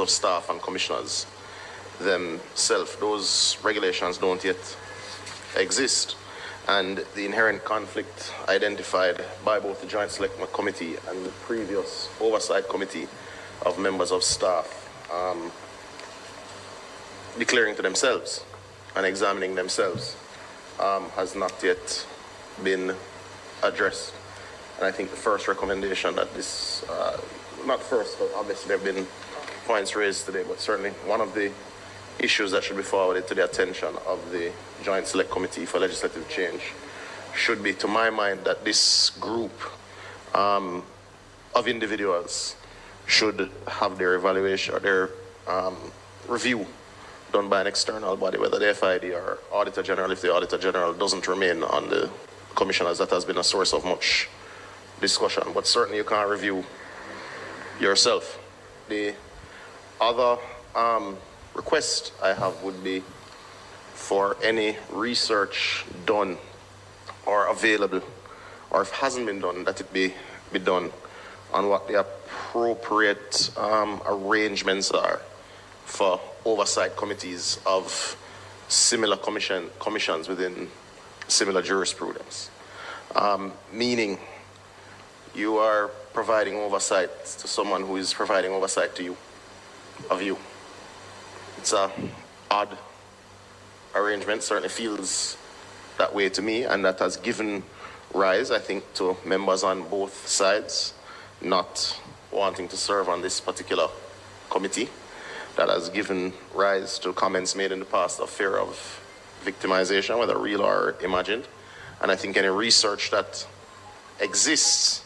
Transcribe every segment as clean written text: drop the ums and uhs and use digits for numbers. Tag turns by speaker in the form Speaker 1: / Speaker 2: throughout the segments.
Speaker 1: of staff and commissioners themselves. Those regulations don't yet exist. And the inherent conflict identified by both the Joint Select Committee and the previous Oversight Committee of members of staff declaring to themselves and examining themselves has not yet been addressed. And I think the first recommendation that this, not first, but obviously there have been points raised today, but certainly one of the issues that should be forwarded to the attention of the Joint Select Committee for Legislative Change should be, to my mind, that this group of individuals should have their evaluation or their review done by an external body, whether the FID or Auditor General. If the Auditor General doesn't remain on the commissioners, that has been a source of much discussion, but certainly you can't review yourself. The other request I have would be for any research done or available, or if it hasn't been done, that it be done on what the appropriate arrangements are for oversight committees of similar commissions within similar jurisprudence. Meaning you are providing oversight to someone who is providing oversight to you, of you. It's a odd arrangement, certainly feels that way to me, and that has given rise, I think, to members on both sides not wanting to serve on this particular committee. That has given rise to comments made in the past of fear of victimization, whether real or imagined. And I think any research that exists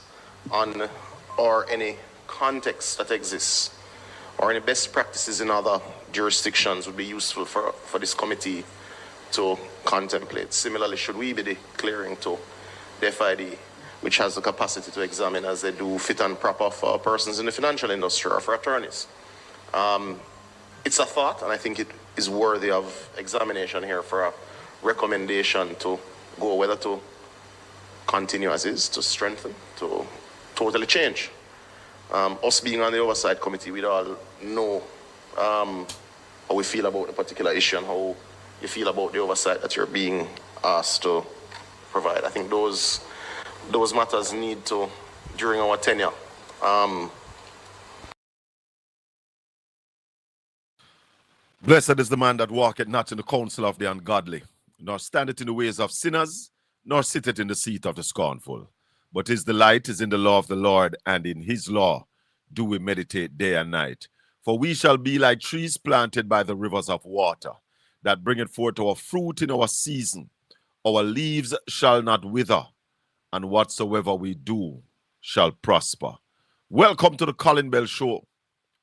Speaker 1: on, or any context that exists, or any best practices in other jurisdictions would be useful for this committee to contemplate. Similarly, should we be declaring to the FID, which has the capacity to examine, as they do, fit and proper for persons in the financial industry or for attorneys? It's a thought, and I think it is worthy of examination here for a recommendation to go whether to continue as is, to strengthen, to totally change. Us being on the oversight committee, we all know how we feel about the particular issue and how you feel about the oversight that you're being asked to provide. I think those matters need to, during our tenure,
Speaker 2: Blessed is the man that walketh not in the counsel of the ungodly, nor standeth in the ways of sinners, nor sitteth in the seat of the scornful. But his delight is in the law of the Lord, and in his law do we meditate day and night. For we shall be like trees planted by the rivers of water, that bringeth forth our fruit in our season. Our leaves shall not wither, and whatsoever we do shall prosper. Welcome to the Colin Bell Show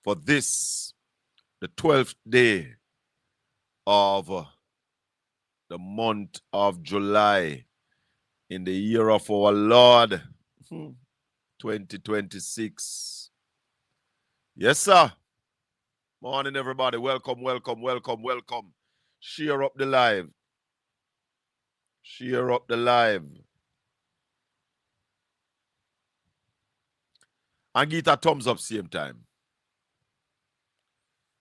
Speaker 2: for this, the 12th day of the month of July in the year of our Lord, 2026. Yes, sir. Morning, everybody. Welcome, welcome, welcome, welcome. Share up the live. Share up the live. And get a thumbs up same time.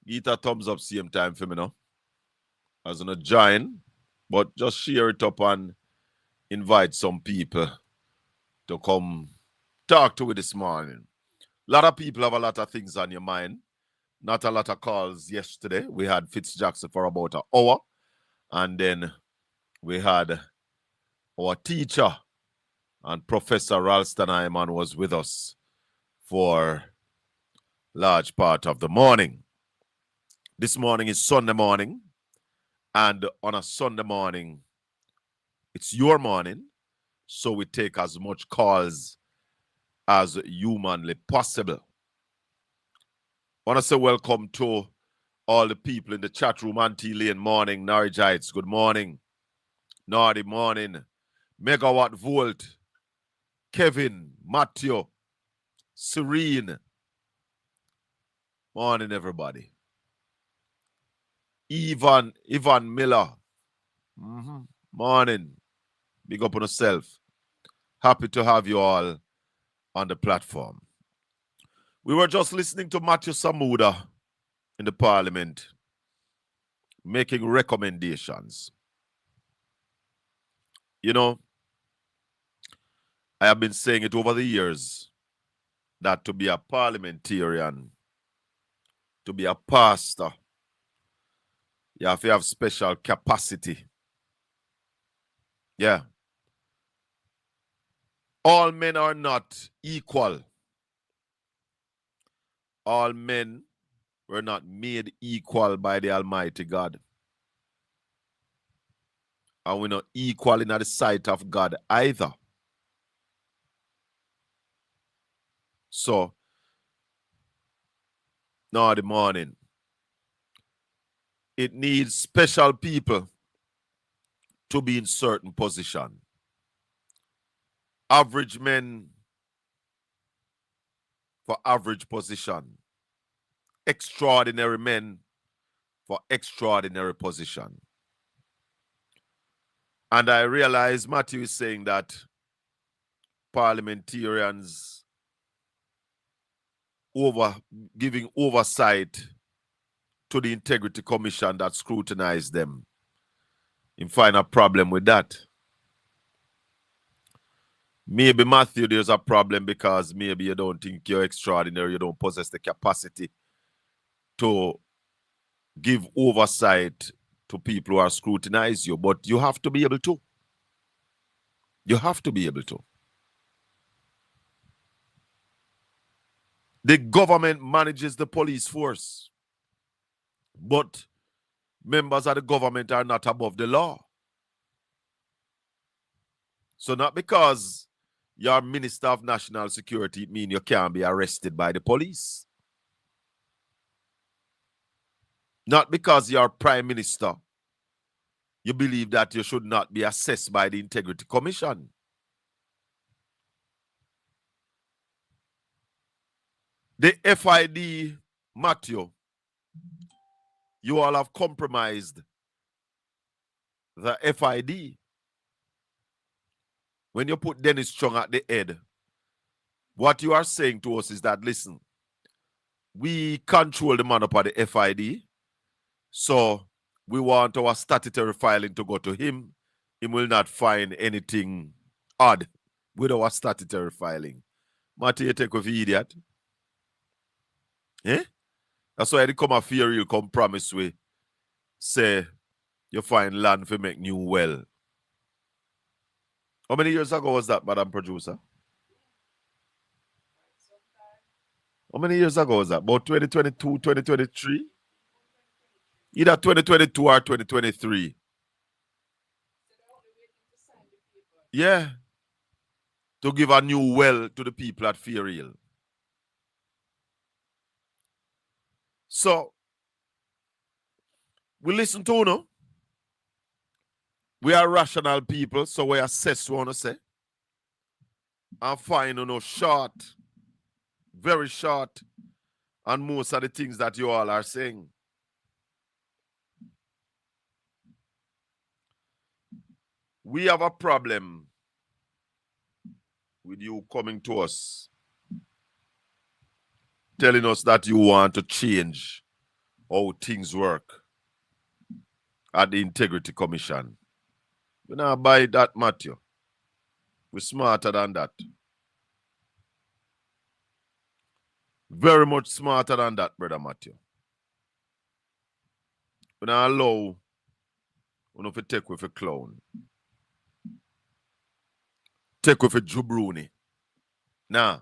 Speaker 2: Get a thumbs up same time for me now. As in a join, but just share it up and invite some people to come talk to me this morning. A lot of people have a lot of things on your mind. Not a lot of calls yesterday. We had Fitzjackson for about an hour. And then we had our teacher and Professor Ralston Hyman was with us for large part of the morning. This morning is Sunday morning. And on a Sunday morning, it's your morning. So we take as much calls as humanly possible. I want to say welcome to all the people in the chat room. Auntie Lane, morning. Norwich Heights, good morning. Nardi, morning. Megawatt Volt. Kevin, Matthew, Serene. Morning, everybody. Ivan Miller. Morning. Big up on yourself. Happy to have you all on the platform. We were just listening to Matthew Samuda in the parliament making recommendations. You know, I have been saying it over the years that to be a parliamentarian, to be a pastor, you have to have special capacity. Yeah. All men are not equal. All men were not made equal by the Almighty God. And we're not equal in the sight of God either. So, now the morning, it needs special people to be in certain position. Average men for average position. Extraordinary men for extraordinary position. And I realize Matthew is saying that parliamentarians giving oversight to the Integrity Commission that scrutinized them. You find a problem with that. Maybe, Matthew, there's a problem because maybe you don't think you're extraordinary, you don't possess the capacity to give oversight to people who are scrutinize you, but you have to be able to. You have to be able to. The government manages the police force, but members of the government are not above the law. So not because you're Minister of National Security, it means you can't be arrested by the police. Not because you're Prime Minister, you believe that you should not be assessed by the Integrity Commission. The FID, Matthew, you all have compromised the FID. When you put Dennis Chung at the head, what you are saying to us is that, listen, we control the man up at the FID, so we want our statutory filing to go to him. He will not find anything odd with our statutory filing. Matthew, you take with the idiot. Eh? That's why they come a fear you'll come promise we say you find land for make new well. How many years ago was that, Madam Producer? How many years ago was that? About 2022, 2023? Either 2022 or 2023. Yeah. To give a new well to the people at Fear Hill. So, we listen to you. We are rational people, so we assess what we want to say. And find short, very short, on most of the things that you all are saying. We have a problem with you coming to us, telling us that you want to change how things work at the Integrity Commission. We not buy that, Matthew. We're smarter than that. Very much smarter than that, Brother Matthew. We not allow you to take with a clown. Take with a jubruni. Nah.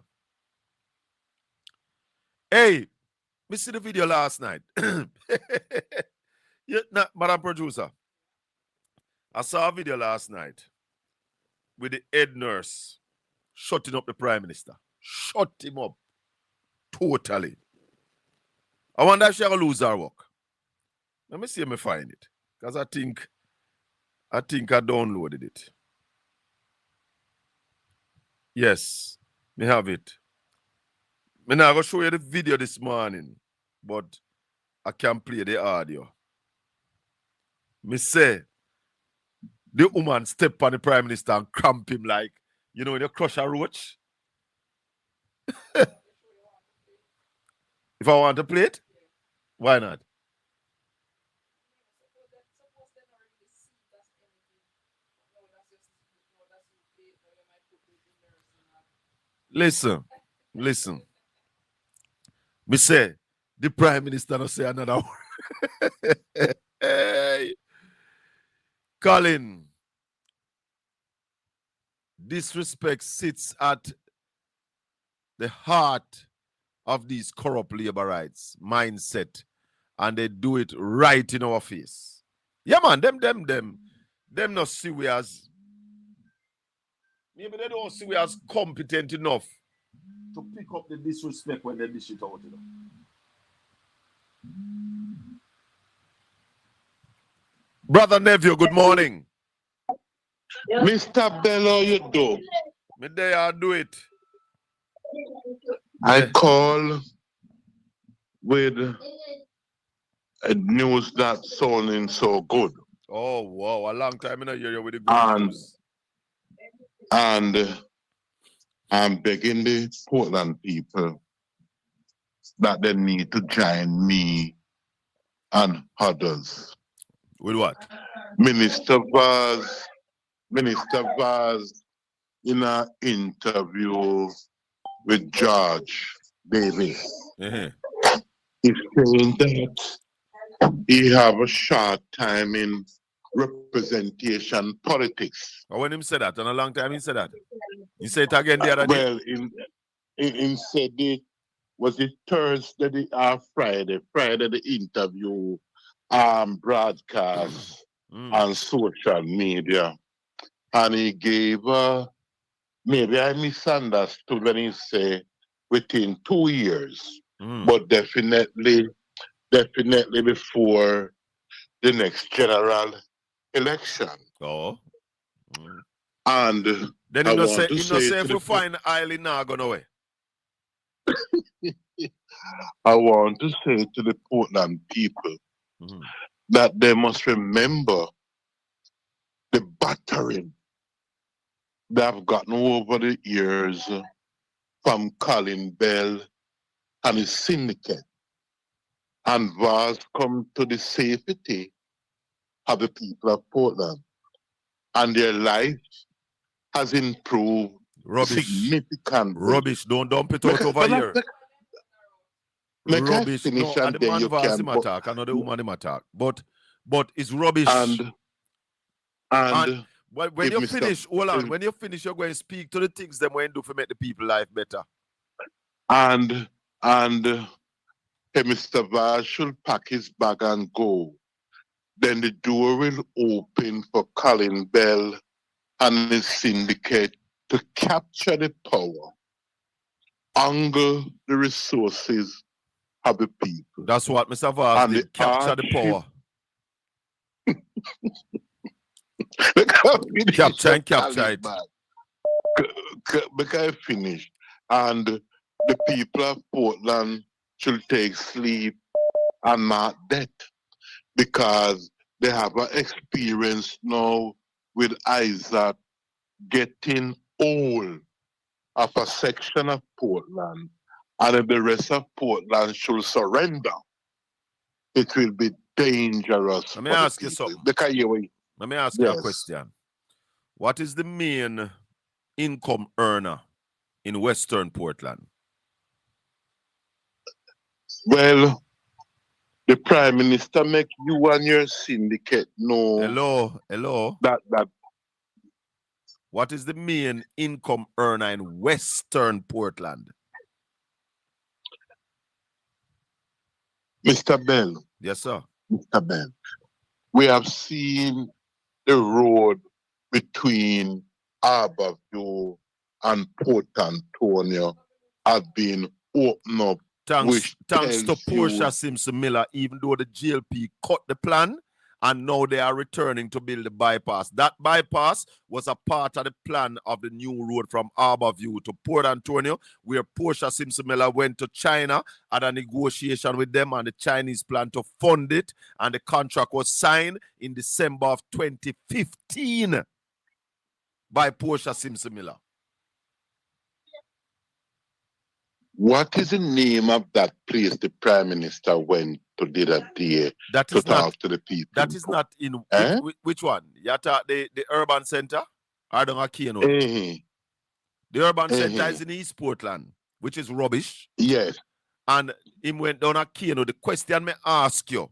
Speaker 2: Hey, me see the video last night. Yeah, nah, Madam Producer. I saw a video last night with the head nurse shutting up the Prime Minister. Shut him up. Totally. I wonder if she'll lose her work. Let me see if I find it. Because I think I downloaded it. Yes, me have it. I'm not going to show you the video this morning, but I can play the audio. Me say, the woman step on the Prime Minister and cramp him like, when you crush a roach. If I want to play it? Why not? Listen, listen. Me say the Prime Minister no say another word. Hey, Colin, disrespect sits at the heart of these corrupt labor rights mindset, and they do it right in our face. Yeah, man, them not see we as maybe they don't see we as competent enough to pick up the disrespect when they dish it out, you know. Brother Nephew, good morning.
Speaker 3: Mr. Bello, you do.
Speaker 2: Me there, I do it.
Speaker 3: I call with a news that sounding so good.
Speaker 2: Oh, wow. A long time in a year with the good news.
Speaker 3: And I'm begging the Portland people that they need to join me and others.
Speaker 2: With what?
Speaker 3: Minister Vaz in an interview with George Davis, he's saying that he have a short time in representation politics.
Speaker 2: Or when him said that, and a long time he said that. He said it again the other day.
Speaker 3: Well, in said it was it Thursday or Friday the interview broadcast on social media, and he gave maybe I misunderstood when he said within 2 years, but definitely before the next general election.
Speaker 2: Oh.
Speaker 3: And
Speaker 2: then he not say if we find Eileen now gone away.
Speaker 3: I want to say to the Portland people that they must remember the battering they have gotten over the years from Colin Bell and his syndicate, and Vaz come to the safety of the people of Portland, and their life has improved significantly.
Speaker 2: Rubbish, don't dump it out over here. Rubbish. No, and the man Vaz him attack, and not the woman him attack. But it's rubbish.
Speaker 3: And
Speaker 2: when you finish, hold on, when you finish, you're going to speak to the things them when do for make the people life better.
Speaker 3: And Mr. Vaz should pack his bag and go. Then the door will open for Colin Bell and his syndicate to capture the power, angle the resources of the people.
Speaker 2: That's what Mr. Vaz did, capture the power. Capture it.
Speaker 3: Because I finished. And the people of Portland should take sleep and not death, because they have an experience now with Isaac getting all of a section of Portland, and if the rest of Portland should surrender, it will be dangerous.
Speaker 2: Let me ask you something. Let me ask you a question. What is the main income earner in Western Portland?
Speaker 3: Well, the Prime Minister make you and your syndicate know.
Speaker 2: Hello.
Speaker 3: That
Speaker 2: What is the main income earner in Western Portland?
Speaker 3: Mr. Bell.
Speaker 2: Yes, sir.
Speaker 3: Mr. Bell. We have seen the road between Harborview and Port Antonio have been opened up.
Speaker 2: Thanks to Portia Simpson Miller, even though the GLP cut the plan, and now they are returning to build the bypass. That bypass was a part of the plan of the new road from Harborview to Port Antonio, where Portia Simpson Miller went to China, had a negotiation with them, and the Chinese plan to fund it, and the contract was signed in December of 2015 by Portia Simpson Miller.
Speaker 3: What is the name of that place the Prime Minister went to did a day
Speaker 2: That
Speaker 3: to
Speaker 2: is not.
Speaker 3: talk to the people.
Speaker 2: That is not in
Speaker 3: Eh?
Speaker 2: which one? Yata the urban center? I don't know.
Speaker 3: Eh,
Speaker 2: The urban center
Speaker 3: eh.
Speaker 2: is in East Portland, which is rubbish.
Speaker 3: Yes.
Speaker 2: And him went down a Kano. The question me ask you,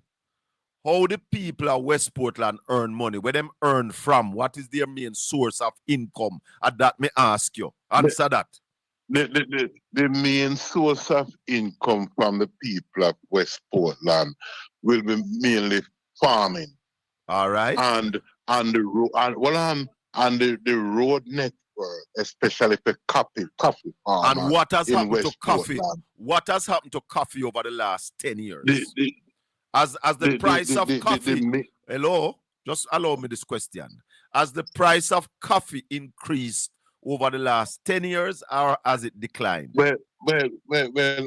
Speaker 2: how the people of West Portland earn money? Where them earn from? What is their main source of income? And that me ask you. Answer that.
Speaker 3: The main source of income from the people of West Portland will be mainly farming.
Speaker 2: All right.
Speaker 3: And the road and the road network, especially for coffee farmers.
Speaker 2: And what has happened
Speaker 3: West
Speaker 2: to coffee?
Speaker 3: Portland.
Speaker 2: What has happened to coffee over the last 10 years? As the
Speaker 3: the-
Speaker 2: price of
Speaker 3: the-
Speaker 2: coffee.
Speaker 3: the-
Speaker 2: Hello? Just allow me this question. As the price of coffee increased over the last 10 years, or has it declined?
Speaker 3: Well,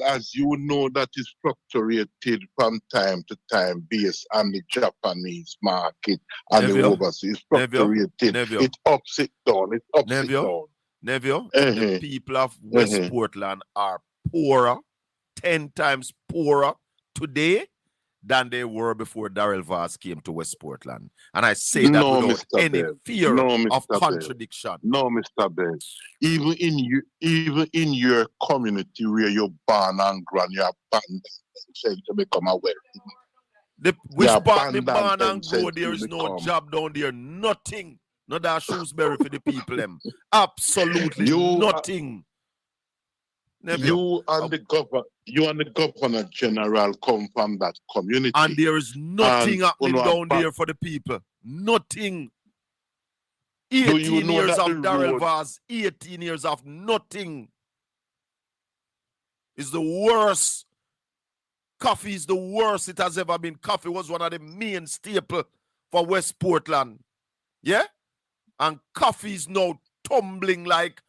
Speaker 3: as you know, that is fluctuated from time to time based on the Japanese market and the overseas. Fluctuated. It ups it down. It ups it down.
Speaker 2: Neville, the people of West Portland are poorer, 10 times poorer today than they were before Darrell Vaz came to West Portland. And I say that without any fear of contradiction.
Speaker 3: No, Mr. Ben. Even in your community where you're born and grown, you're abandoned to become a wealthy.
Speaker 2: Which part me born and grow, there is no job down there. Nothing. Not that Shrewsbury for the people them. Absolutely nothing.
Speaker 3: You and the governor general come from that community.
Speaker 2: And there is nothing happening down there for the people. Nothing. 18 years of Darrell Vaz, 18 years of nothing. Is the worst. Coffee is the worst it has ever been. Coffee was one of the main staples for West Portland. Yeah? And coffee is now tumbling like,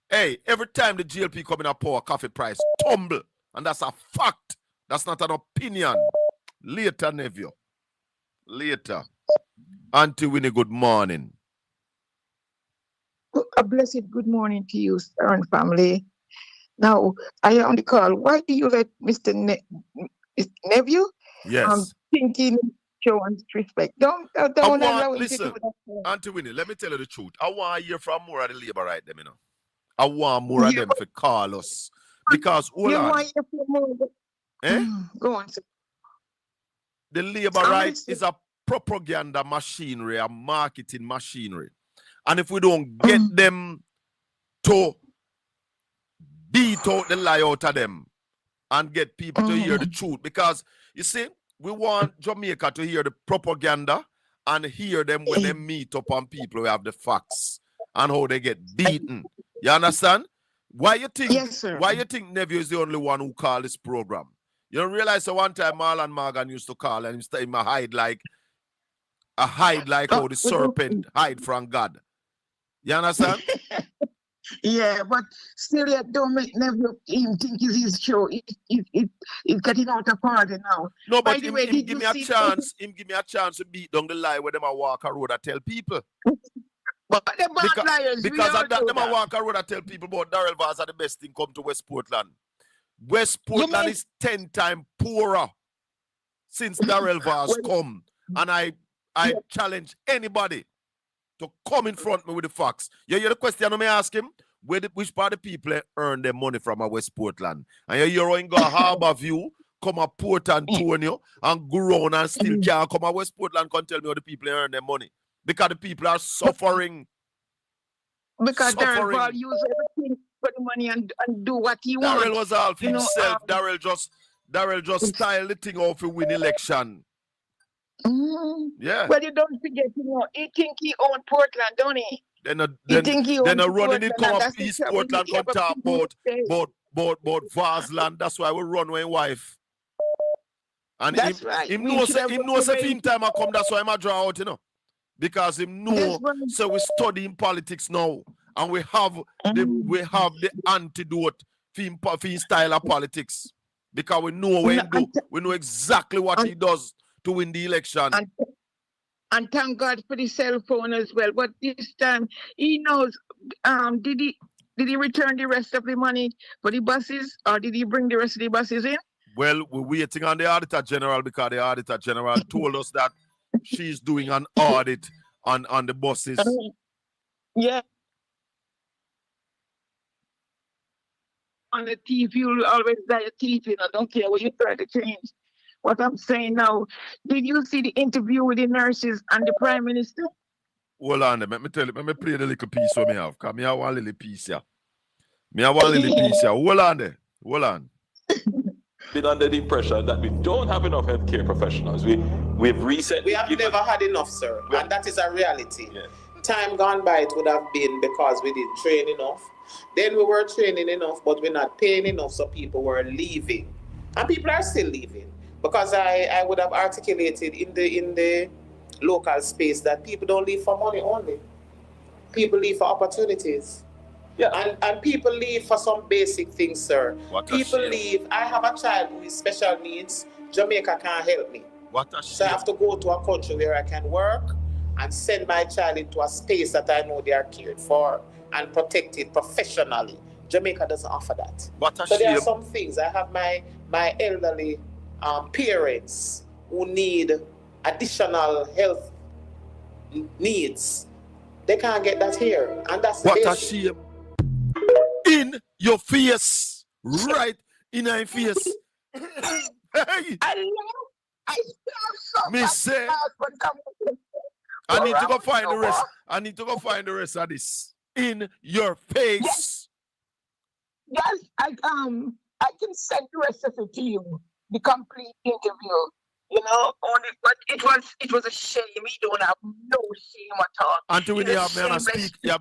Speaker 2: hey, every time the GLP come in a power, coffee price tumble. And that's a fact. That's not an opinion. Later, nephew. Later. Auntie Winnie, good morning.
Speaker 4: A blessed good morning to you, sir and family. Now, I am on the call. Why do you let Mr. Nephew?
Speaker 2: Yes.
Speaker 4: Thinking, show and respect. Don't allow him to do that.
Speaker 2: Auntie Winnie, let me tell you the truth. I want to hear from more of the labor right them, you know. I want more of them to call us. Because, hold on.
Speaker 4: Go on, sir.
Speaker 2: The labor right is a propaganda machinery, a marketing machinery. And if we don't get them to beat out the lie out of them and get people to hear the truth, because you see, we want Jamaica to hear the propaganda and hear them when they meet up on people who have the facts and how they get beaten. You understand? Why you think?
Speaker 4: Yes, sir.
Speaker 2: Why you think Nephew is the only one who called this program? You don't realize that one time Marlon Morgan used to call and he hide like how the serpent hide from God. You understand?
Speaker 4: Yeah, but still, don't make Nephew him think it's his show. He's getting out of party now.
Speaker 2: No, but him give me a chance. Him give me a chance to beat down the lie where them a walk a road and tell people.
Speaker 4: But the bad liars,
Speaker 2: because of that, them a walk a road and tell people about Darrell Vaz are the best thing come to West Portland. West Portland is 10 times poorer since Darrell Vaz come. And I challenge anybody to come in front of me with the facts. You hear the question I may ask him? Which part of the people earn their money from West Portland? And you hear going go Harbour View, come a Port Antonio, and go around and still can't come a West Portland and tell me how the people earn their money. Because the people are suffering.
Speaker 4: Because Darrell Vaz use everything for the money and do what he wants.
Speaker 2: Darrell was all for himself. Darrell just style the thing off to win election. Yeah.
Speaker 4: Well, you don't forget, he think he own Portland, don't he?
Speaker 2: Then running it come up East Portland come talk about Vazland. That's why we run with wife. And
Speaker 4: that's right.
Speaker 2: Him knows if him time I come, that's why I draw out, you know. Because him know, so we study in politics now, and we have the antidote for his style of politics. Because we know what he do. We know exactly what he does to win the election.
Speaker 4: And thank God for the cell phone as well. But this time he knows. Did he return the rest of the money for the buses, or did he bring the rest of the buses in?
Speaker 2: Well, we're waiting on the Auditor General because the Auditor General told us that she's doing an audit on the buses.
Speaker 4: Yeah. On the TV, you always die a thief, I don't care what you try to change. What I'm saying now, did you see the interview with the nurses and the Prime Minister?
Speaker 2: Hold on, let me tell you, let me play the little piece what me have. Because me have one little piece here. Hold on there. Hold on.
Speaker 5: Been under the impression that we don't have enough healthcare professionals. We've reset.
Speaker 6: We have never had enough, sir, and that is a reality. Yeah. Time gone by, it would have been because we didn't train enough. Then we were training enough, but we're not paying enough, so people were leaving, and people are still leaving because I would have articulated in the local space that people don't leave for money only. People leave for opportunities. Yeah. And people leave for some basic things, sir. People leave. I have a child with special needs. Jamaica can't help me. So I have to go to a country where I can work and send my child into a space that I know they are cared for and protected professionally. Jamaica doesn't offer that. So there are some things. I have my elderly parents who need additional health needs. They can't get that here. And that's
Speaker 2: what
Speaker 6: the
Speaker 2: a shame. In your face. Right in your face. Hey.
Speaker 4: I so
Speaker 2: me say, I need to go find the rest. I need to go find the rest of this. In your face.
Speaker 4: Yes, I can send the rest of it to you. The complete interview. You know, but it was a shame. We don't have no shame at all.
Speaker 2: Until when you have me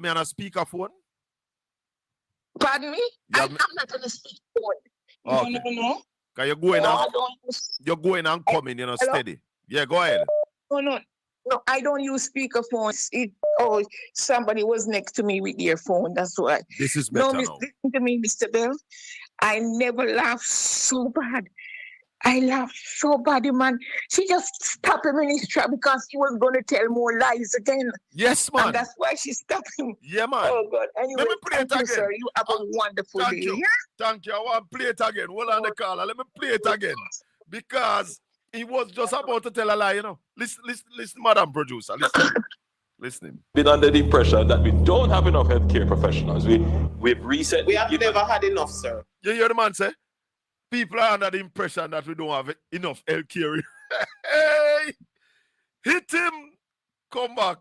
Speaker 2: on a speakerphone?
Speaker 4: Pardon me? I'm not on a speakerphone.
Speaker 2: Okay.
Speaker 4: No.
Speaker 2: Cause you're going and coming, you know, steady. Yeah, go ahead.
Speaker 4: No, I don't use speakerphones. Somebody was next to me with their phone. That's why.
Speaker 2: This is better now.
Speaker 4: Listen to me, Mr. Bell. I never laughed so bad. I laughed so bad, man. She just stopped him in his track because he was going to tell more lies again.
Speaker 2: Yes, man.
Speaker 4: And that's why she stopped him.
Speaker 2: Yeah, man.
Speaker 4: Oh, God. Anyway,
Speaker 2: let me play it again.
Speaker 4: Sir. You have a wonderful day.
Speaker 2: You. Thank you. I want to play it again. Hold on the caller. Let me play it again. Because he was just about to tell a lie, you know. Listen, Madam Producer. Listen.
Speaker 5: Been under the impression that we don't have enough healthcare professionals. We've reset.
Speaker 6: We have never had enough, sir.
Speaker 2: You hear the man say? People are under the impression that we don't have enough healthcare. Hey! Hit him! Come back.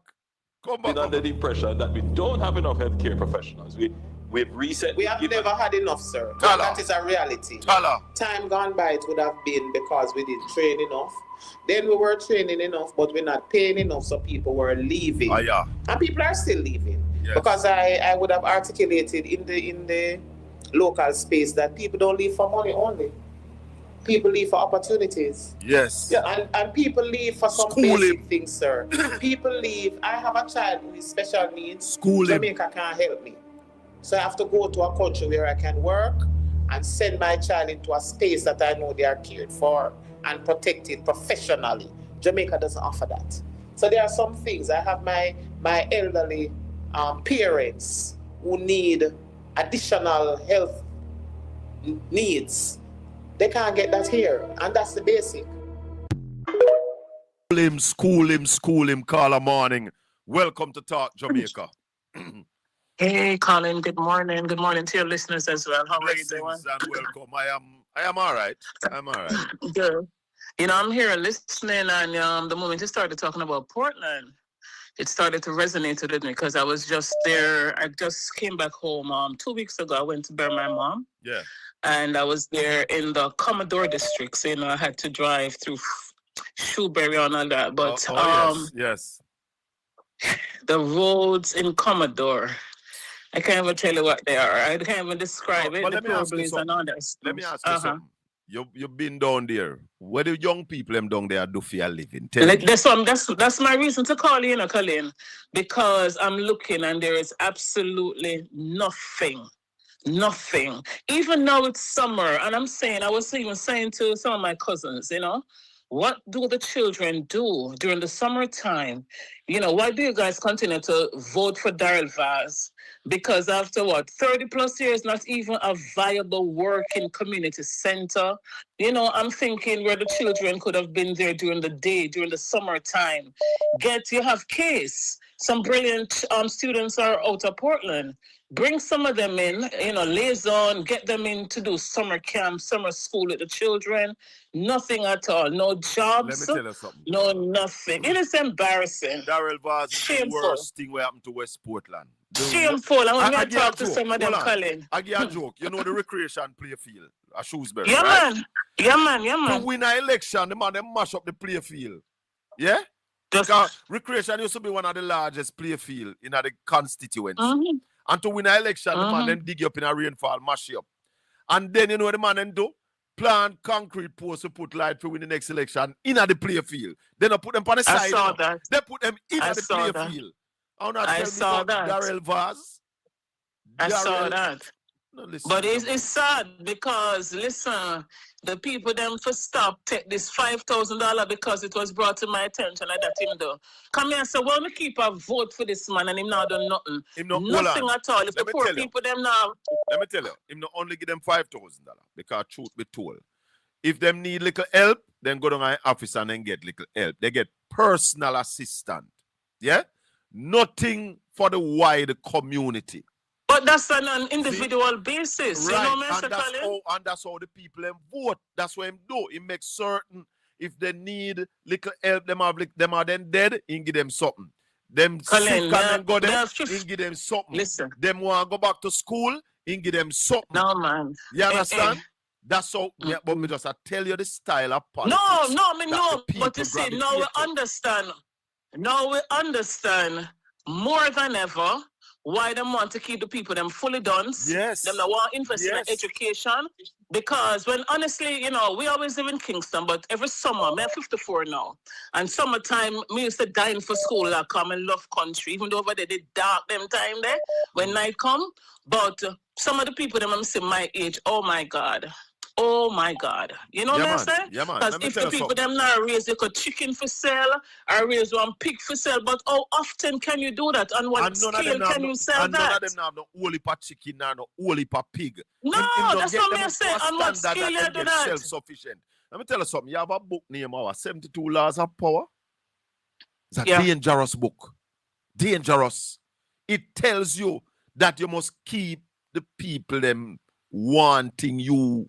Speaker 5: Been under the impression that we don't have enough healthcare professionals. We've reset.
Speaker 6: We have never had enough, sir. That is a reality. Time gone by, it would have been because we didn't train enough. Then we were training enough, but we're not paying enough, so people were leaving. And people are still leaving. Yes. Because I would have articulated in the local space that people don't leave for money only. People leave for opportunities.
Speaker 2: Yes.
Speaker 6: Yeah, and people leave for some basic things, sir. People leave. I have a child with special needs. Jamaica can't help me. So I have to go to a country where I can work and send my child into a space that I know they are cared for and protected professionally. Jamaica doesn't offer that. So there are some things. I have my elderly parents who need additional health needs. They can't get that here, and that's the basic.
Speaker 2: School him, call a morning. Welcome to Talk Jamaica.
Speaker 7: Hey, Colin, good morning. Good morning to your listeners as well. How are you doing?
Speaker 2: And welcome. I am all right. I'm all right.
Speaker 7: Good. You know, I'm here listening, and the moment you started talking about Portland, it started to resonate with me because I was just there. I just came back home 2 weeks ago. I went to bury my mom.
Speaker 2: Yeah.
Speaker 7: And I was there in the Commodore district. So, you know, I had to drive through Shoebury and all that. But
Speaker 2: yes.
Speaker 7: The roads in Commodore, I can't even tell you what they are. I can't even describe it.
Speaker 2: Let me ask you something. You've been down there. What do young people down there do for a living?
Speaker 7: That's my reason to call you, Colin, because I'm looking and there is absolutely nothing. Even now it's summer, and I was even saying to some of my cousins, you know, what do the children do during the summertime? You know, why do you guys continue to vote for Darrell Vaz? Because after what, 30 plus years, not even a viable working community center. You know, I'm thinking where the children could have been there during the day, during the summertime. You have Case. Some brilliant students are out of Portland. Bring some of them in, you know, liaison, get them in to do summer camp, summer school with the children. Nothing at all. No jobs.
Speaker 2: Let me tell you something.
Speaker 7: No, nothing. It is embarrassing.
Speaker 2: Darrell Vaz is
Speaker 7: Shameful.
Speaker 2: the worst thing what happened to West Portland.
Speaker 7: Shameful. And when I
Speaker 2: give you
Speaker 7: talk
Speaker 2: a
Speaker 7: to
Speaker 2: joke.
Speaker 7: some of them,
Speaker 2: Hold on.
Speaker 7: Colin.
Speaker 2: I give you a joke. You know the recreation play field at Shrewsbury,
Speaker 7: Yeah,
Speaker 2: right?
Speaker 7: man. Yeah, man. Yeah,
Speaker 2: To
Speaker 7: man.
Speaker 2: win an election, the man them mash up the play field. Yeah?
Speaker 7: Just,
Speaker 2: Because recreation used to be one of the largest play field in the constituency.
Speaker 7: Mhm.
Speaker 2: And to win an election, the man them dig you up in a rainfall, mash you up. And then you know what the man them do? Plant concrete posts to put light for win the next election in the play field. Then they put them on the side.
Speaker 7: I saw that.
Speaker 2: They put them in
Speaker 7: I
Speaker 2: the
Speaker 7: saw
Speaker 2: play
Speaker 7: that.
Speaker 2: field. I'm not
Speaker 7: I
Speaker 2: telling
Speaker 7: saw
Speaker 2: you about
Speaker 7: that.
Speaker 2: Darrell Vaz.
Speaker 7: I saw
Speaker 2: Darrell-
Speaker 7: that.
Speaker 2: No, listen,
Speaker 7: But it's sad because, listen, the people them for stop take this $5,000 because it was brought to my attention and that him do. Come here and say, well, me keep a vote for this man and him not done nothing. Nothing at all. If the poor people them now...
Speaker 2: Let me tell you, him not only give them $5,000 because truth be told, if them need little help, then go to my office and then get little help. They get personal assistant. Yeah? Nothing for the wide community.
Speaker 7: But that's on an individual basis.
Speaker 2: Right,
Speaker 7: You know, Mr.
Speaker 2: and that's how the people them vote. That's what him do. He makes certain if they need little help, them are then dead, he give them something. Them
Speaker 7: Colin,
Speaker 2: sick and then go there, he give them something.
Speaker 7: Listen.
Speaker 2: Them want to go back to school, he give them something.
Speaker 7: No, man.
Speaker 2: You understand? That's how, but me just I tell you the style of politics.
Speaker 7: No, but you see, now we understand. Now we understand more than ever why they want to keep the people them fully done.
Speaker 2: Yes.
Speaker 7: Them that want to invest in education. Because when honestly, you know, we always live in Kingston, but every summer, I'm 54 now, and summertime, me used to dine for school. I come and love country, even though over there they dark them time there when night come. But some of the people them I'm saying my age, oh my God. Oh my God. You know what I'm saying?
Speaker 2: Yeah, man.
Speaker 7: Because if the people them now raise like a chicken for sale or raise one pig for sale, but how often can you do that? And what scale can you sell that?
Speaker 2: None of them now have no only per chicken now, no only per pig.
Speaker 7: No, that's what I'm saying. On what scale you do that?
Speaker 2: Self-sufficient. Let me tell you something. You have a book named 72 Laws of Power. It's a dangerous book. Dangerous. It tells you that you must keep the people them wanting you.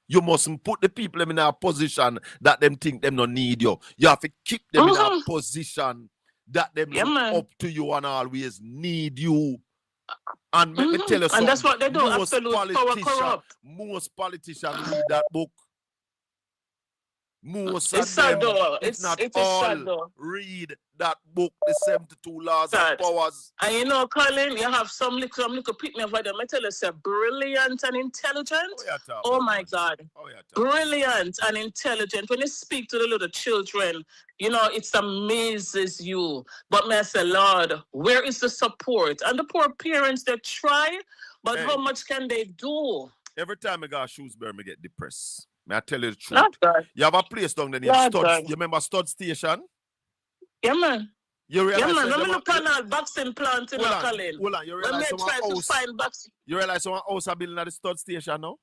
Speaker 2: You mustn't put the people them in a position that them think them don't need you. You have to keep them in a position that them look up to you and always need you. And let me tell you something.
Speaker 7: And that's what they do. Absolute power corrupt.
Speaker 2: Most politicians read that book. Most
Speaker 7: it's
Speaker 2: of them,
Speaker 7: though.
Speaker 2: if not
Speaker 7: it's
Speaker 2: all, read that book, The 72 Laws of Powers.
Speaker 7: And you know, Colin, you have some little picnic over them. I tell you, they're brilliant and intelligent. Oh my God. Brilliant and intelligent. When you speak to the little children, you know, it amazes you. But may I say, Lord, where is the support? And the poor parents, they try, but how much can they do?
Speaker 2: Every time I go to Shrewsbury, I get depressed. May I tell you the truth? You have a place down there named Stud. You remember Stud Station?
Speaker 7: Yeah, man.
Speaker 2: You realize
Speaker 7: let me look on that boxing plant in Colin.
Speaker 2: Hold on. You realize someone house are building at the Stud Station now?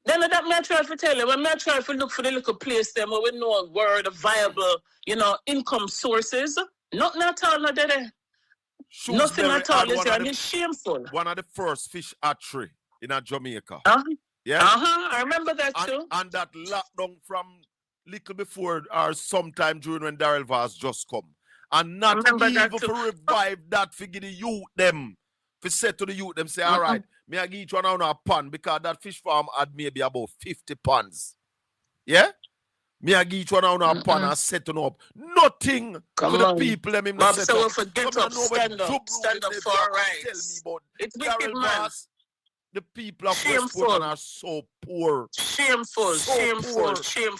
Speaker 7: Then that may I try to tell you. When I try to look for the little place there where we know where the viable, you know, income sources. Nothing at all, no there. Nothing at all is there, and it's shameful.
Speaker 2: One of the first fish hatchery in Jamaica. Yeah.
Speaker 7: I remember that too.
Speaker 2: And that lockdown from little before or sometime during when Darrell Vaz just come. And not even to revive that figure the youth them. For say to the youth them say, all right, me I give each one on a pan because that fish farm had maybe about 50 pans. Yeah? Me I give each one on a pan and setting up. Nothing to the people them him set up.
Speaker 7: Stand up for right.
Speaker 2: Tell me about
Speaker 7: it's wicked, man.
Speaker 2: The people of West Portland are so poor.
Speaker 7: Shameful.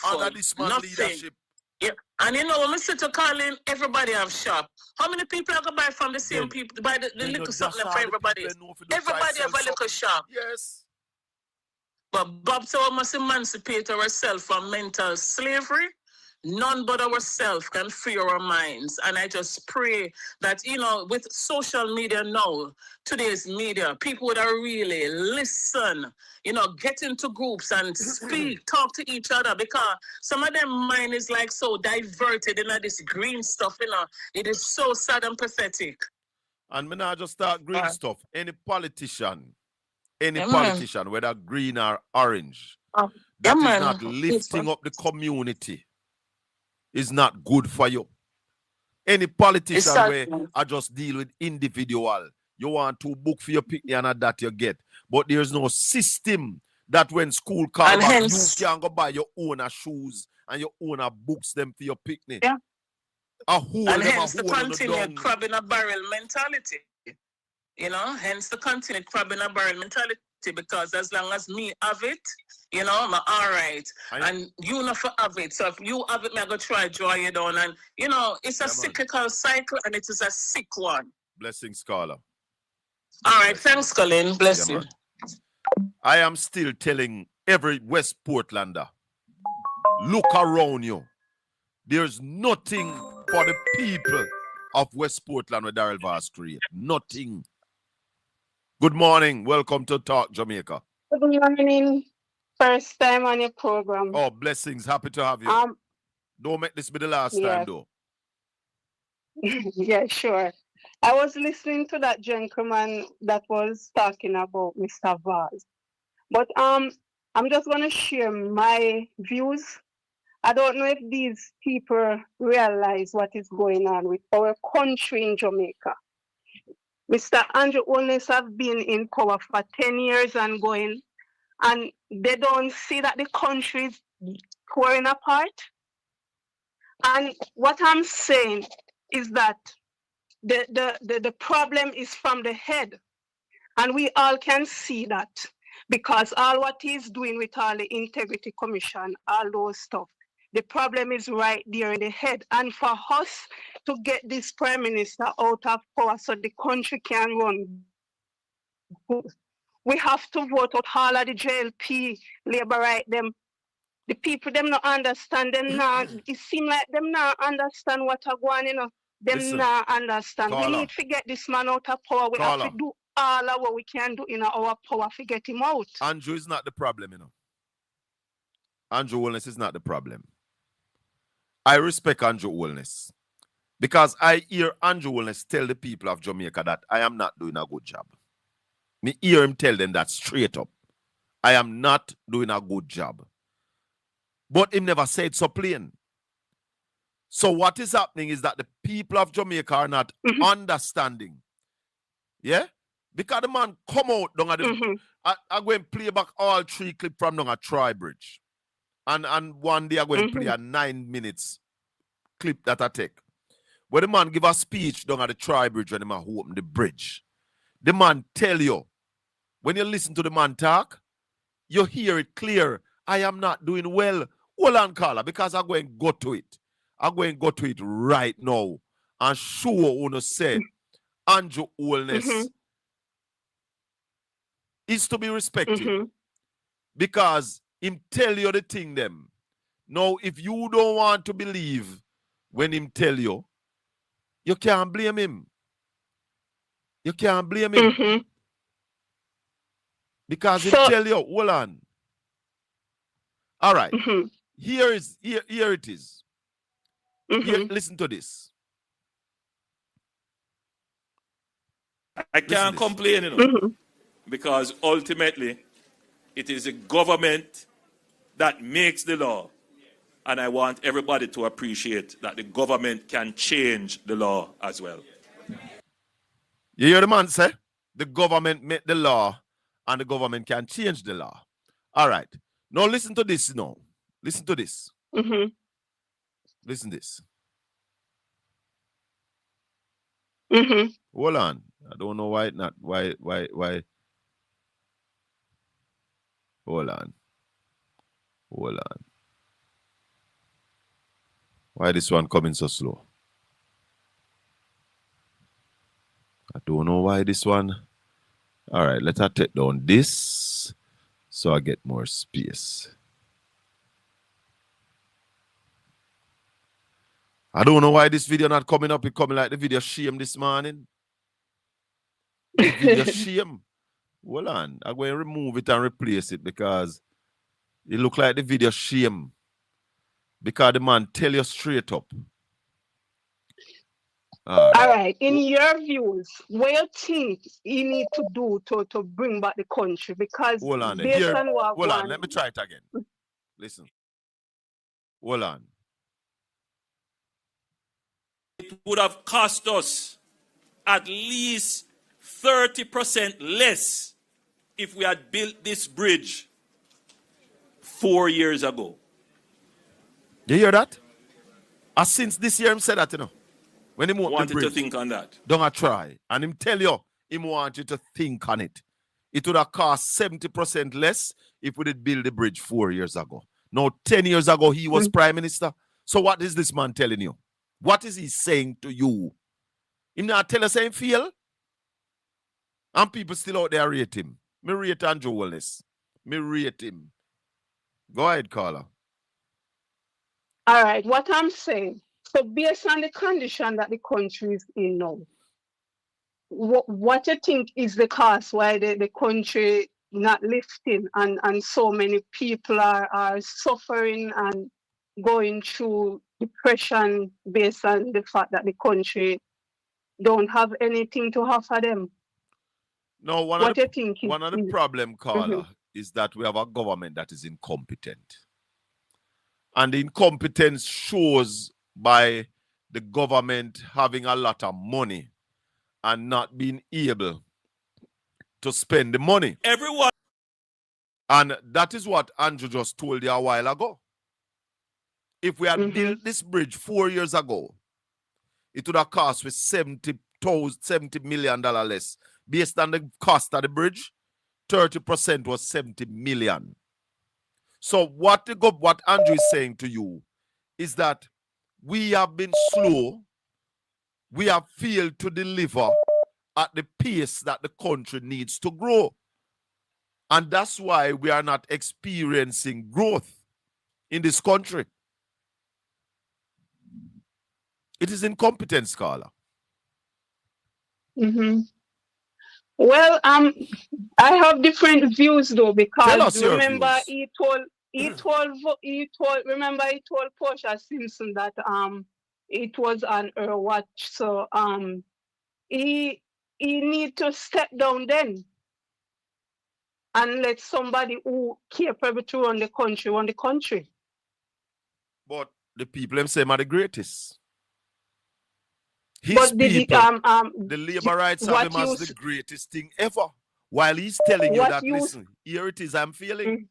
Speaker 2: Under this man's leadership.
Speaker 7: Yeah. And you know, when we sit to Colin, everybody have shop. How many people are going to buy from the same people? Buy the little something for everybody. Everybody have a little shop.
Speaker 2: Yes.
Speaker 7: But Bob said we must emancipate ourselves from mental slavery. none but ourselves can free our minds. And I just pray that, with social media now, today's media, people would really listen, get into groups and speak, talk to each other, because some of them mind is like so diverted in this green stuff, It is so sad and pathetic.
Speaker 2: And me now just start green stuff. Any politician, whether green or orange, that is not lifting up the community, is not good for you. Any politician where I just deal with individual, you want to book for your picnic and that you get. But there's no system that when school call back, you can go buy your own shoes and your own books them for your picnic.
Speaker 7: Yeah. And hence the continued crab in a barrel mentality. Hence the continued crab in a barrel mentality, because as long as me have it, I'm all right. And you not for have it. So if you have it, I'm going to try draw you down. And, it's a cyclical cycle, and it is a sick one.
Speaker 2: Blessings, Carla.
Speaker 7: All right. Thanks, Colin. Bless you.
Speaker 2: I am still telling every West Portlander, look around you. There's nothing for the people of West Portland with Daryl Vaz create. Nothing. Good morning. Welcome to Talk Jamaica.
Speaker 8: Good morning. First time on your program.
Speaker 2: Oh, blessings. Happy to have you. Don't make this be the last time, though.
Speaker 8: Yeah, sure. I was listening to that gentleman that was talking about Mr. Vaz. But I'm just going to share my views. I don't know if these people realize what is going on with our country in Jamaica. Mr. Andrew Holness have been in power for 10 years and going, and they don't see that the country is pouring apart. And what I'm saying is that the problem is from the head. And we all can see that, because all what he's doing with all the Integrity Commission, all those stuff, the problem is right there in the head. And for us to get this prime minister out of power so the country can run, we have to vote out all of the JLP, labor right, them. The people, them not understand, them now. It seems like them not understand what are going on, Them not understand.
Speaker 2: Carla.
Speaker 8: We need to get this man out of power. We have to do all of what we can do in our power to get him out.
Speaker 2: Andrew is not the problem, Andrew Holness is not the problem. I respect Andrew Holness because I hear Andrew Holness tell the people of Jamaica that I am not doing a good job. Me hear him tell them that straight up. I am not doing a good job. But him never said so plain. So what is happening is that the people of Jamaica are not understanding. Yeah? Because the man come out down at the, I go and play back all 3 clips from down at Troy Bridge. And one day I go and play a 9 minutes clip that I take. Where the man give a speech down at the Troy Bridge when the man open the bridge. The man tell you, when you listen to the man talk, you hear it clear. I am not doing well. Hold on, Carla, because I'm going to go to it. I'm going to go to it right now and show you to say Andrew Holness is to be respected because him tell you the thing them. Now, if you don't want to believe when him tell you, you can't blame him. You can't blame him. Because he tell you, hold on. All right. Here it is. Here, listen to this.
Speaker 5: I can't complain, because ultimately it is the government that makes the law. And I want everybody to appreciate that the government can change the law as well.
Speaker 2: You hear the man say? The government made the law and the government can change the law. All right. Now listen to this now. Listen to this. Listen to this. Hold on. I don't know why not. Why? Hold on. Why this one coming so slow? I don't know why this one. All right, let's take down this so I get more space. I don't know why this video not coming up. It coming like the video shame this morning. The video shame. Hold on. I'm going to remove it and replace it because it look like the video shame. Because the man tell you straight up.
Speaker 8: All right. In your views, what you think you need to do to bring back the country? Because
Speaker 2: hold on.
Speaker 8: based
Speaker 2: Here,
Speaker 8: on what
Speaker 2: hold on. Let me try it again. Listen. Hold on.
Speaker 5: It would have cost us at least 30% less if we had built this bridge 4 years ago.
Speaker 2: You hear that? Since this year, him said that, you know. When he
Speaker 5: wanted to think on that.
Speaker 2: Don't I try. And him tell you, him want you to think on it. It would have cost 70% less if we did build the bridge 4 years ago. Now, 10 years ago, he was prime minister. So what is this man telling you? What is he saying to you? Him not tell us him feel? And people still out there rate him. Me rate Andrew Wallace. Me rate him. Go ahead, caller.
Speaker 8: All right, what I'm saying, so based on the condition that the country is in now, what you think is the cause why the country not lifting and so many people are suffering and going through depression based on the fact that the country don't have anything to offer them?
Speaker 2: No, one of the problem, caller, is that we have a government that is incompetent. And the incompetence shows by the government having a lot of money and not being able to spend the money.
Speaker 5: Everyone.
Speaker 2: And that is what Andrew just told you a while ago. If we had built this bridge 4 years ago, it would have cost with $70 million less. Based on the cost of the bridge, 30% was $70 million. So what Andrew is saying to you is that we have been slow. We have failed to deliver at the pace that the country needs to grow. And that's why we are not experiencing growth in this country. It is incompetence, Carla.
Speaker 8: Well, I have different views though, because remember he told Portia Simpson that it was on her watch. So he need to step down then and let somebody who capable to run the country.
Speaker 2: But the people them say are the greatest. His people, the labor rights of him as the greatest thing ever. While he's telling you that, listen, here it is, I'm feeling.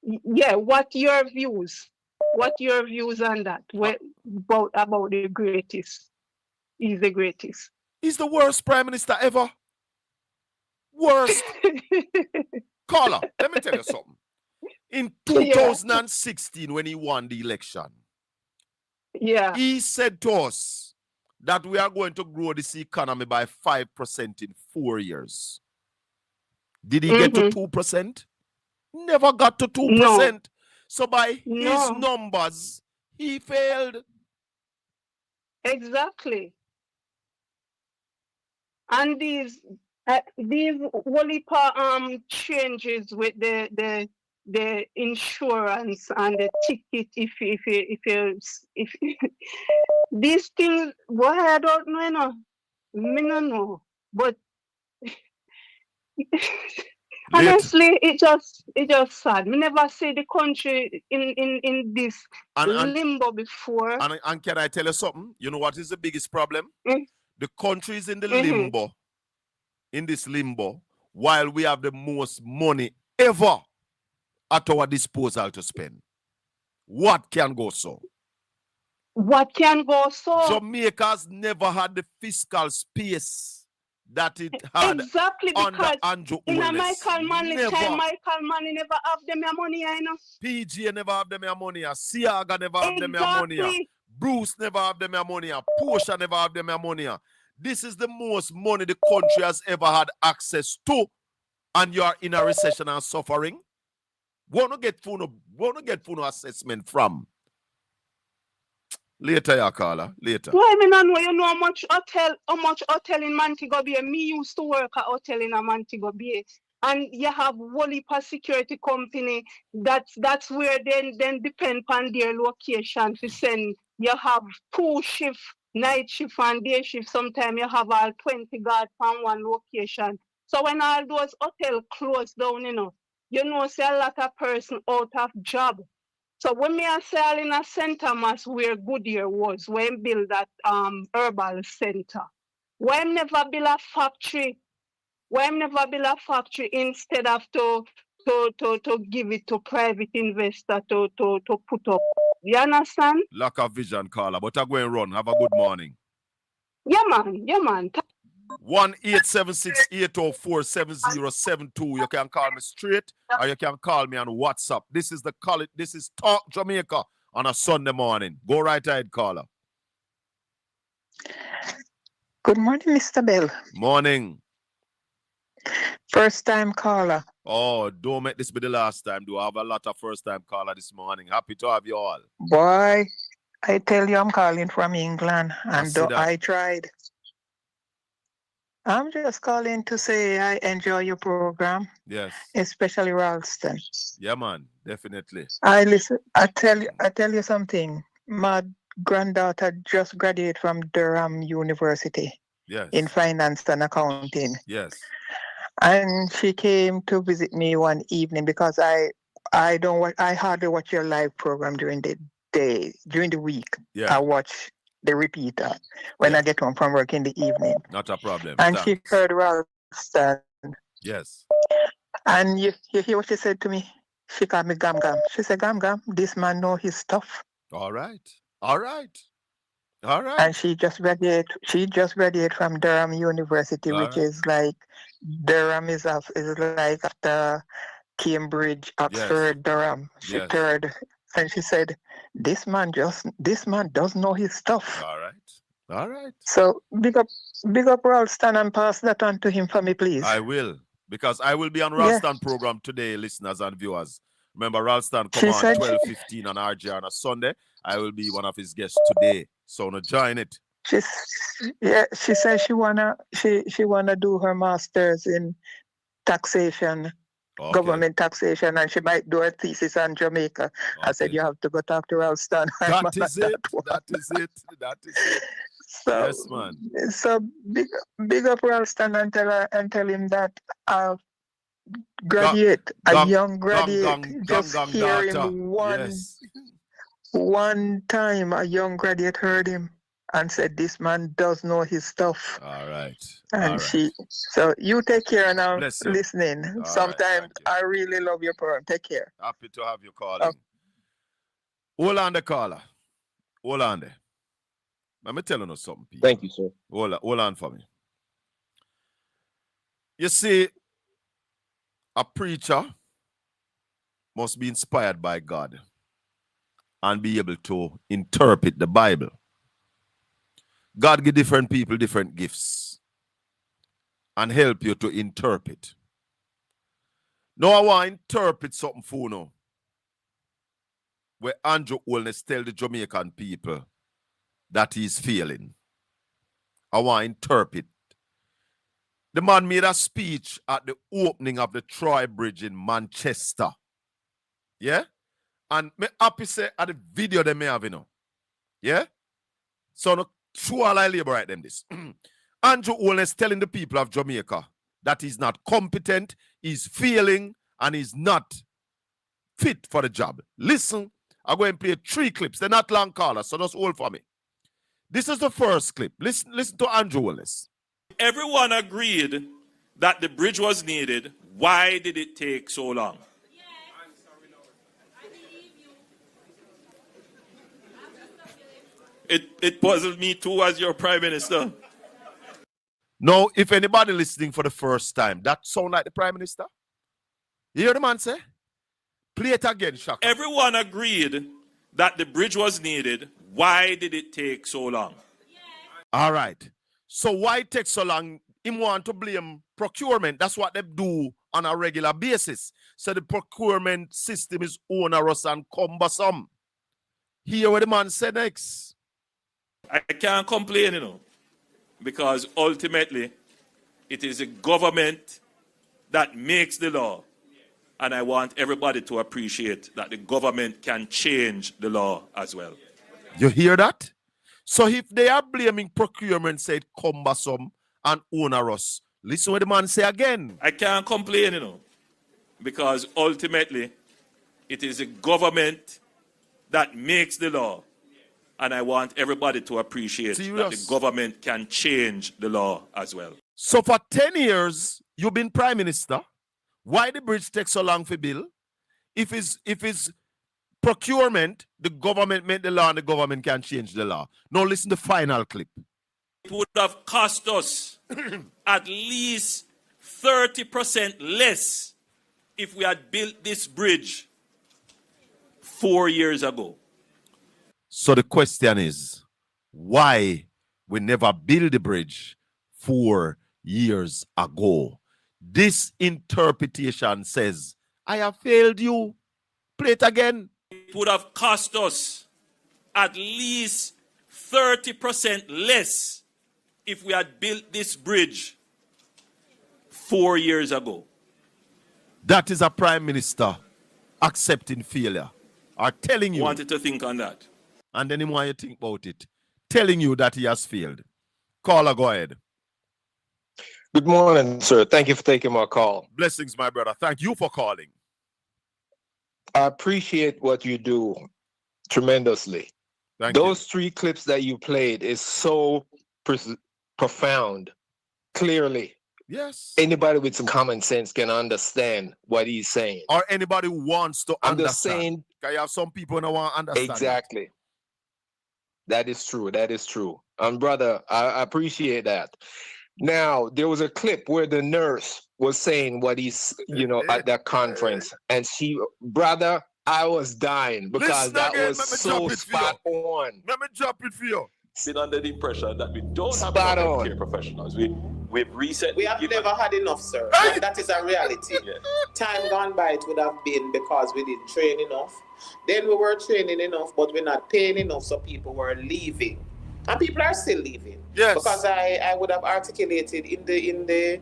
Speaker 8: Yeah, what your views? What your views on that? About the greatest? He's the greatest.
Speaker 2: He's the worst prime minister ever. Worst. Caller, let me tell you something. In 2016, when he won the election, he said to us that we are going to grow this economy by 5% in 4 years. Did he get to 2%? Never got to 2%. No. So by his numbers, he failed.
Speaker 8: Exactly. And these Wolipa changes with the insurance and the ticket, if these things, boy, I don't know, me no know, but honestly, it just sad. Me never see the country in this limbo before.
Speaker 2: And can I tell you something? You know what is the biggest problem? The country is in the limbo, in this limbo, while we have the most money ever at our disposal to spend. What can go so?
Speaker 8: What can go so?
Speaker 2: Jamaica's never had the fiscal space that it had under Andrew Wallace.
Speaker 8: In Michael Manley time, Michael Manley never have them your money, you know.
Speaker 2: PJ never have them your money. Siaga never have them your money. Bruce never have them your money. Portia never have them your money. This is the most money the country has ever had access to, and you are in a recession and suffering. Wanna get phone assessment from? Later, ya caller. Later.
Speaker 8: Why me not know? You know how much hotel in Montego Bay. Me used to work at hotel in a Montego Bay. And you have whole heap of security company that's where then depend on their location to send. You have 2 shift, night shift and day shift. Sometimes you have all 20 guards from one location. So when all those hotel close down, you know say a lot of person out of job. So when me I say all in a St. Thomas where Goodyear was, when build that herbal center. When never build a factory, instead of to give it to private investor to put up. You understand?
Speaker 2: Lack of vision, caller. But I go and run. Have a good morning.
Speaker 8: Yeah, man.
Speaker 2: 1-876-804-7072. You can call me straight or you can call me on WhatsApp. This is This is Talk Jamaica on a Sunday morning. Go right ahead, caller.
Speaker 9: Good morning, Mr. Bell.
Speaker 2: Morning.
Speaker 9: First time caller.
Speaker 2: Oh, don't make this be the last time. Do I have a lot of first time caller this morning? Happy to have you all.
Speaker 9: Boy, I tell you I'm calling from England and I tried. I'm just calling to say I enjoy your program.
Speaker 2: Yes.
Speaker 9: Especially Ralston.
Speaker 2: Yeah, man, definitely.
Speaker 9: I tell you something. My granddaughter just graduated from Durham University.
Speaker 2: Yes.
Speaker 9: In finance and accounting.
Speaker 2: Yes.
Speaker 9: And she came to visit me one evening because I hardly watch your live program during the week.
Speaker 2: Yeah.
Speaker 9: I watch the repeater when I get home from work in the evening.
Speaker 2: Not a problem.
Speaker 9: And she heard Ralston.
Speaker 2: Yes.
Speaker 9: And you hear what she said to me? She called me Gam Gam. She said, Gam Gam, this man know his stuff.
Speaker 2: All right.
Speaker 9: And she just graduated from Durham University, which is like Durham is like after Cambridge, Oxford, Durham. She third, and she said, "This man does know his stuff."
Speaker 2: All right.
Speaker 9: So big up Ralston and pass that on to him for me, please.
Speaker 2: I will, because I will be on Ralston program today, listeners and viewers. Remember, Ralston come on 12:15 on RJ on a Sunday. I will be one of his guests today. So now join it.
Speaker 9: She said she wanna do her master's in taxation, government taxation, and she might do a thesis on Jamaica. Okay. I said you have to go talk to Ralston.
Speaker 2: That is it. So, yes, man.
Speaker 9: So big up Ralston and tell him that a young graduate, just hear him one time a young graduate heard him and said, this man does know his stuff.
Speaker 2: All right.
Speaker 9: And so you take care now, listening. Sometimes I really love your program. Take care.
Speaker 2: Happy to have you calling. Hold on the caller. Hold on there. Let me tell you something, people.
Speaker 10: Thank you, sir.
Speaker 2: Hold on for me. You see, a preacher must be inspired by God and be able to interpret the Bible. God give different people different gifts and help you to interpret. Now I want to interpret something for you now, where Andrew Holness tell the Jamaican people that he's failing. I want to interpret. The man made a speech at the opening of the Troy Bridge in Manchester. Yeah? And me happy say at the video they may have, Yeah? So no true all I labor right them this. Andrew Holness telling the people of Jamaica that he's not competent, he's failing, and he's not fit for the job. Listen, I'm going to play 3 clips. They're not long callers, so just hold for me. This is the first clip. Listen to Andrew Holness.
Speaker 5: Everyone agreed that the bridge was needed. Why did it take so long? It puzzled me too as your prime minister.
Speaker 2: Now, if anybody listening for the first time, that sound like the prime minister? You hear the man say? Play it again, Shaka.
Speaker 5: Everyone agreed that the bridge was needed. Why did it take so long?
Speaker 2: All right. So why it takes so long? Him want to blame procurement. That's what they do on a regular basis. So the procurement system is onerous and cumbersome. Hear what the man said next.
Speaker 5: I can't complain, because ultimately it is the government that makes the law. And I want everybody to appreciate that the government can change the law as well.
Speaker 2: You hear that? So if they are blaming procurement, said cumbersome and onerous, listen what the man say again.
Speaker 5: I can't complain, because ultimately it is the government that makes the law. And I want everybody to appreciate that the government can change the law as well.
Speaker 2: So for 10 years, you've been prime minister. Why the bridge takes so long for bill? If it's procurement, the government made the law and the government can change the law. Now listen to the final clip.
Speaker 5: It would have cost us at least 30% less if we had built this bridge 4 years ago.
Speaker 2: So the question is, why we never build the bridge 4 years ago? This interpretation says, I have failed you. Play it again.
Speaker 5: It would have cost us at least 30% less if we had built this bridge 4 years ago.
Speaker 2: That is a prime minister accepting failure or telling you.
Speaker 5: Wanted to think on that.
Speaker 2: And then he want you to think about it. Telling you that he has failed. Caller, go ahead.
Speaker 10: Good morning, sir. Thank you for taking my call.
Speaker 2: Blessings, my brother. Thank you for calling.
Speaker 10: I appreciate what you do tremendously. Those 3 clips that you played is so profound. Clearly.
Speaker 2: Yes.
Speaker 10: Anybody with some common sense can understand what he's saying.
Speaker 2: Or anybody who wants to understand.
Speaker 10: Just saying,
Speaker 2: you have some people who don't want to understand.
Speaker 10: Exactly. That is true. That is true. Brother, I appreciate that. Now, there was a clip where the nurse was saying what he's, at that conference. And brother, I was dying because that was so spot on.
Speaker 2: Let me drop it for you.
Speaker 11: Been under the impression that we don't have enough healthcare professionals. We have
Speaker 6: never had enough, sir. And that is a reality. Time gone by, it would have been because we didn't train enough. Then we were training enough, but we're not paying enough, so people were leaving. And people are still leaving.
Speaker 2: Yes.
Speaker 6: Because I would have articulated in the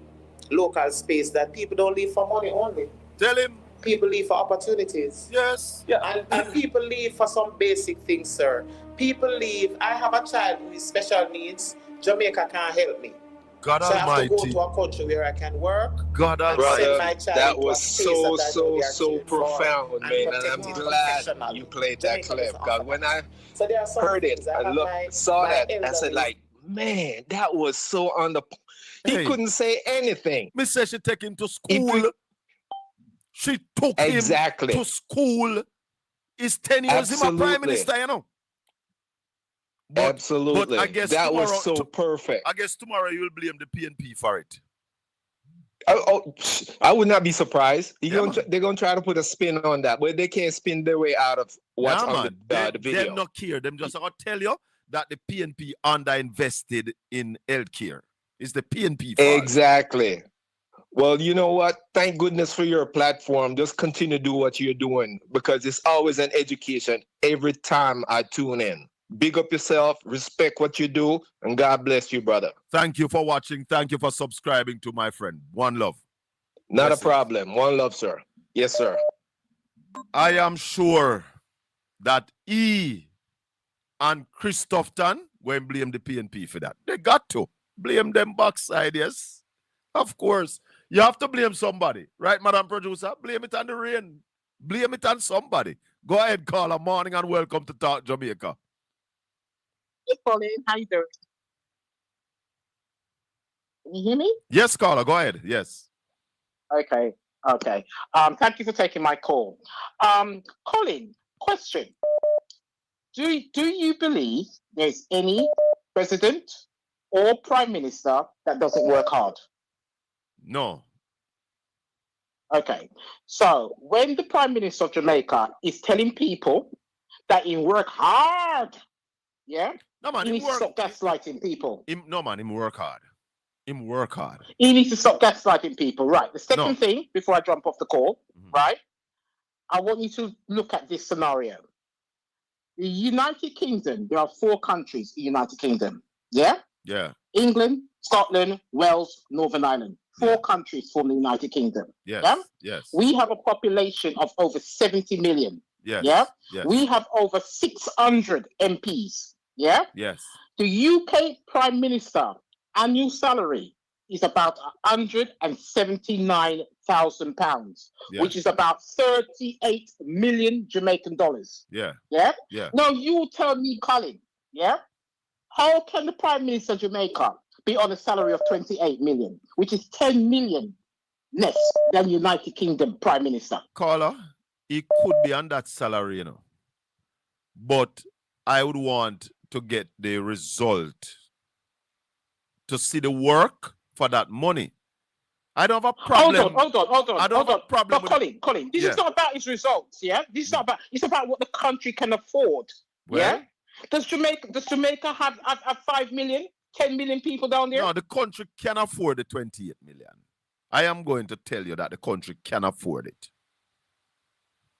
Speaker 6: local space that people don't leave for money only.
Speaker 2: Tell him.
Speaker 6: People leave for opportunities.
Speaker 2: Yes.
Speaker 6: Yeah. And people leave for some basic things, sir. People leave. I have a child who is special needs. Jamaica can't help me.
Speaker 2: God
Speaker 6: so
Speaker 2: Almighty.
Speaker 6: I have to go to a country where I can work.
Speaker 2: God Almighty.
Speaker 10: Brother, that was so profound, man. And I'm glad you played that clip. God, when I heard it, I saw that, I said, like, man, that was so on the... He couldn't say anything.
Speaker 2: Me said she take him to school. She took him to school. He's 10 years in my prime minister,
Speaker 10: Absolutely.
Speaker 2: But I guess
Speaker 10: that
Speaker 2: tomorrow,
Speaker 10: was so perfect.
Speaker 2: I guess tomorrow you will blame the PNP for it.
Speaker 10: I would not be surprised. They're going to try to put a spin on that, but they can't spin their way out of what's on the video.
Speaker 2: Them not care. Them just going to tell you that the PNP underinvested in healthcare. It's the PNP fault.
Speaker 10: Exactly. Well, you know what? Thank goodness for your platform. Just continue to do what you're doing because it's always an education every time I tune in. Big up yourself, respect what you do, and God bless you, brother.
Speaker 2: Thank you for watching. Thank you for subscribing to my friend. One love.
Speaker 10: Not a problem. One love, sir. Yes, sir.
Speaker 2: I am sure that he and Christopherton will blame the PNP for that. They got to blame them backside, yes. Of course. You have to blame somebody. Right, Madam Producer? Blame it on the rain. Blame it on somebody. Go ahead, caller. Morning and welcome to Talk Jamaica.
Speaker 12: Hey, Colin, how you doing? Can you hear me?
Speaker 2: Yes, caller, go ahead. Yes.
Speaker 12: Okay. Thank you for taking my call. Colin, question. Do you believe there's any president or prime minister that doesn't work hard?
Speaker 2: No.
Speaker 12: Okay. So when the prime minister of Jamaica is telling people that he work hard, yeah?
Speaker 2: No, man,
Speaker 12: he needs to stop gaslighting people.
Speaker 2: Him work hard. Him work hard.
Speaker 12: He needs to stop gaslighting people. Right. The second thing, before I jump off the call, right? I want you to look at this scenario. the United Kingdom, there are 4 countries in the United Kingdom. Yeah?
Speaker 2: Yeah.
Speaker 12: England, Scotland, Wales, Northern Ireland. 4 countries form the United Kingdom.
Speaker 2: Yes.
Speaker 12: Yeah?
Speaker 2: Yes.
Speaker 12: We have a population of over 70 million.
Speaker 2: Yes.
Speaker 12: Yeah?
Speaker 2: Yes.
Speaker 12: We have over 600 MPs. Yeah?
Speaker 2: Yes.
Speaker 12: The UK Prime Minister annual salary is about £179,000,
Speaker 2: Yeah.
Speaker 12: which is about 38 million Jamaican dollars.
Speaker 2: Yeah.
Speaker 12: Yeah?
Speaker 2: Yeah.
Speaker 12: Now you tell me, Colin, yeah? How can the Prime Minister of Jamaica be on a salary of 28 million, which is 10 million less than United Kingdom Prime Minister?
Speaker 2: Caller, he could be on that salary, you know. But I would want to get the result, to see the work for that money. I don't have a problem.
Speaker 12: Hold on.
Speaker 2: I don't have a problem
Speaker 12: But Colin, this is not about his results, yeah? This is not about, it's about what the country can afford.
Speaker 2: Well,
Speaker 12: yeah? Does Jamaica have 5 million, 10 million people down there?
Speaker 2: No, the country can afford the 28 million. I am going to tell you that the country can afford it.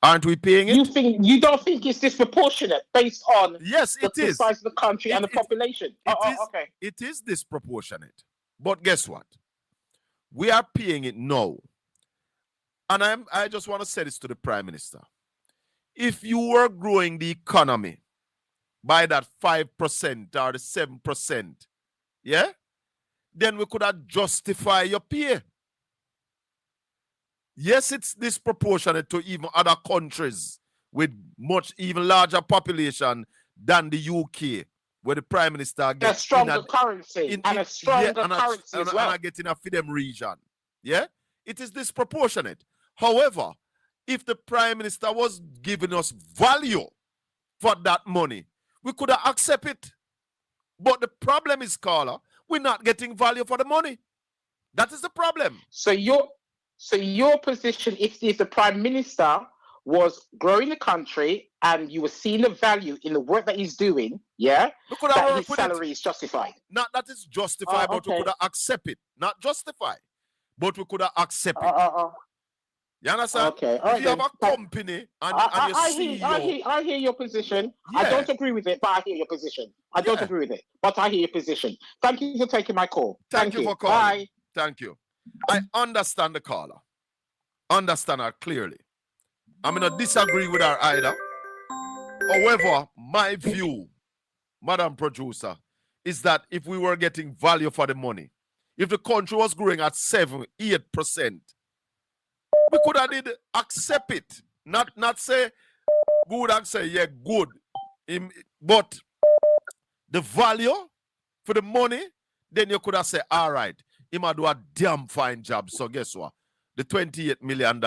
Speaker 2: Aren't we paying it?
Speaker 12: You don't think it's disproportionate based on
Speaker 2: the
Speaker 12: size of the country and the population? Okay.
Speaker 2: It is disproportionate. But guess what? We are paying it now. And I just want to say this to the Prime Minister. If you were growing the economy by that 5% or the 7%, yeah, then we could have justified your pay. Yes, it's disproportionate to even other countries with much even larger population than the UK, where the Prime Minister gets
Speaker 12: a stronger currency and a stronger currency as well.
Speaker 2: And I get in a Fidem region. Yeah, it is disproportionate. However, if the Prime Minister was giving us value for that money, we could have accepted it. But the problem is, caller, we're not getting value for the money. That is the problem.
Speaker 12: So your position, if the Prime Minister was growing the country and you were seeing the value in the work that he's doing, yeah, that his salary is justified.
Speaker 2: Not that it's justified, but we could have accepted it. Not justified, but we could have accepted it. You understand?
Speaker 12: Okay.
Speaker 2: If you have a company and your CEO...
Speaker 12: I hear your position.
Speaker 2: Yeah.
Speaker 12: I don't agree with it, but I hear your position. I don't agree with it, but I hear your position. Thank you for taking my call.
Speaker 2: Thank you for calling.
Speaker 12: Bye.
Speaker 2: Thank you. I understand the caller. Understand her clearly. I'm going to disagree with her either. However, my view, Madam Producer, is that if we were getting value for the money, if the country was growing at 7-8%, we could have did accept it. Not say good and say, yeah, good. But the value for the money, then you could have said, all right, he might do a damn fine job. So guess what? The $28 million,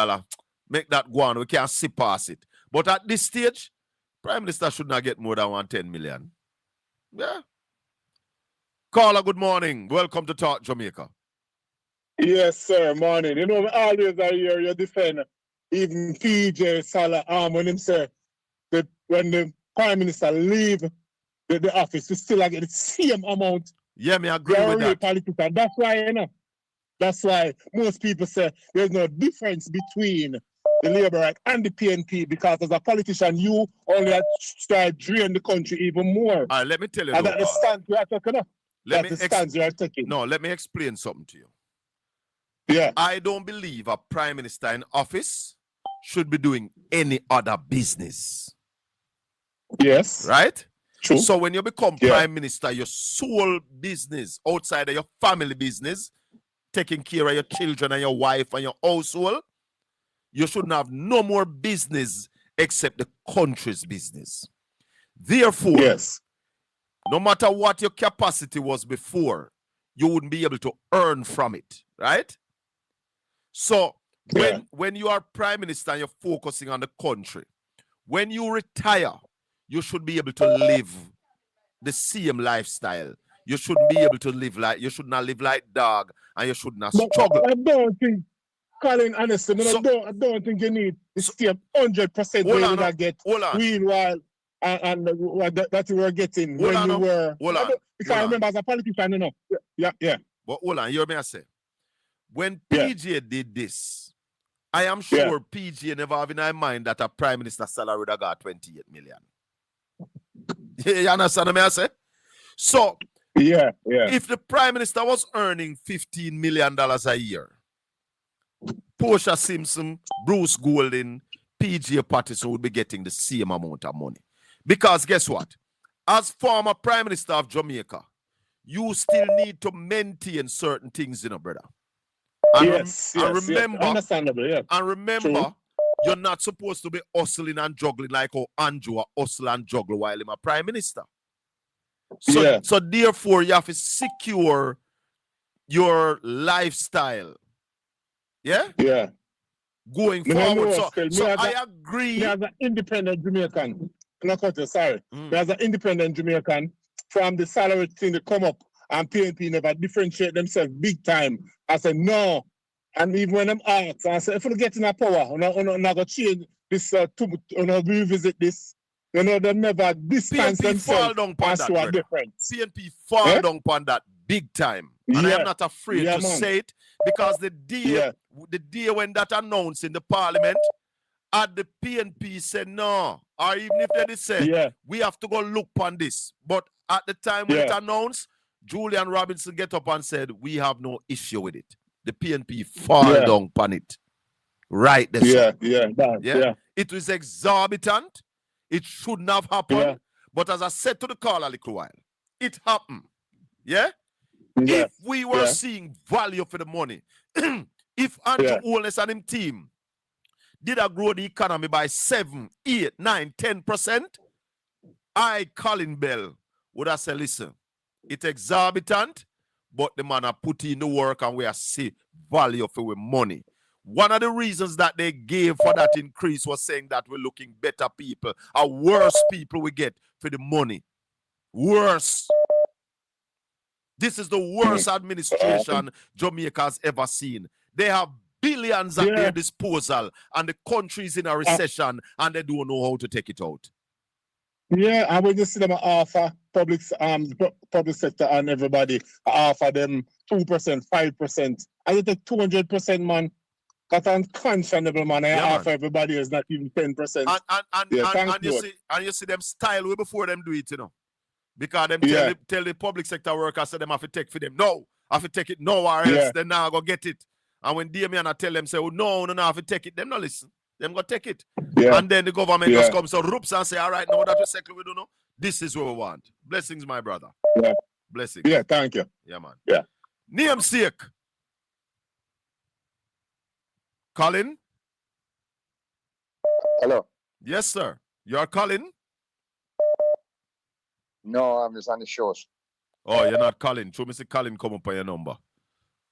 Speaker 2: make that go on. We can't see past it. But at this stage, Prime Minister should not get more than 110 million. Yeah. Caller, good morning. Welcome to Talk Jamaica.
Speaker 13: Yes, sir. Morning. You know, always I hear you defend even PJ Salah when him say that when the Prime Minister leave the office, we still get the same amount.
Speaker 2: Yeah, me agree with that.
Speaker 13: Politician. That's why, you know. That's why most people say there's no difference between the Labour Right and the PNP, because as a politician, you only start drain the country even more.
Speaker 2: All right, let me tell you.
Speaker 13: And that's the stance you are taking up. That's the stance you are taking.
Speaker 2: No, let me explain something to you.
Speaker 13: Yeah.
Speaker 2: I don't believe a Prime Minister in office should be doing any other business.
Speaker 13: Yes.
Speaker 2: Right?
Speaker 13: True.
Speaker 2: So when you become Prime Minister, your sole business outside of your family business, taking care of your children and your wife and your household, you shouldn't have no more business except the country's business. Therefore, no matter what your capacity was before, you wouldn't be able to earn from it, right? So when you are Prime Minister and you're focusing on the country, when you retire, you should be able to live the same lifestyle. You shouldn't be able to live like, you should not live like dog, and you should not struggle.
Speaker 13: I don't think, Colin, honestly, I don't think you need the same 100% way you get meanwhile and that you were getting when you were. Because I remember as a politician, you know. Yeah.
Speaker 2: But hold on, you hear me I say? When PJ did this, I am sure PJ never have in her mind that a Prime Minister salary would have got 28 million. You understand what I say? So, if the Prime Minister was earning $15 million a year, Portia Simpson, Bruce Golding, PJ Patterson would be getting the same amount of money. Because guess what? As former Prime Minister of Jamaica, you still need to maintain certain things, brother. And remember,
Speaker 13: understandable, yeah.
Speaker 2: And remember, you're not supposed to be hustling and juggling like how Andrew hustle and juggle while he's a Prime Minister. So therefore, you have to secure your lifestyle. Yeah?
Speaker 13: Yeah.
Speaker 2: Going forward. So I agree.
Speaker 13: As an independent Jamaican, as an independent Jamaican, from the salary thing to come up and PNP never differentiate themselves big time. I said, no. And even when I'm asked, I said, if we get in a power, I'm not going to change this, revisit this. They never distance themselves as to a difference.
Speaker 2: PNP fall down on that big time. And I am not afraid to say it, because the day when that announced in the parliament, the PNP said no. Or even if they did say, we have to go look on this. But at the time when it announced, Julian Robinson get up and said, we have no issue with it. The PNP fall down on it. Right there. It was exorbitant. It shouldn't have happened. But as I said to the caller a little while, it happened. If we were seeing value for the money, if Andrew Holness and him team did grow the economy by 7, 8, 9, 10%, Colin Bell, would have said, listen, it's exorbitant, but the man are put in the work and we are see value for our money. One of the reasons that they gave for that increase was saying that we're looking better people, or worse people we get for the money. Worse. This is the worst administration Jamaica has ever seen. They have billions at their disposal, and the country is in a recession, and they don't know how to take it out.
Speaker 13: Yeah, and when you see them offer public sector and everybody offer them 2%, 5%, and you take 200%, man. That's unconscionable, man. I offer everybody is not even 10%.
Speaker 2: And you see them style way before them do it, Because them tell the public sector workers say them have to take for them. No, I have to take it no, or else they now go get it. And when Damien I tell them, say, no, I have to take it, them not listen. Them go take it. And then the government just comes to roops and say, all right, now that we settle, we don't know. This is what we want. Blessings, my brother. Blessings.
Speaker 13: Yeah, thank you.
Speaker 2: Yeah, man.
Speaker 13: Yeah.
Speaker 2: Namesake. Colin?
Speaker 14: Hello.
Speaker 2: Yes, sir. You are Colin?
Speaker 14: No, I'm just on the shows.
Speaker 2: Oh, you're not Colin. Show me see Colin come up on your number.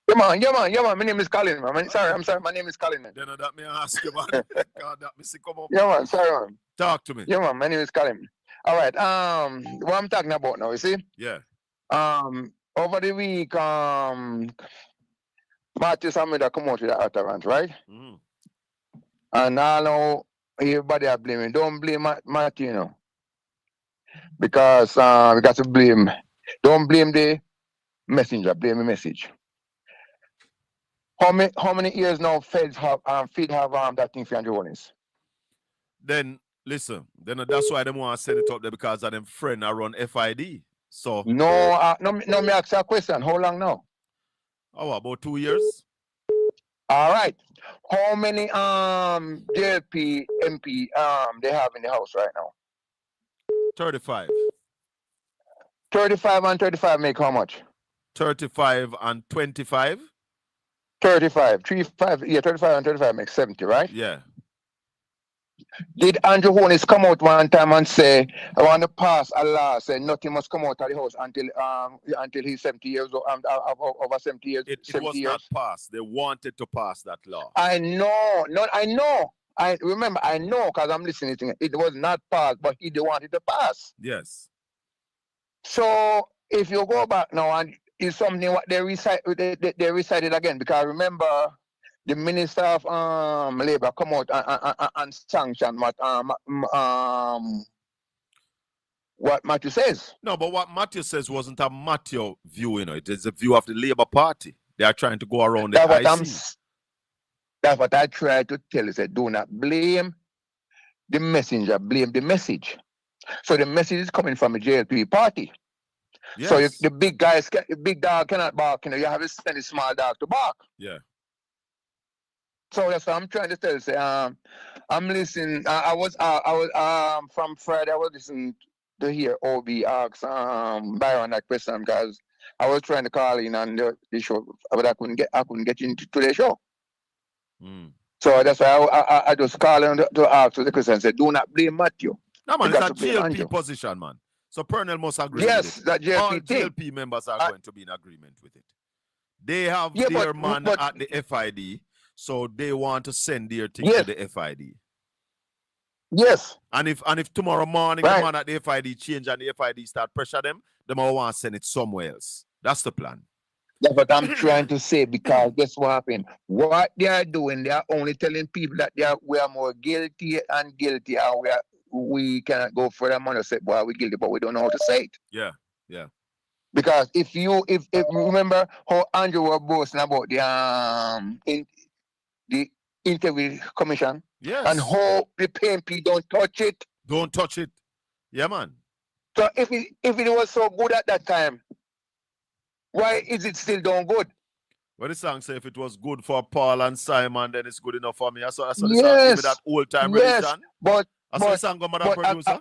Speaker 14: Yeah, man. My name is Colin, man. I'm sorry. My name is Colin, man.
Speaker 2: Then that may ask you, man. God, that me see come up.
Speaker 14: Yeah, man. Sorry, man.
Speaker 2: Talk to me.
Speaker 14: Yeah, man. My name is Colin. All right. What I'm talking about now, you see?
Speaker 2: Yeah.
Speaker 14: Over the week, Matthew Samida come out with the utterance, right?
Speaker 2: Mm-hmm.
Speaker 14: And now everybody are blaming. Don't blame Matthew, because we got to blame. Don't blame the messenger. Blame the message. How many years now Feds have that thing for Andrew Holness?
Speaker 2: Then listen. Then that's why they want to set it up there, because of them friend around FID. So
Speaker 14: no, me ask you a question. How long now?
Speaker 2: Oh, about 2 years.
Speaker 14: All right. How many JLP MP they have in the house right now?
Speaker 2: 35.
Speaker 14: 35 and 35 make how much?
Speaker 2: 35 and 25.
Speaker 14: 35. 35 and 35 makes 70, right?
Speaker 2: Yeah.
Speaker 14: Did Andrew Holness come out one time and say, I want to pass a law, say nothing must come out of the house until he's 70 years old, over 70 years?
Speaker 2: It was not passed. They wanted to pass that law.
Speaker 14: I know. I know because I'm listening to it. It was not passed, but he wanted to pass.
Speaker 2: Yes.
Speaker 14: So if you go back now, and it's something what they recited again, because remember the Minister of Labour come out and sanction what Matthew says.
Speaker 2: No, but what Matthew says wasn't a Matthew view, it is a view of the Labour Party. They are trying to go around the IC.
Speaker 14: That's what I try to tell you. Say, do not blame the messenger, blame the message. So the message is coming from a JLP party.
Speaker 2: Yes.
Speaker 14: So the big guys, the big dog cannot bark. You have to send the small dog to bark.
Speaker 2: Yeah.
Speaker 14: So that's what I'm trying to tell you. Say, I'm listening. I was from Friday. I was listening to hear OB ask Byron that question because I was trying to call in on the show, but I couldn't get into the show. So that's why I just called him to ask the question and said, do not blame Matthew.
Speaker 2: No, man, it's a GLP position, man. So Pernell must agree with it.
Speaker 14: That GLP
Speaker 2: all GLP members are going to be in agreement with it. They have their man at the FID, so they want to send their thing to the FID.
Speaker 14: Yes.
Speaker 2: And if tomorrow morning the man at the FID change and the FID start pressure them, they might want to send it somewhere else. That's the plan.
Speaker 14: That's what I'm trying to say, because guess what happened? What they are doing, they are only telling people that we are more guilty and we cannot go for that money. Say, well, we're guilty, but we don't know how to say it.
Speaker 2: Yeah, yeah.
Speaker 14: Because if remember how Andrew was boasting about the interview commission,
Speaker 2: yes,
Speaker 14: and how the PNP don't touch it.
Speaker 2: Don't touch it. Yeah, man.
Speaker 14: So if it was so good at that time, why is it still done good?
Speaker 2: Well, the song say if it was good for Paul and Simon, then it's good enough for me. So that's what the
Speaker 14: Yes.
Speaker 2: song give me that old time religion.
Speaker 14: But
Speaker 2: the song go, Madam Producer.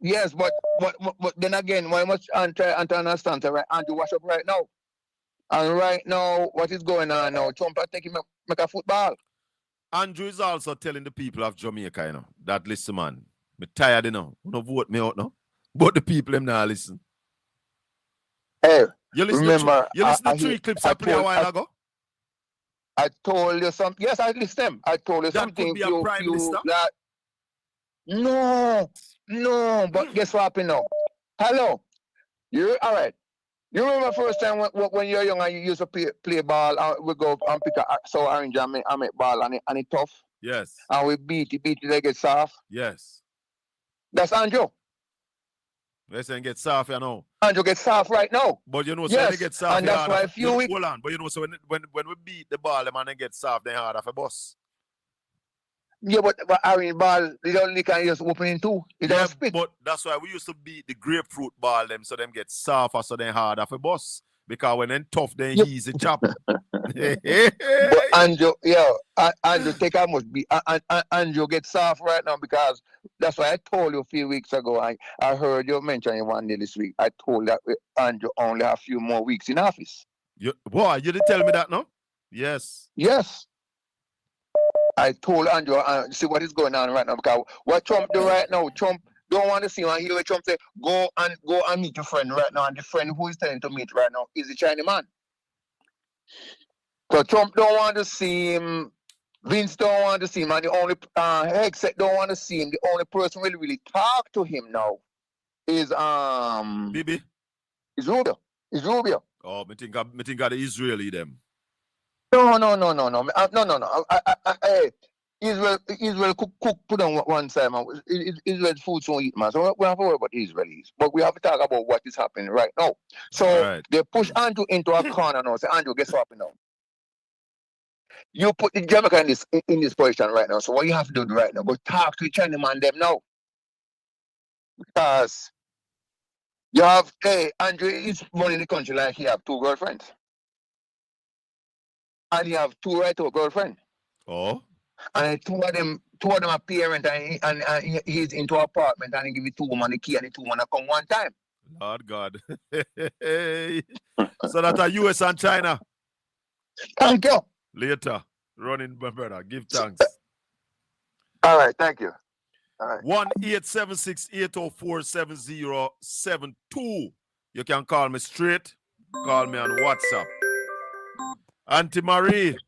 Speaker 14: Yes, but then again, why must try and understand right? Andrew wash up right now. And right now, what is going on now? Trump are taking make a football.
Speaker 2: Andrew is also telling the people of Jamaica, you know, that listen, man, me tired, you know. You don't vote me out now. But the people them now listen.
Speaker 14: Hey,
Speaker 2: you listen
Speaker 14: remember,
Speaker 2: to 3 clips I played a while ago?
Speaker 14: I told you something. Yes, I listened them. I told you
Speaker 2: that
Speaker 14: something.
Speaker 2: Could be a prime minister?
Speaker 14: No, but guess what happened now? Hello. You all right? You remember first time when you're young and you used to play ball and we go and pick a orange and make ball and it tough?
Speaker 2: Yes.
Speaker 14: And we beat it, they get soft?
Speaker 2: Yes.
Speaker 14: That's Andrew.
Speaker 2: They saying get soft, you know.
Speaker 14: Andrew gets soft right now.
Speaker 2: But you know, so when they get soft,
Speaker 14: and that's why
Speaker 2: hold on. But you know, so when we beat the ball, the man they get soft, they hard off a bus.
Speaker 14: Yeah, but orange ball, they don't can just open in two. It don't spit.
Speaker 2: But that's why we used to beat the grapefruit ball them, so them get softer, so they hard off a bus. Because when they tough, then easy chop.
Speaker 14: But Andrew, Andrew, take how much be Andrew get soft right now, because that's why I told you a few weeks ago. I heard you mention it one day this week. I told that Andrew only have a few more weeks in office.
Speaker 2: You didn't tell me that, no? Yes.
Speaker 14: Yes. I told Andrew, see what is going on right now, because what Trump do right now, Trump don't want to see him. And hear what Trump say, go and meet your friend right now. And the friend who is telling to meet right now is the Chinese man. So Trump don't want to see him. Vince don't want to see him. And the only Hexet don't want to see him. The only person who really talk to him now is
Speaker 2: Bibi.
Speaker 14: Is Rubio. Is Rubio.
Speaker 2: Oh, me think of the Israeli them.
Speaker 14: No. Israel cook put on one side, man. Israel food so eat, man. So we have to worry about Israelis, but we have to talk about what is happening right now. So they push Andrew into a corner now. Say, Andrew, guess what happened now? You put the Jamaica in this position right now. So what you have to do right now? Go talk to the Chinese man them now, because you have Andrew is running the country like he have 2 girlfriends. And he have 2 right to a girlfriend.
Speaker 2: Oh.
Speaker 14: And 2 of them are parent, and he's into an apartment, and he give it 2 women the key, and the 2 women come one time.
Speaker 2: Lord God. So that's a US and China.
Speaker 14: Thank you.
Speaker 2: Later. Running, my brother. Give thanks.
Speaker 14: All right, thank you. All right.
Speaker 2: 1-876-804-7072. You can call me straight. Call me on WhatsApp. Auntie Marie.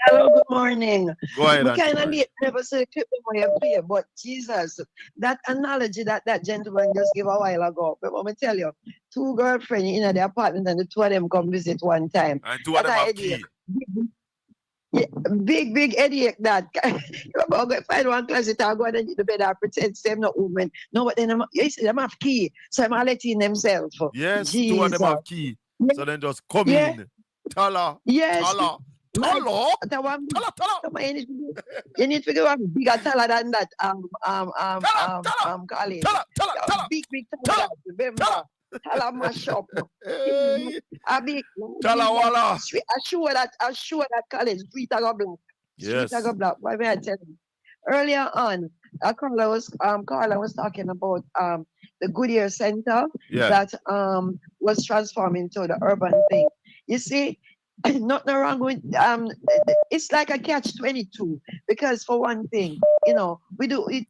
Speaker 15: Hello, good morning.
Speaker 2: Go ahead.
Speaker 15: We kind of never say clip when you play, but Jesus, that analogy that gentleman just gave a while ago. But let me tell you, 2 girlfriends in the apartment and the 2 of them come visit one time.
Speaker 2: And 2 of them have key.
Speaker 15: Yeah, big headache that. You're about to find one closet and go and in the bed and pretend same not woman. No, but then them have key, so I'm letting themselves.
Speaker 2: Yes,
Speaker 15: Jesus.
Speaker 2: 2 of them have key. So then just come in. Tala.
Speaker 15: Yes.
Speaker 2: Tala. Tolo?
Speaker 15: You need to go a bigger taller than that. Colin. Big taller. Remember, taller mash up. A big.
Speaker 2: Talawala.
Speaker 15: I sure that Colin. Street I go black.
Speaker 2: Yes.
Speaker 15: Street I go black. Why may I tell you? Earlier on, Carla was talking about the Goodyear Center that was transformed into the urban thing. You see, nothing wrong with it's like a catch-22 because for one thing, you know, we do it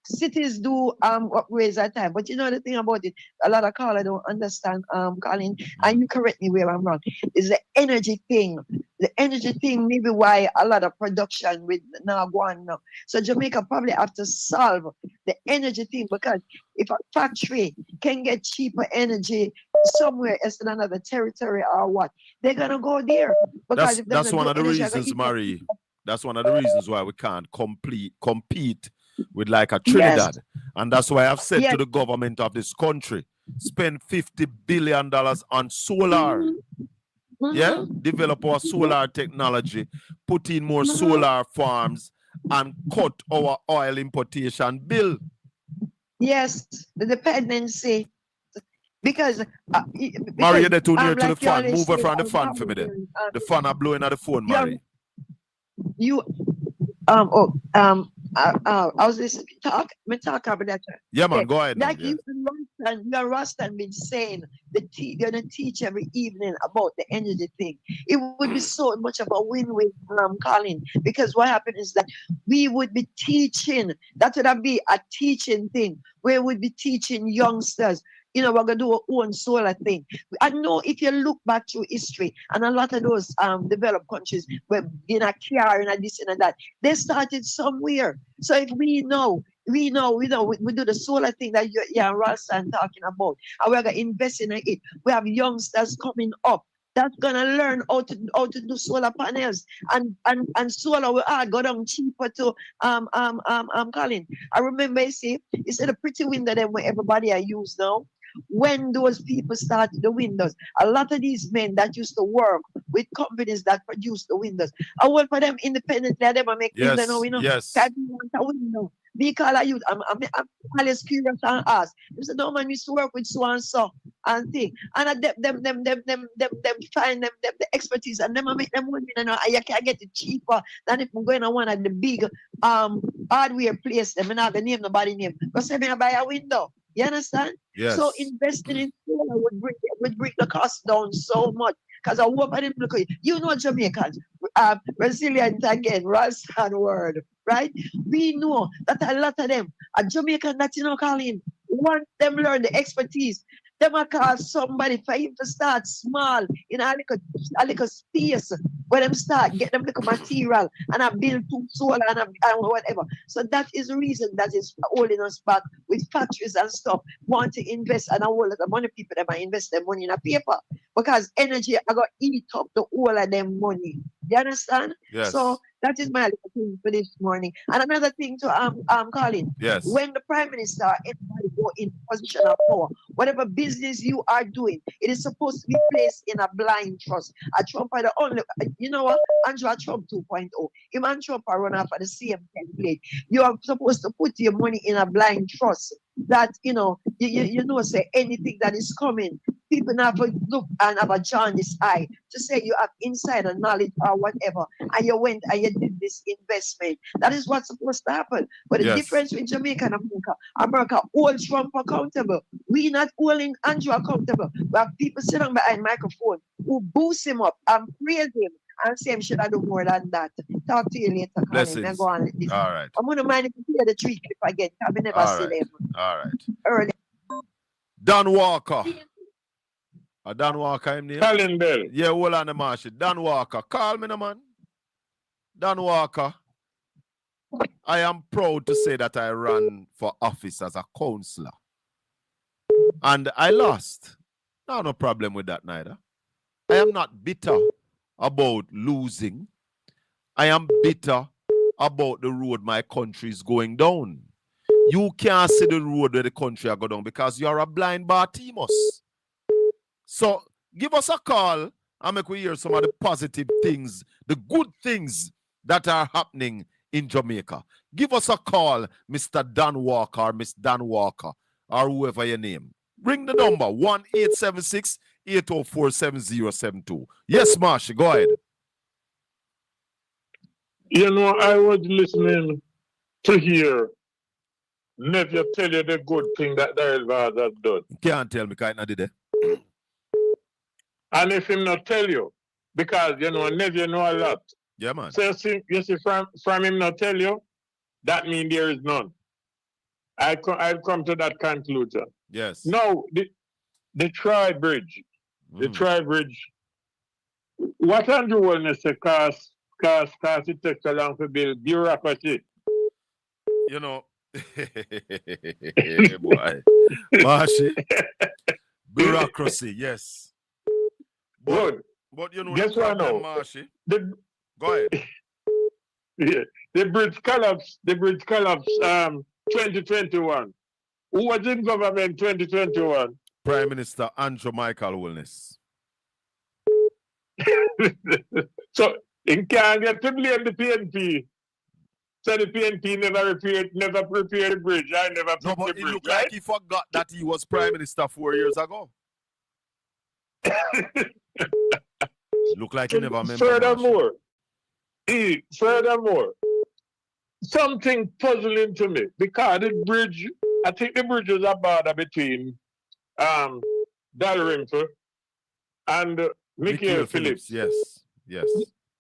Speaker 15: cities do upgrades at time, but you know the thing about it, a lot of callers don't understand, Colin, and you correct me where I'm wrong, is the energy thing. The energy thing maybe why a lot of production with now going now. So Jamaica probably have to solve the energy thing, because if a factory can get cheaper energy somewhere else in another territory or what, they're gonna go there. Because
Speaker 2: that's one of the reasons, Marie. That's one of the reasons why we can't compete with like a Trinidad. Yes. And that's why I've said to the government of this country, spend $50 billion on solar. Yeah, develop our solar technology, put in more solar farms, and cut our oil importation bill.
Speaker 15: Yes, the dependency. Because
Speaker 2: Marie, you're too near to the fan. Move away from the fan for me there. The fan are blowing at the phone, Marie.
Speaker 15: I was listening to talk about that.
Speaker 2: Yeah, man, go ahead.
Speaker 15: Like you and Rustin been saying, they're gonna teach every evening about the energy thing. It would be so much of a win-win, Colin, because what happened is that we would be teaching. That would be a teaching thing where we'd be teaching youngsters. You know, we're gonna do our own solar thing. I know if you look back through history, and a lot of those developed countries were in a car and this and that, they started somewhere. So if we do the solar thing that you and Ralston talking about, and we're gonna invest in it. We have youngsters coming up that's gonna learn how to do solar panels, and solar will go down cheaper to Colin. I remember you see the pretty window them where everybody I use now. When those people started the windows, a lot of these men that used to work with companies that produce the windows, I work for them independently. I never make windows now, you know.
Speaker 2: Yes.
Speaker 15: I want a window. Because I'm always curious and ask. They said, no man used to work with so and so and thing. And them find them the expertise, and them make them money, you know, I can get it cheaper than if I'm going to one of the big hardware place. Them not gonna name nobody name. Because I'm gonna buy a window. You understand?
Speaker 2: Yes.
Speaker 15: So investing in solar would bring the cost down so much. Because I hope I didn't look at you know Jamaicans, resilient again, Ralston word, right? We know that a lot of them are Jamaican that Colin, want them learn the expertise. Them are call somebody for him to start small in a little space where them start, get them little material and I build to solar and whatever. So that is the reason that is holding us back with factories and stuff, want to invest, and a whole lot of money people that might invest their money in a paper because energy I got eat up the whole of them money. You understand?
Speaker 2: Yes.
Speaker 15: So that is my little thing for this morning. And another thing to Colin.
Speaker 2: Yes.
Speaker 15: When the Prime Minister, everybody go in position of power, whatever business you are doing, it is supposed to be placed in a blind trust. A Trump are the only, you know what? Andrew Trump 2.0. Him and Trump are running for the same template. You are supposed to put your money in a blind trust. That you know say anything that is coming, people have a look and have a jaundice eye to say you have insider knowledge or whatever, and you went and you did this investment. That is what's supposed to happen. But the difference with Jamaica and America holds Trump accountable. We not holding Andrew accountable. We have people sitting behind microphone who boost him up and praise him and say him should I do more than that. Talk to you later, Colin. Go on with this.
Speaker 2: All right.
Speaker 15: I'm gonna mind if you hear the tree clip again. I've never seen them.
Speaker 2: All right.
Speaker 15: Early.
Speaker 2: Dan Walker. Dan Walker, him name?
Speaker 3: Colin Bell.
Speaker 2: Yeah, hold on the marshal. Dan Walker. Call me, no man. Dan Walker. I am proud to say that I ran for office as a councillor. And I lost. No problem with that neither. I am not bitter about losing. I am bitter about the road my country is going down. You can't see the road where the country are going down because you are a blind Bartimaeus. So give us a call and make we hear some of the positive things, the good things that are happening in Jamaica. Give us a call, Mr. Dan Walker or Miss Dan Walker, or whoever your name. Ring the number 1-876-804-7072. Yes, Marshy, go ahead.
Speaker 13: You know, I was listening to hear Nephew tell you the good thing that Daryl Vaz has done.
Speaker 2: Can't tell me, because I not did it.
Speaker 13: And if him not tell you, because, you know, Nephew know a lot.
Speaker 2: Yeah, man.
Speaker 13: So you see from him not tell you, that means there is none. I've come to that conclusion.
Speaker 2: Yes.
Speaker 13: No, the tri-bridge. The tri-bridge. What Andrew Wellness say, cause it takes a long to build bureaucracy.
Speaker 2: You know, boy. Marshy. Bureaucracy, yes.
Speaker 13: Good.
Speaker 2: But you know,
Speaker 13: guess what now?
Speaker 2: Marshy.
Speaker 13: Go
Speaker 2: ahead.
Speaker 13: Yeah. The bridge collapse 2021. Who was in government 2021?
Speaker 2: Prime Minister Andrew Michael Wellness.
Speaker 13: So he can't get to blame the PNP. So the PNP never prepared the bridge. I never
Speaker 2: No, but
Speaker 13: the
Speaker 2: it
Speaker 13: bridge,
Speaker 2: looked
Speaker 13: right?
Speaker 2: like he forgot that he was Prime Minister 4 years ago. Look like he never remember.
Speaker 13: Furthermore, something puzzling to me, because the bridge, I think the bridge is a border between Dalrymple and Michael Phillips.
Speaker 2: Yes.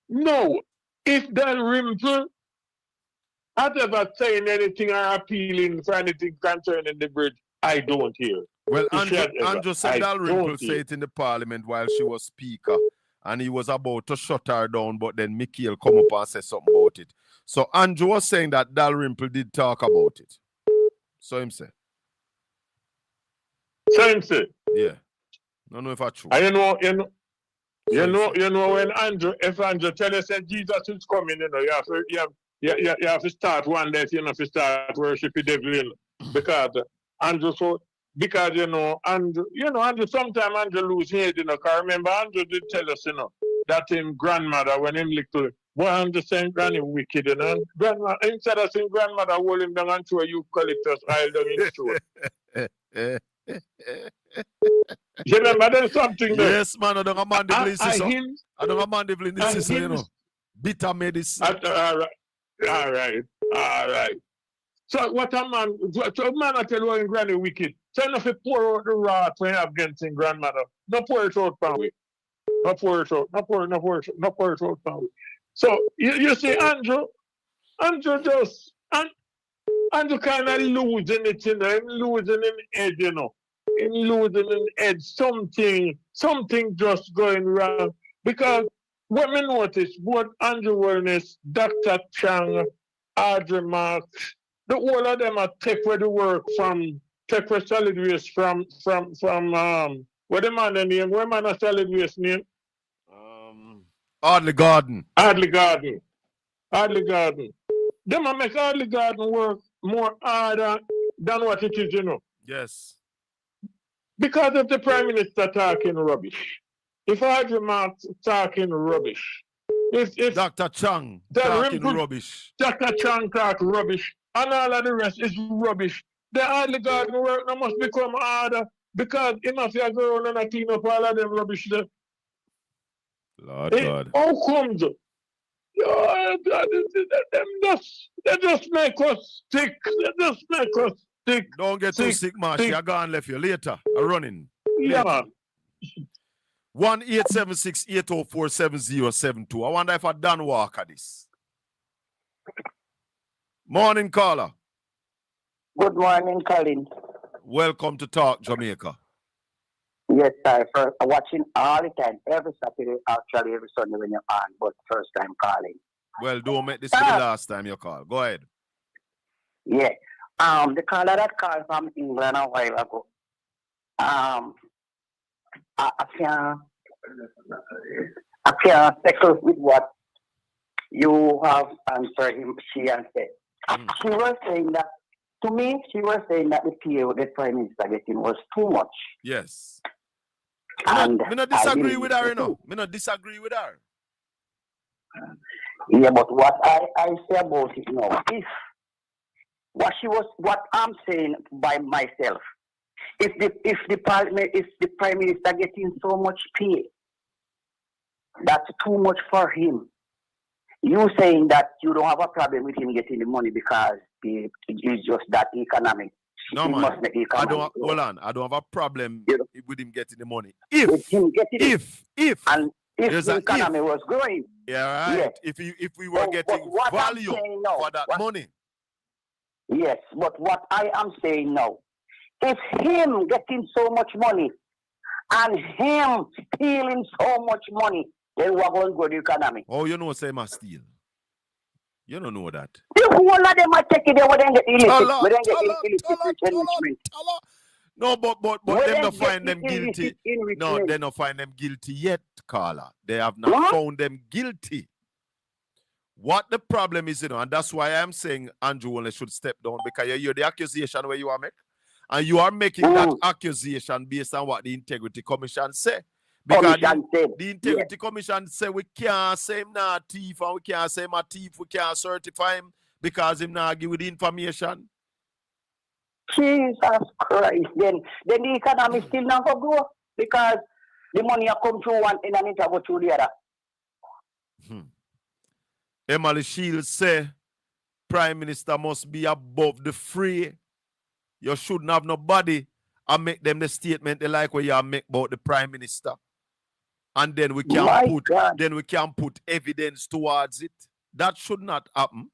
Speaker 13: No, if Dalrymple had ever saying anything or appealing for anything concerning the bridge, I don't hear.
Speaker 2: Well, Andrew said Dalrymple said it in the parliament while she was speaker, and he was about to shut her down, but then Michael come up and say something about it. So Andrew was saying that Dalrymple did talk about it. So him say.
Speaker 13: Yeah.
Speaker 2: No know if that's true.
Speaker 13: You know when if Andrew tell us that Jesus is coming, you know, you have to start one day, you know, to start worshiping the devil, you know, because Andrew sometimes Andrew lose head, you know, because remember Andrew did tell us, you know, that him grandmother, when him little, boy, Andrew saying granny wicked, you know, grandma, instead of saying grandmother hold him down and throw eucalyptus oil down his throat. You remember there's something there?
Speaker 2: Yes, man, I don't have mandibly you know. Bitter medicine.
Speaker 13: All right. So what a man I tell you in granny wicked. So enough to pour out the wrath when you have against his grandmother. No pour it out from way. No pour it out from way. So you see Andrew kind of losing it, you know, losing in head, you know. Losing in head, something just going wrong. Because what we notice, both Andrew Wellness, Dr. Chang, Audrey Marks, the whole of them are take where the work from, take where solid waste from what the man name? What man a solid waste name?
Speaker 2: Audley Garden.
Speaker 13: Them a make Audley Garden work more harder than what it is, you know.
Speaker 2: Yes.
Speaker 13: Because of the Prime Minister talking rubbish. If Audrey Marks talking rubbish. If
Speaker 2: Dr. Chang talking rubbish.
Speaker 13: Dr. Chang talk rubbish. And all of the rest is rubbish. The Audley Garden work now must become harder because enough you go around and clean up all of them rubbish there.
Speaker 2: Lord God.
Speaker 13: How comes? They just make us sick.
Speaker 2: Don't get too sick, Marsh. You're gone left you later. I'm running.
Speaker 13: Yeah.
Speaker 2: 1-876-804-7072. I wonder if I done Walker this. Morning, caller.
Speaker 16: Good morning, Colin.
Speaker 2: Welcome to Talk Jamaica.
Speaker 16: Yes, sir. First, I'm watching all the time, every Saturday, actually every Sunday when you're on, but first time calling.
Speaker 2: Well, don't make this for the last time you call. Go ahead.
Speaker 16: Yeah. The caller that called from England a while ago. I can't settle with what you have answered him, she and said. She was saying that, to me, she was saying that the pay the Prime Minister getting was too much.
Speaker 2: Yes. Me not disagree with her, you know. Me not disagree with her.
Speaker 16: Yeah, but what I say about it now, if what I'm saying by myself, if the parliament, if the prime minister getting so much pay, that's too much for him. You saying that you don't have a problem with him getting the money because it's just that economic.
Speaker 2: No,
Speaker 16: he
Speaker 2: man.
Speaker 16: must make
Speaker 2: I
Speaker 16: economic
Speaker 2: don't.
Speaker 16: growth.
Speaker 2: Hold on. I don't have a problem with him getting the money.
Speaker 16: With him getting it.
Speaker 2: If
Speaker 16: If the economy was growing.
Speaker 2: Yeah, right.
Speaker 16: Yes.
Speaker 2: If we were getting
Speaker 16: what I'm
Speaker 2: value
Speaker 16: saying now,
Speaker 2: for that money.
Speaker 16: Yes, but what I am saying now, if him getting so much money and him stealing so much money, then we're going to grow the economy.
Speaker 2: Oh, you know, say must steal. You don't know that.
Speaker 16: The whole of them are taking it where they get illicit. Where they get illicit enrichment.
Speaker 2: No, but
Speaker 16: Where
Speaker 2: them
Speaker 16: they
Speaker 2: not
Speaker 16: get
Speaker 2: find them guilty.
Speaker 16: illicit enrichment.
Speaker 2: No, they not find them guilty yet, Carla. They have not found them guilty. What the problem is, you know, and that's why I'm saying Andrew only should step down, because you hear the accusation where you are making. And you are making that accusation based on what the Integrity Commission say. Because the Integrity Commission say we can't say him not thief, and we can't say him a thief, we can't certify him because him not give you the information.
Speaker 16: Jesus Christ. Then the economy still not go grow because the money come through one end and it go through the other.
Speaker 2: Emily Shields say Prime Minister must be above the fray. You shouldn't have nobody and make them the statement they like what you make about the Prime Minister. And then we can put evidence towards it. That should not happen.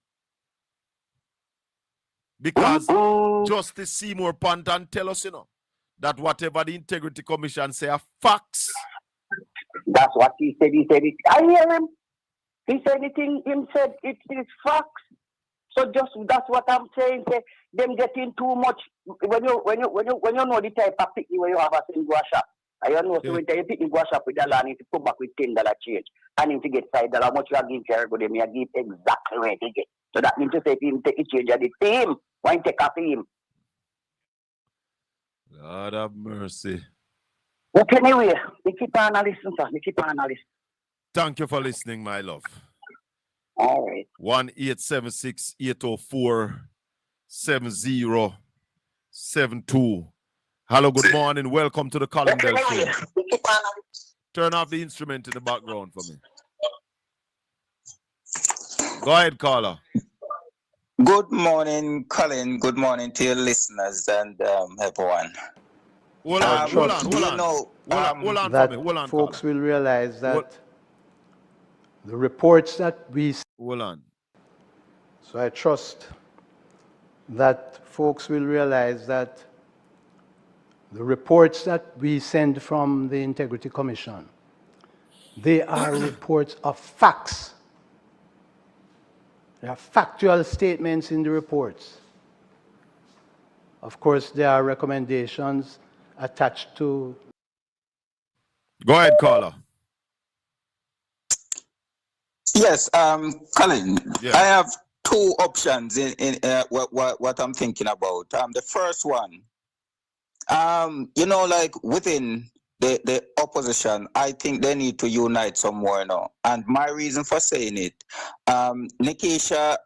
Speaker 2: Because Justice Seymour Panton tell us, you know, that whatever the Integrity Commission say are facts.
Speaker 16: That's what he said. He said it. I hear him. He said anything. Him said it is facts. So just that's what I'm saying. Say, them getting too much. When you know the type of picnic where you have a in go shop, I know so when you pick the go shop with $1, I need to come back with $10 change. I need to get $5. How much you are giving care go them? You give exactly where they get. So that means to say if him take the change of the team, why take off him?
Speaker 2: God have mercy.
Speaker 16: But anyway, we keep on listening, sir. We keep on listening.
Speaker 2: Thank you for listening, my love.
Speaker 16: All right.
Speaker 2: 1-876-804-7072. Hello, good morning. Welcome to the Colin Bell Show. Turn off the instrument in the background for me. Go ahead, caller.
Speaker 17: Good morning, Colin. Good morning to your listeners and everyone.
Speaker 2: Hold on.
Speaker 18: Folks will realize that the reports that we...
Speaker 2: Hold on.
Speaker 18: So I trust that folks will realize that the reports that we send from the Integrity Commission, they are reports of facts. There are factual statements in the reports. Of course, there are recommendations attached to...
Speaker 2: Go ahead, caller.
Speaker 17: Yes, Colin, I have two options in what I'm thinking about. The first one, you know, like within the opposition, I think they need to unite some more now. And my reason for saying it, Nikisha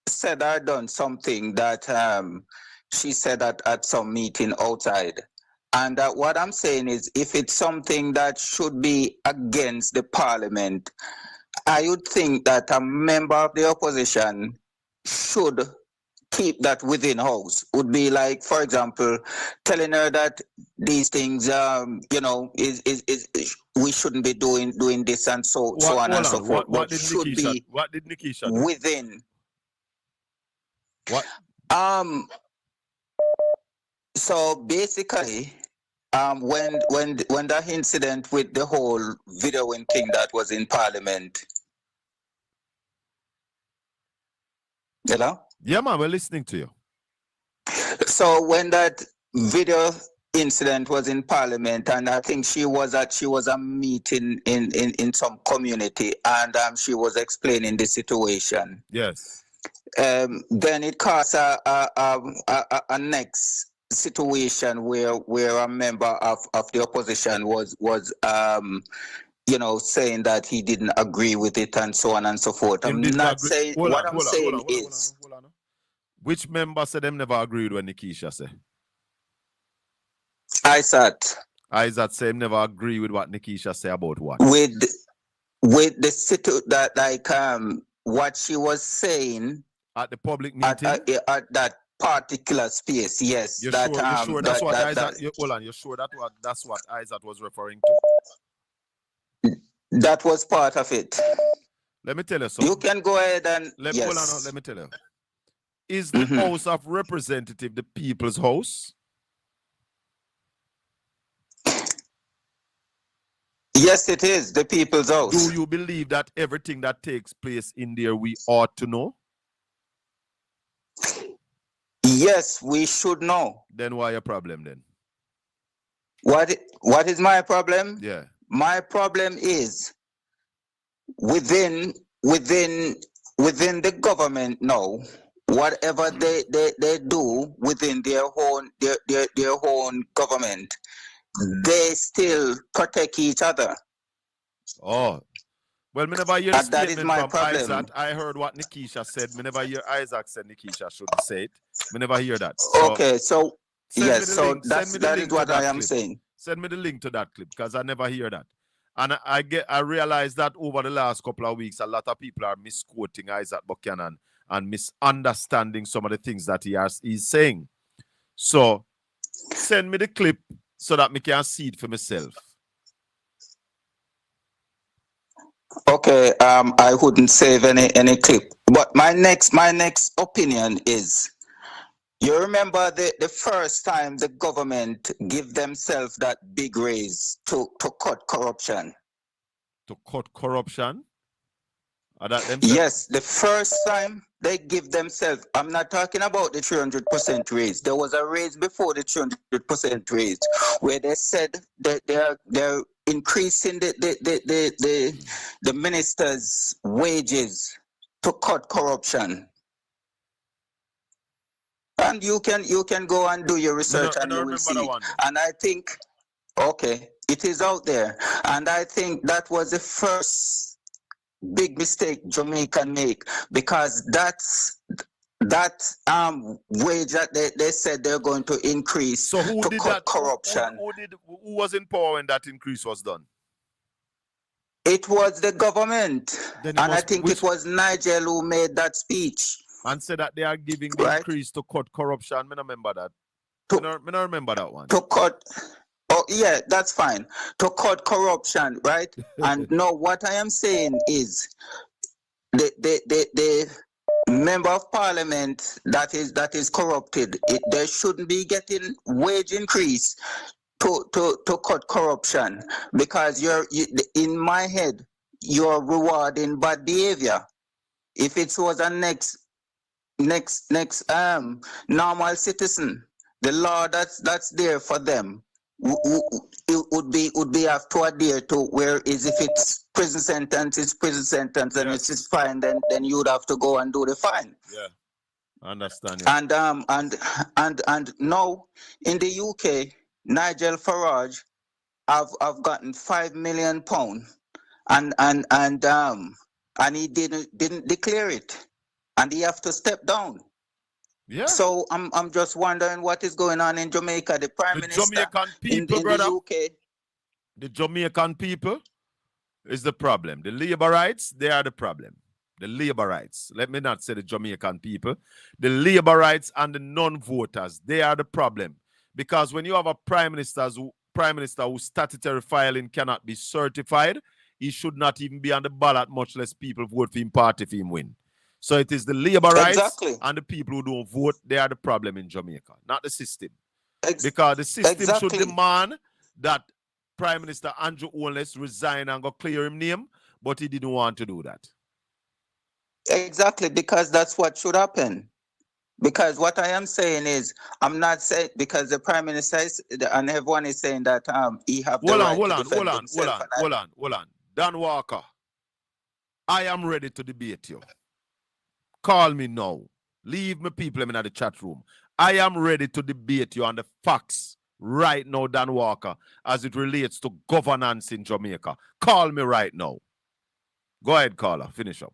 Speaker 17: said I done something that she said at some meeting outside. And what I'm saying is, if it's something that should be against the parliament, I would think that a member of the opposition should keep that within house. Would be like, for example, telling her that these things, you know, is we shouldn't be doing this and so on and so forth.
Speaker 2: What did Nikisha do?
Speaker 17: Within.
Speaker 2: What?
Speaker 17: So basically, when that incident with the whole videoing thing that was in Parliament. Hello?
Speaker 2: Yeah, man, we're listening to you.
Speaker 17: So when that video incident was in Parliament, and I think she was a meeting in some community, and she was explaining the situation.
Speaker 2: Yes.
Speaker 17: Then it caused a next situation where a member of the opposition was saying that he didn't agree with it and so on and so forth. I'm not saying what I'm saying is.
Speaker 2: Which member said them never agreed when Nikisha said?
Speaker 17: Isat
Speaker 2: said him never agree with what Nikisha said about what?
Speaker 17: With the that what she was saying
Speaker 2: at the public meeting
Speaker 17: at that particular space. Yes,
Speaker 2: you're
Speaker 17: that
Speaker 2: sure, you're sure that's what Isaac. Hold on, you're sure that's what Isaac was referring to?
Speaker 17: That was part of it.
Speaker 2: Let me tell you something.
Speaker 17: You can go ahead and
Speaker 2: Hold on, let me tell you. Is the House of Representatives the people's house?
Speaker 17: Yes, it is the people's house.
Speaker 2: Do you believe that everything that takes place in there we ought to know?
Speaker 17: Yes, we should know.
Speaker 2: Then why a problem then?
Speaker 17: What is my problem?
Speaker 2: Yeah.
Speaker 17: My problem is within the government now, whatever they do within their own government, they still protect each other.
Speaker 2: Oh. Well, me never hear the
Speaker 17: that is
Speaker 2: statement
Speaker 17: my
Speaker 2: from
Speaker 17: problem.
Speaker 2: Isaac. I heard what Nikisha said. Me never hear Isaac said Nikisha shouldn't say it. Me never hear that. So
Speaker 17: okay, so yes, so that is what I am
Speaker 2: clip.
Speaker 17: saying.
Speaker 2: Send me the link to that clip because I never hear that. And I realize that over the last couple of weeks, a lot of people are misquoting Isaac Buchanan and misunderstanding some of the things that he's saying. So send me the clip so that I can see it for myself.
Speaker 17: Okay, I wouldn't save any clip. But my next opinion is, you remember the first time the government give themselves that big raise to cut corruption?
Speaker 2: To cut corruption?
Speaker 17: Yes, the first time they give themselves, I'm not talking about the 300% raise. There was a raise before the 300% raise where they said that they're increasing the ministers' wages to cut corruption. And you can go and do your research and you will see it. And I think, okay, it is out there. And I think that was the first big mistake Jamaica make, because that wage that they said they're going to increase
Speaker 2: so who
Speaker 17: to
Speaker 2: did
Speaker 17: cut
Speaker 2: that?
Speaker 17: corruption.
Speaker 2: Who was in power when that increase was done?
Speaker 17: It was the government. I think it was Nigel who made that speech.
Speaker 2: And said that they are giving the increase to cut corruption. I don't remember that. I don't remember that one.
Speaker 17: To cut. Oh, yeah, that's fine. To cut corruption, right? And no, what I am saying is the member of parliament that is corrupted, they shouldn't be getting wage increase to cut corruption, because in my head, you're rewarding bad behavior. If it was a next normal citizen, the law that's there for them it would be have to adhere to, whereas if it's prison sentence, it's prison sentence, and if it's fine, then you would have to go and do the fine.
Speaker 2: Yeah, I understand.
Speaker 17: Yeah. And now in the UK, Nigel Farage have gotten £5 million, and he didn't declare it, and he have to step down.
Speaker 2: Yeah.
Speaker 17: So I'm just wondering what is going on in Jamaica. The Prime Minister
Speaker 2: Jamaican people,
Speaker 17: in
Speaker 2: brother,
Speaker 17: the UK.
Speaker 2: The Jamaican people is the problem. The Laborites, they are the problem. The Laborites. Let me not say the Jamaican people. The Laborites and the non-voters, they are the problem. Because when you have a prime minister whose statutory filing cannot be certified, he should not even be on the ballot, much less people vote for him party if him win. So it is the Laborites and the people who don't vote, they are the problem in Jamaica, not the system. Because the system should demand that Prime Minister Andrew Holness resign and go clear him name, but he didn't want to do that.
Speaker 17: Exactly, because that's what should happen. Because what I am saying is, I'm not saying, because the Prime Minister is, and everyone is saying that he have the right to defend himself.
Speaker 2: Hold on. Dan Walker, I am ready to debate you. Call me now. Leave me people in the chat room. I am ready to debate you on the facts right now, Dan Walker, as it relates to governance in Jamaica. Call me right now. Go ahead, caller. Finish up.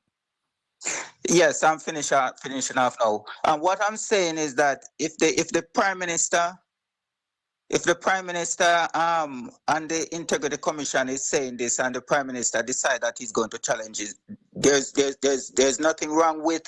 Speaker 17: Yes, I'm finishing off now. And what I'm saying is that if the Prime Minister and the Integrity Commission is saying this, and the Prime Minister decide that he's going to challenge it, there's nothing wrong with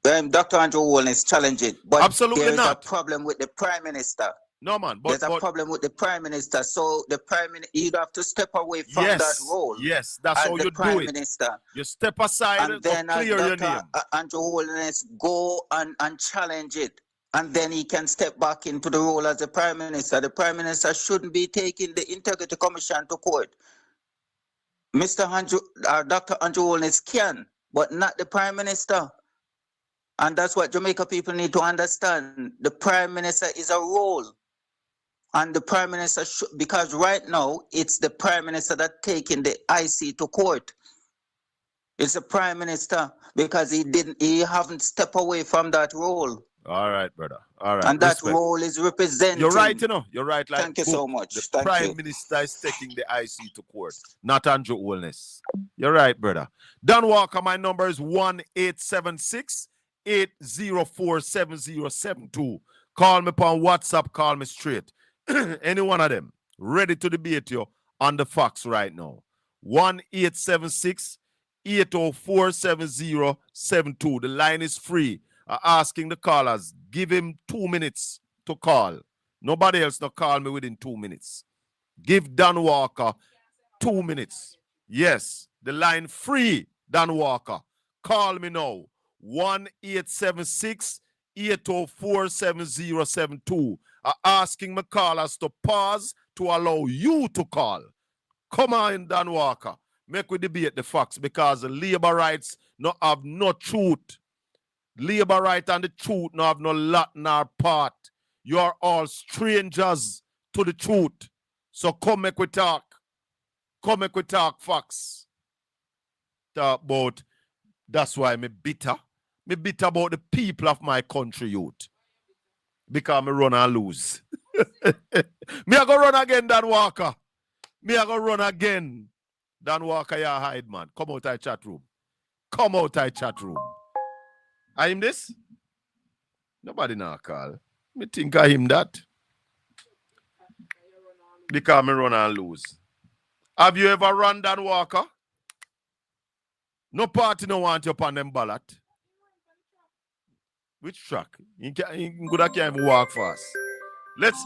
Speaker 17: Dr. Andrew Holness challenge it. But
Speaker 2: absolutely
Speaker 17: there's
Speaker 2: not.
Speaker 17: A problem with the Prime Minister.
Speaker 2: No, man.
Speaker 17: There's a problem with the Prime Minister. So the Prime Minister, you'd have to step away from that role.
Speaker 2: Yes, that's how you
Speaker 17: Prime
Speaker 2: do it.
Speaker 17: Minister.
Speaker 2: You step aside
Speaker 17: and then
Speaker 2: clear your name.
Speaker 17: Andrew Holness go and challenge it. And then he can step back into the role as the Prime Minister. The Prime Minister shouldn't be taking the Integrity Commission to court. Dr. Andrew Holness can, but not the Prime Minister. And that's what Jamaica people need to understand. The Prime Minister is a role. And the Prime Minister because right now it's the Prime Minister that taking the IC to court. It's the Prime Minister because he haven't stepped away from that role.
Speaker 2: All right, brother. All right.
Speaker 17: And that role is representing.
Speaker 2: You're right, you know. You're right. Like,
Speaker 17: thank you so much.
Speaker 2: The Prime Minister is taking the IC to court, not Andrew Holness. You're right, brother. Dan Walker, my number is 1-876-804-7072. Call me upon WhatsApp. Call me straight. Any one of them. Ready to debate you on the facts right now. 1-876-804-7072. The line is free. Asking the callers, give him 2 minutes to call. Nobody else no call me within 2 minutes. Give Dan Walker 2 minutes. Yes, the line free, Dan Walker. Call me now. 1-876-804-7072. Asking my callers to pause to allow you to call. Come on, Dan Walker. Make we debate the facts because the labor rights no have no truth. Labor right and the truth no have no lot nor part. You are all strangers to the truth. So come make we talk. Come make we talk facts. Talk about, that's why me bitter. Me bitter about the people of my country, youth. Because me run and lose. Me a go run again, Dan Walker. Me a go run again. Dan Walker, you hide, man. Come out of chat room. Come out of chat room. I him this? Nobody now call. Me think I him that. Because me run and lose. Have you ever run, Dan Walker? No party no want you upon them ballot. Which track? You can't even walk fast. Let's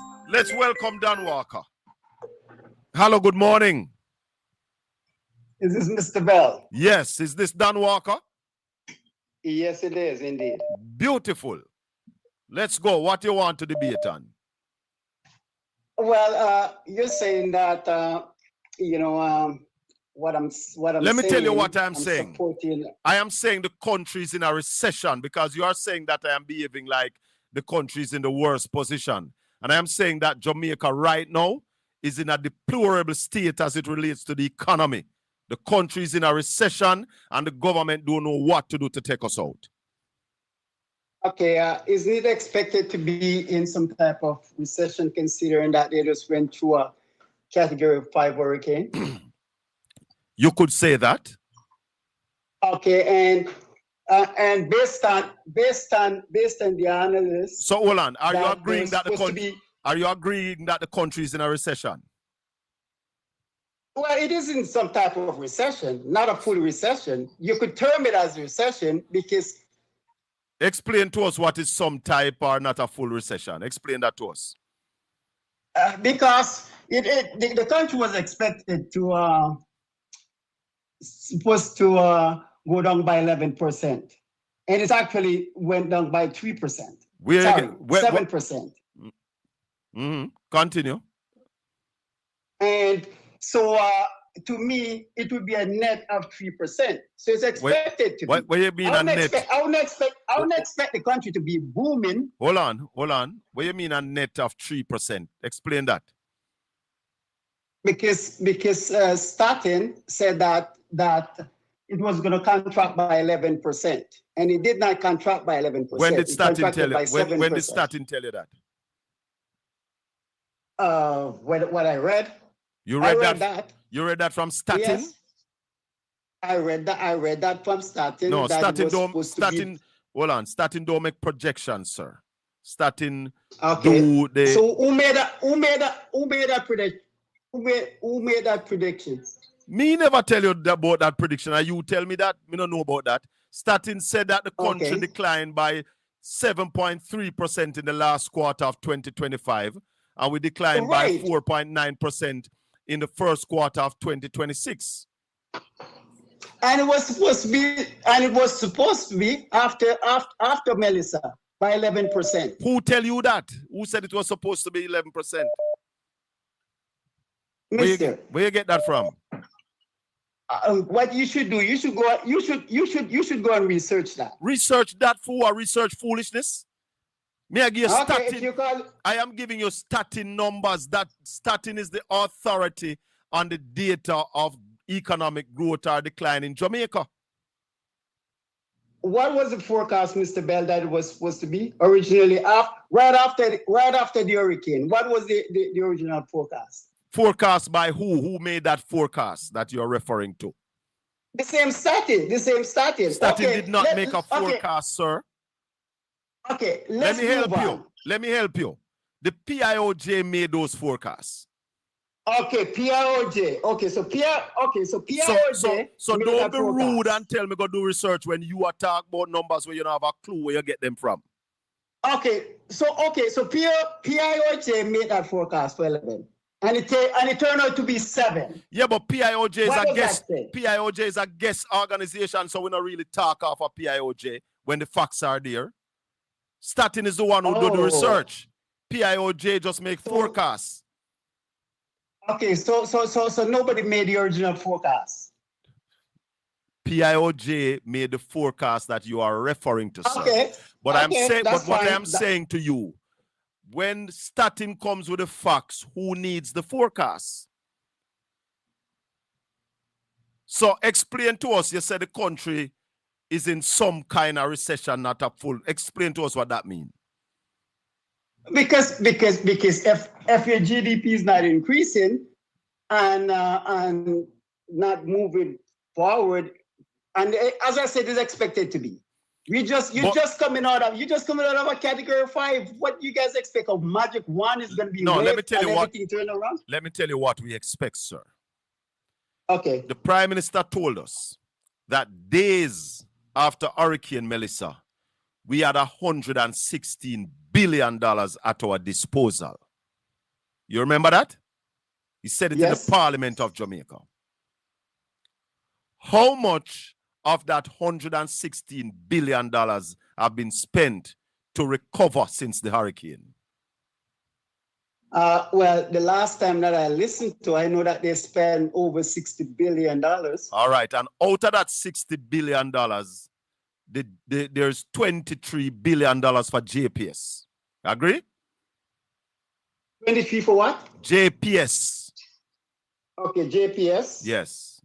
Speaker 2: welcome Dan Walker. Hello, good morning.
Speaker 19: Is this Mr. Bell?
Speaker 2: Yes, is this Dan Walker?
Speaker 19: Yes, it is indeed.
Speaker 2: Beautiful. Let's go. What you want to debate on?
Speaker 19: Well, you're saying that what I'm
Speaker 2: Let me
Speaker 19: saying,
Speaker 2: tell you what I'm saying.
Speaker 19: Supporting...
Speaker 2: I am saying the country is in a recession because you are saying that I am behaving like the country is in the worst position. And I am saying that Jamaica right now is in a deplorable state as it relates to the economy. The country is in a recession and the government don't know what to do to take us out.
Speaker 19: Okay, isn't it expected to be in some type of recession considering that they just went through a Category 5 hurricane?
Speaker 2: You could say that.
Speaker 19: Okay, and based on the analysis.
Speaker 2: So hold on, are you agreeing that the country is in a recession?
Speaker 19: Well, it is in some type of recession, not a full recession. You could term it as a recession because.
Speaker 2: Explain to us what is some type or not a full recession. Explain that to us.
Speaker 19: Because the country was expected to supposed to go down by 11%, and it actually went down by 3%. 7%.
Speaker 2: Continue.
Speaker 19: And so, to me, it would be a net of 3%. So it's expected to be.
Speaker 2: What do you mean a net?
Speaker 19: I wouldn't expect the country to be booming.
Speaker 2: Hold on. What do you mean a net of 3%? Explain that.
Speaker 19: Because Staten said that it was going to contract by 11%, and it did not contract by 11%.
Speaker 2: When did Statin tell you? When did
Speaker 19: 7%.
Speaker 2: Statin tell you that?
Speaker 19: What I read.
Speaker 2: You read that? You read that from Statin?
Speaker 19: Yes. I read that from Statin.
Speaker 2: No,
Speaker 19: that
Speaker 2: Statin
Speaker 19: was
Speaker 2: don't.
Speaker 19: supposed to
Speaker 2: Statin.
Speaker 19: be...
Speaker 2: Hold on. Statin don't make projections, sir. Statin
Speaker 19: Okay.
Speaker 2: do the.
Speaker 19: So who made that prediction? Who made that prediction?
Speaker 2: Me never tell you about that prediction. And you tell me that. Me don't know about that. Statin said that the country declined by 7.3% in the last quarter of 2025, and we declined by 4.9% in the first quarter of 2026.
Speaker 19: And it was supposed to be after Melissa by 11%.
Speaker 2: Who tell you that? Who said it was supposed to be 11%?
Speaker 19: Mister,
Speaker 2: where you get that from?
Speaker 19: What you should do, you should go and research that.
Speaker 2: Research that for research foolishness? May I give you Statin? I am giving you Statin numbers. That Statin is the authority on the data of economic growth or decline in Jamaica.
Speaker 19: What was the forecast, Mr. Bell, that it was supposed to be originally right after the hurricane? What was the original forecast?
Speaker 2: Forecast by who? Who made that forecast that you're referring to?
Speaker 19: The same Statin.
Speaker 2: Statin did not make a forecast, sir.
Speaker 19: Okay,
Speaker 2: let me help you. The PIOJ made those forecasts.
Speaker 19: Okay, PIOJ. Okay, so PIOJ.
Speaker 2: So don't be rude and tell me go do research when you are talking about numbers where you don't have a clue where you get them from.
Speaker 19: Okay, so PIOJ made that forecast for 11. And it turned out to be 7.
Speaker 2: Yeah, but PIOJ is a guest. PIOJ is a guest organization, so we don't really talk off of PIOJ when the facts are there. Statin is the one who do the research. PIOJ just make forecasts.
Speaker 19: Okay, so nobody made the original forecast.
Speaker 2: PIOJ made the forecast that you are referring to, sir.
Speaker 19: Okay.
Speaker 2: But what I'm saying to you, when Statin comes with the facts, who needs the forecast? So explain to us, you said the country is in some kind of recession, not a full. Explain to us what that means.
Speaker 19: Because if your GDP is not increasing and not moving forward, and as I said, is expected to be. You're just coming out of a category 5. What you guys expect of magic 1 is going to be
Speaker 2: let me tell you what.
Speaker 19: Turn around?
Speaker 2: Let me tell you what we expect, sir.
Speaker 19: Okay.
Speaker 2: The Prime Minister told us that days after Hurricane Melissa, we had $116 billion at our disposal. You remember that? He said it in the Parliament of Jamaica. How much of that $116 billion have been spent to recover since the hurricane?
Speaker 19: Well, the last time that I listened to, I know that they spent over $60 billion.
Speaker 2: All right, and out of that $60 billion, there's $23 billion for JPS. Agree?
Speaker 19: 23 for what?
Speaker 2: JPS.
Speaker 19: Okay, JPS.
Speaker 2: Yes.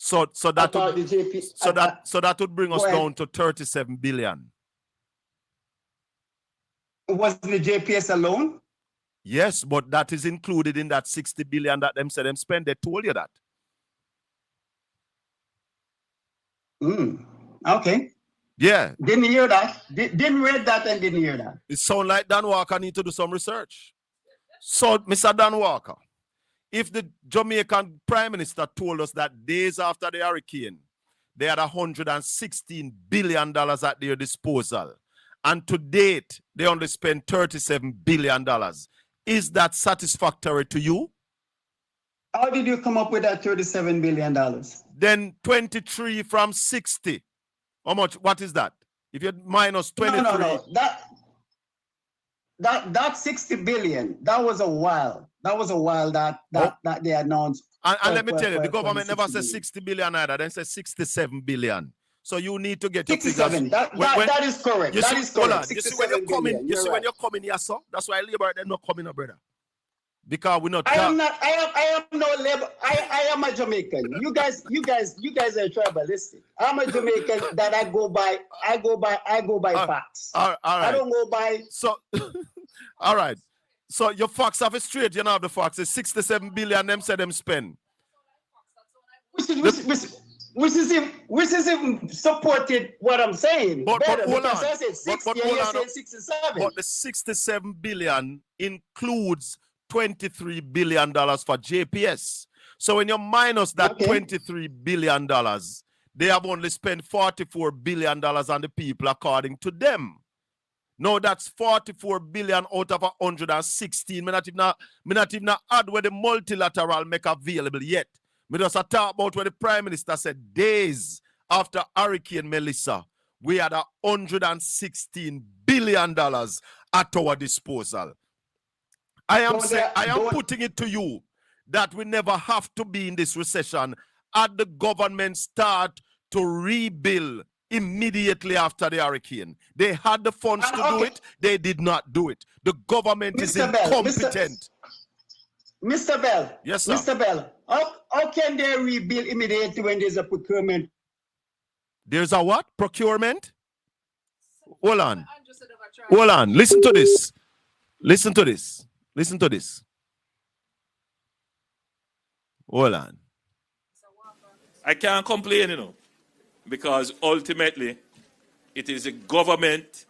Speaker 2: So that would bring us down to 37 billion.
Speaker 19: Was the JPS alone?
Speaker 2: Yes, but that is included in that 60 billion that them said them spend. They told you that.
Speaker 19: Okay.
Speaker 2: Yeah.
Speaker 19: Didn't hear that. Didn't read that and didn't hear that.
Speaker 2: It sounds like Dan Walker need to do some research. So, Mr. Dan Walker, if the Jamaican Prime Minister told us that days after the hurricane, they had $116 billion at their disposal, and to date, they only spent $37 billion, is that satisfactory to you?
Speaker 19: How did you come up with that $37 billion?
Speaker 2: Then 23 from 60. How much? What is that? If you minus 23.
Speaker 19: No. That 60 billion, that was a while. That was a while that they announced.
Speaker 2: And let me tell you, the government never says 60 billion either. Then says 67 billion. So you need to get
Speaker 19: 67. That is correct. That is correct.
Speaker 2: You see when you're coming, when you're coming here, sir. That's why Labour they're not coming up, brother. Because we're not.
Speaker 19: I am not. I am no labor. I am a Jamaican. You guys are tribalistic. I'm a Jamaican that I go by facts.
Speaker 2: All right.
Speaker 19: I don't go by.
Speaker 2: So, all right. So your facts have it straight. You know the facts. It's 67 billion. Them say them spend.
Speaker 19: Which is even supported what I'm saying.
Speaker 2: But hold on.
Speaker 19: I said 60,
Speaker 2: But hold on.
Speaker 19: said 67.
Speaker 2: But the 67 billion includes $23 billion for JPS. So when you minus that $23 billion, they have only spent $44 billion on the people according to them. No, that's 44 billion out of 116. Me not even add where the multilateral make available yet. Me just talk about where the Prime Minister said days after Hurricane Melissa, we had $116 billion at our disposal. I am putting it to you that we never have to be in this recession at the government start to rebuild immediately after the hurricane. They had the funds to do it. They did not do it. The government is incompetent.
Speaker 19: Mr. Bell.
Speaker 2: Yes, sir.
Speaker 19: Mr. Bell, how can they rebuild immediately when there's a procurement?
Speaker 2: There's a what? Procurement? Hold on. Hold on. Listen to this. Listen to this. Listen to this. Hold on.
Speaker 5: I can't complain, you know, because ultimately it is the government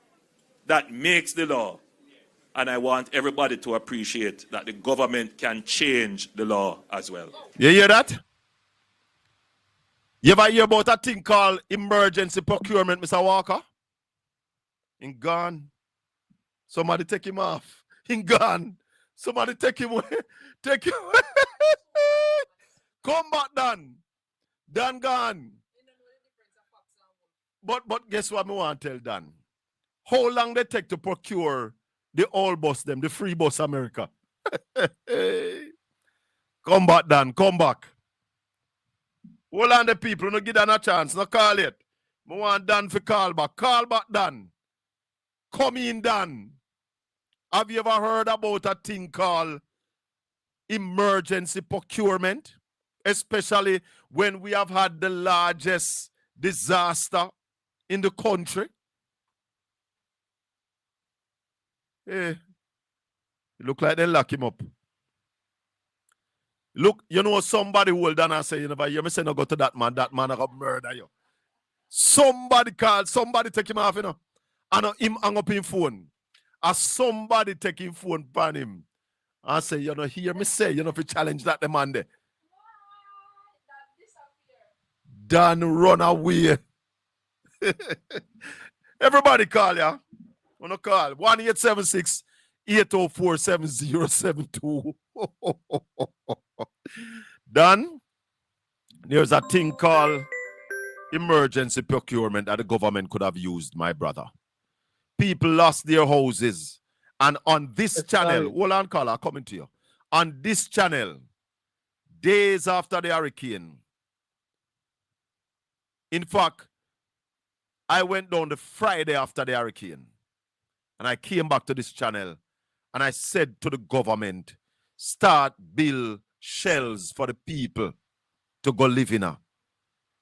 Speaker 5: that makes the law. And I want everybody to appreciate that the government can change the law as well.
Speaker 2: You hear that? You ever hear about a thing called emergency procurement, Mr. Walker? In gone. Somebody take him off. In gone. Somebody take him away. Take him away. Come back, Dan. Dan gone. But guess what I want to tell Dan? How long they take to procure the all bus them, the free bus America? Come back, Dan. Come back. Hold on the people. No give Dan a chance. No call it. I want Dan for call back. Call back, Dan. Come in, Dan. Have you ever heard about a thing called emergency procurement? Especially when we have had the largest disaster in the country. Hey, it look like they lock him up. Look, you know somebody hold down and say, you never hear me say no go to that man I got murder you. Somebody call, somebody take him off, you know. And him hang up his phone. And somebody take his phone from him. And say, you know, hear me say, you know, if you challenge that the man there. Dan run away. Everybody call, yeah. Wanna call 1-876-804-7072. Dan, there's a thing called emergency procurement that the government could have used, my brother. People lost their houses. And on this channel, hold on, caller, coming to you. On this channel, days after the hurricane, in fact, I went down the Friday after the hurricane and I came back to this channel and I said to the government, start build shells for the people to go live in.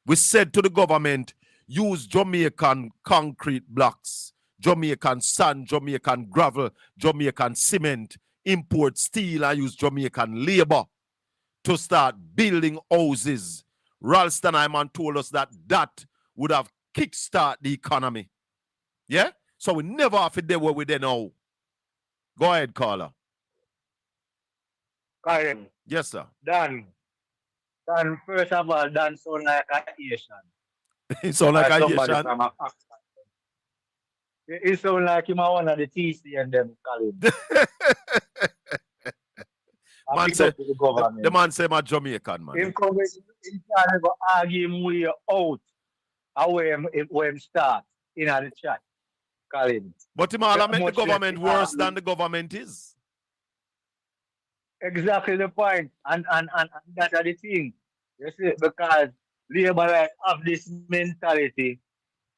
Speaker 2: We said to the government, use Jamaican concrete blocks, Jamaican sand, Jamaican gravel, Jamaican cement, import steel and use Jamaican labor to start building houses. Ralston Hyman told us that that would have kickstart the economy. Yeah? So we never have it there where we're there now. Go ahead, caller.
Speaker 20: Karen.
Speaker 2: Yes, sir.
Speaker 20: Dan, first of all, Dan sound like a Asian.
Speaker 2: He sound like a Asian?
Speaker 20: He sound like him one of the TC and them, Colin.
Speaker 2: Man say, the man say my Jamaican, man.
Speaker 20: Him come with, he trying to argue him way out. Where him start in the chat, Colin.
Speaker 2: But him all make the government worse than the government is.
Speaker 20: Exactly the point. And that's the thing. You see, because Labour right have this mentality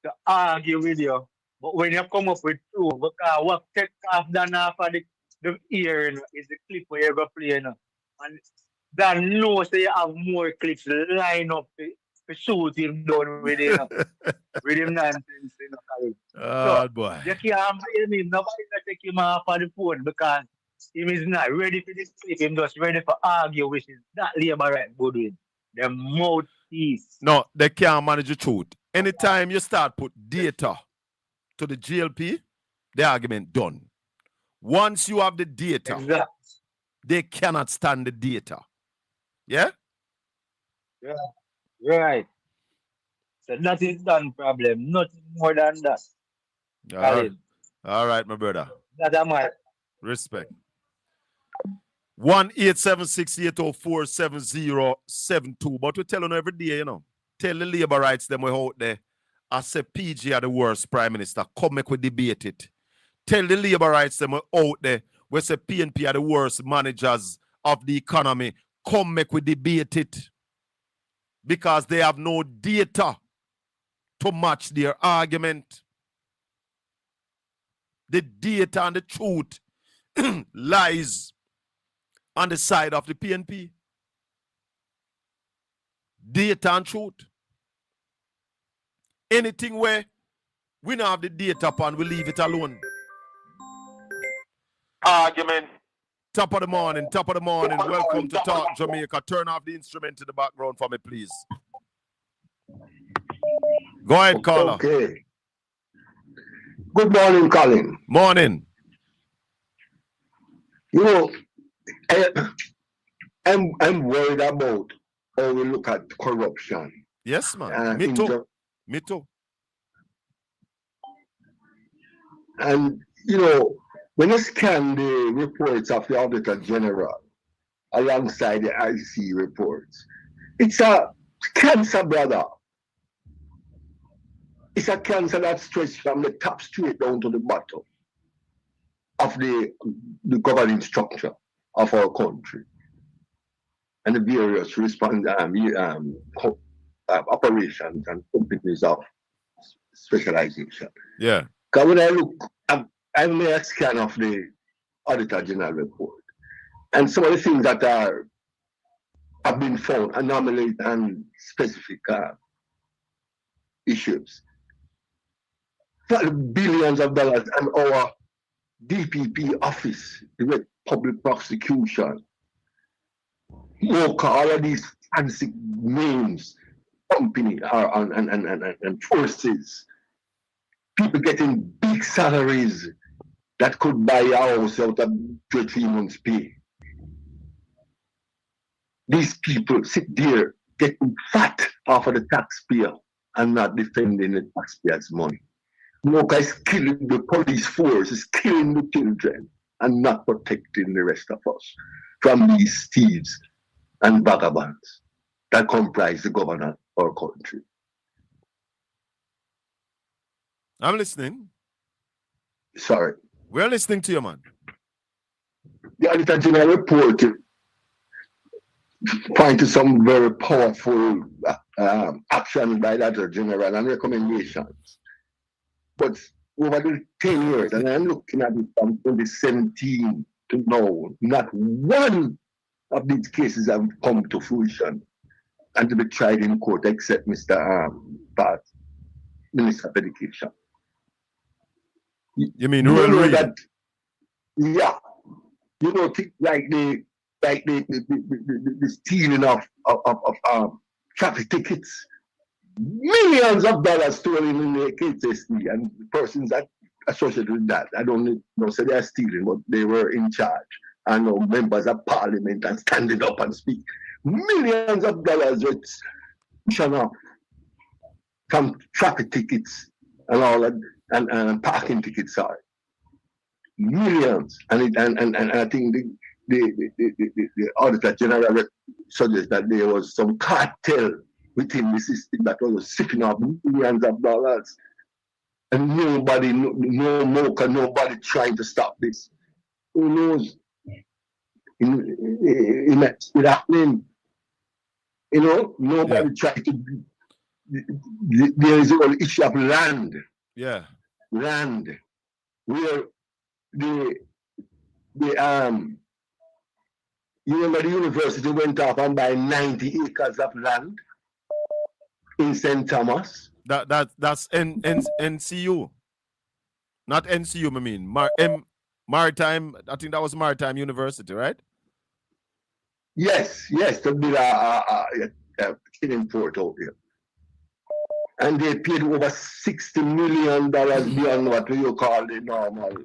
Speaker 20: to argue with you. But when you come up with two, because what take off than half of the the ear, is the clip where you're going to play, and Dan knows that you have more clips line up to shoot him down with, with him nonsense, So,
Speaker 2: boy.
Speaker 20: you can't blame him. Nobody can take him off of the phone because he is not ready for this clip. Him just ready for argue, which is that labor right good with. The mouthpiece.
Speaker 2: No, they can't manage the truth. Anytime you start put data to the GLP, the argument done. Once you have the data, they cannot stand the data. Yeah?
Speaker 20: Yeah. Right. So that is done problem. Nothing more than that.
Speaker 2: All right, my brother.
Speaker 20: That's my
Speaker 2: respect. 1-876-804-7072. But we tell them every day, Tell the labor rights them we out there. I say PG are the worst prime minister. Come make we debate it. Tell the labor rights them we out there. We say PNP are the worst managers of the economy. Come make we debate it. Because they have no data to match their argument. The data and the truth lies on the side of the PNP. Data and truth. Anything where we don't have the data upon, we leave it alone.
Speaker 3: Argument.
Speaker 2: Top of the morning. Welcome to Talk Jamaica. Turn off the instrument in the background for me, please. Go ahead, caller.
Speaker 21: Okay. Good morning, Colin.
Speaker 2: Morning.
Speaker 21: I'm worried about how we look at corruption.
Speaker 2: Yes, man. Me too. Me too.
Speaker 21: And, when you scan the reports of the Auditor General alongside the IC reports, it's a cancer, brother. It's a cancer that stretches from the top straight down to the bottom of the governing structure of our country and the various operations and companies of specialization.
Speaker 2: Yeah.
Speaker 21: Because when I look, I made a scan of the Auditor General report, and some of the things that have been found, anomalies and specific issues. Billions of dollars, and our DPP office, the public prosecution, all of these fancy names, company and forces, people getting big salaries that could buy a house out of 3 months' pay. These people sit there getting fat off of the taxpayer and not defending the taxpayer's money. Moka is killing the police force, is killing the children, and not protecting the rest of us from these thieves and vagabonds that comprise the government of our country.
Speaker 2: I'm listening.
Speaker 21: Sorry.
Speaker 2: We're listening to you, man.
Speaker 21: The Auditor General report pointed to some very powerful action by the Auditor General and recommendations. But over the 10 years, and I'm looking at it from 2017 to now, not one of these cases have come to fruition and to be tried in court except Mr. Pat, Minister of Education.
Speaker 2: You mean Royal Reed?
Speaker 21: Yeah. Like the stealing of traffic tickets. Millions of dollars stolen in the KTSD, and the persons that associated with that, I don't say they are stealing, but they were in charge. I know members of parliament and standing up and speak. Millions of dollars from traffic tickets and all that, and parking tickets are millions. And I think the Auditor General suggests that there was some cartel within the system that was sipping up millions of dollars, and nobody trying to stop this. Who knows? It happening. Nobody trying to. There is an issue of land.
Speaker 2: Yeah.
Speaker 21: Land, where the you remember the university went off and buy 90 acres of land in St. Thomas?
Speaker 2: That's NCU. Not NCU, I mean. Maritime, I think that was Maritime University, right?
Speaker 21: Yes, to build a killing port out there. And they paid over $60 million beyond what you call the normal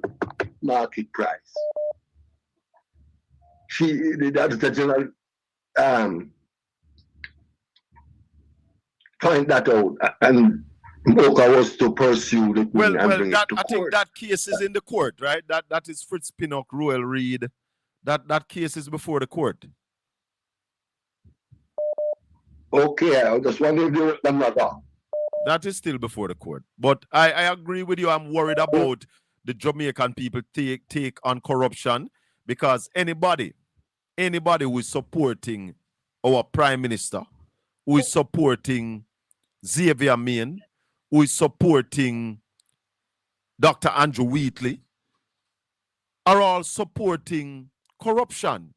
Speaker 21: market price. The Auditor General find that out, and Mocha was to pursue the thing and bring it to court.
Speaker 2: I think that case is in the court, right? That is Fritz Pinnock, Royal Reed. That case is before the court.
Speaker 21: Okay, I just wonder if I'm not wrong.
Speaker 2: That is still before the court. But I agree with you. I'm worried about the Jamaican people take on corruption, because anybody who is supporting our Prime Minister, who is supporting Xavier Main, who is supporting Dr. Andrew Wheatley, are all supporting corruption.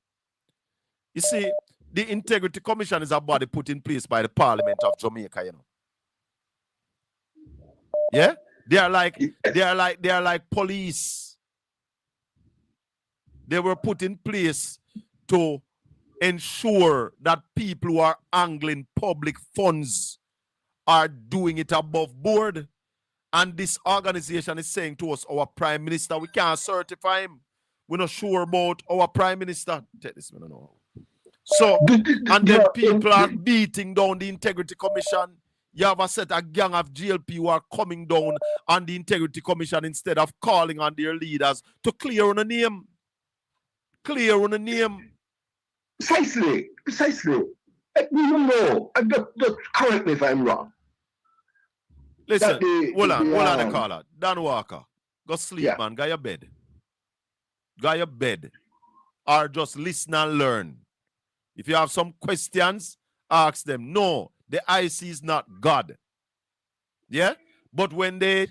Speaker 2: You see, the Integrity Commission is a body put in place by the Parliament of Jamaica, you know. Yeah? They are like police. They were put in place to ensure that people who are angling public funds are doing it above board. And this organization is saying to us, our Prime Minister, we can't certify him. We're not sure about our Prime Minister. Take this, I don't know. So, and then people are beating down the Integrity Commission. You have a set a gang of GLP who are coming down on the Integrity Commission instead of calling on their leaders to clear on a name. Clear on a name.
Speaker 21: Precisely. You know, just correct me if I'm wrong.
Speaker 2: Listen, hold on, caller. Dan Walker, go sleep, man. Go your bed. Go your bed. Or just listen and learn. If you have some questions, ask them. No, the IC is not God. Yeah? But when they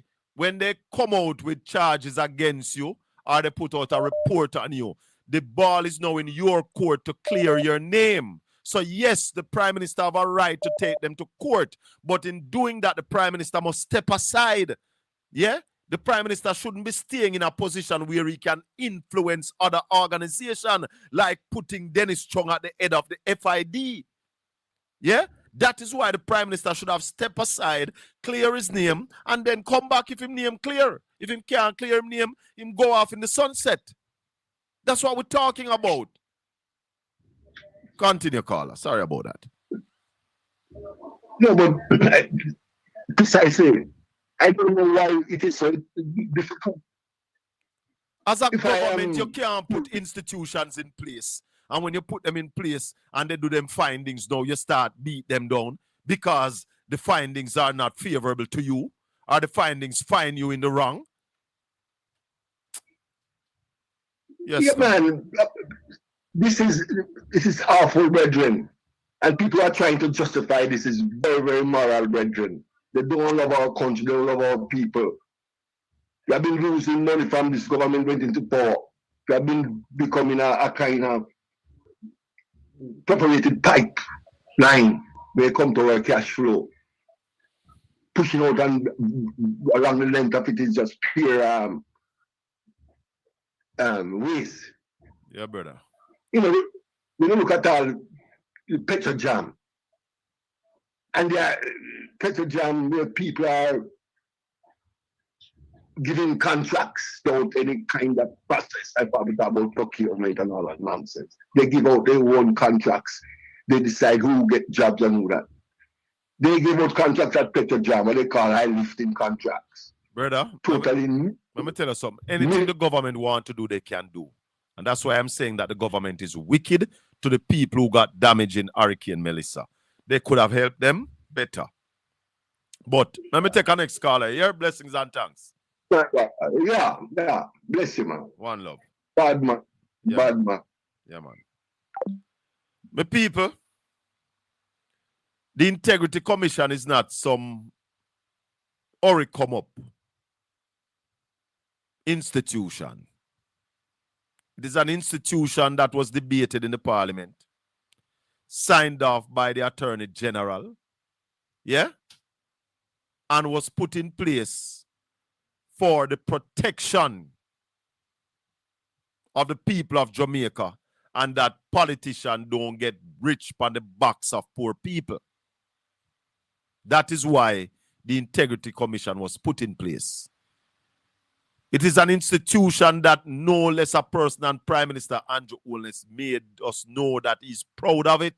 Speaker 2: come out with charges against you, or they put out a report on you, the ball is now in your court to clear your name. So yes, the Prime Minister have a right to take them to court. But in doing that, the Prime Minister must step aside. Yeah? The Prime Minister shouldn't be staying in a position where he can influence other organizations, like putting Dennis Chung at the head of the FID. Yeah? That is why the Prime Minister should have stepped aside, clear his name, and then come back if his name clear. If he can't clear his name, him go off in the sunset. That's what we're talking about. Continue, caller. Sorry about that.
Speaker 21: No, but precisely. I don't know why it is so difficult.
Speaker 2: As a government, you can't put institutions in place. And when you put them in place and they do them findings, now you start beat them down because the findings are not favorable to you, or the findings find you in the wrong. Yes,
Speaker 21: yeah, man. This is awful, brethren. And people are trying to justify this is very, very moral, brethren. They don't love our country, they don't love our people. We have been losing money from this government went into power. We have been becoming a kind of perforated pipeline where it comes to our cash flow. Pushing out and along the length of it is just pure waste.
Speaker 2: Yeah, brother.
Speaker 21: You know, when you look at all the Petrojam, and the Petrojam where people are giving contracts without any kind of process. I probably talk about procurement and all that nonsense. They give out their own contracts. They decide who get jobs and who that. They give out contracts at Petrojam, what they call high lifting contracts.
Speaker 2: Brother,
Speaker 21: totally.
Speaker 2: Let me tell you something. Anything the government want to do, they can do. And that's why I'm saying that the government is wicked to the people who got damaged in Hurricane Melissa. They could have helped them better. But let me take our next caller. Your blessings and thanks.
Speaker 21: Yeah. Bless you, man.
Speaker 2: One love.
Speaker 21: Bad man.
Speaker 2: Yeah.
Speaker 21: Bad man.
Speaker 2: Yeah, man. My people, the Integrity Commission is not some hurry come up institution. It is an institution that was debated in the parliament, signed off by the Attorney General, yeah, and was put in place for the protection of the people of Jamaica, and that politicians don't get rich on the backs of poor people. That is why the Integrity Commission was put in place. It is an institution that no less a person than Prime Minister Andrew Holness made us know that he's proud of it.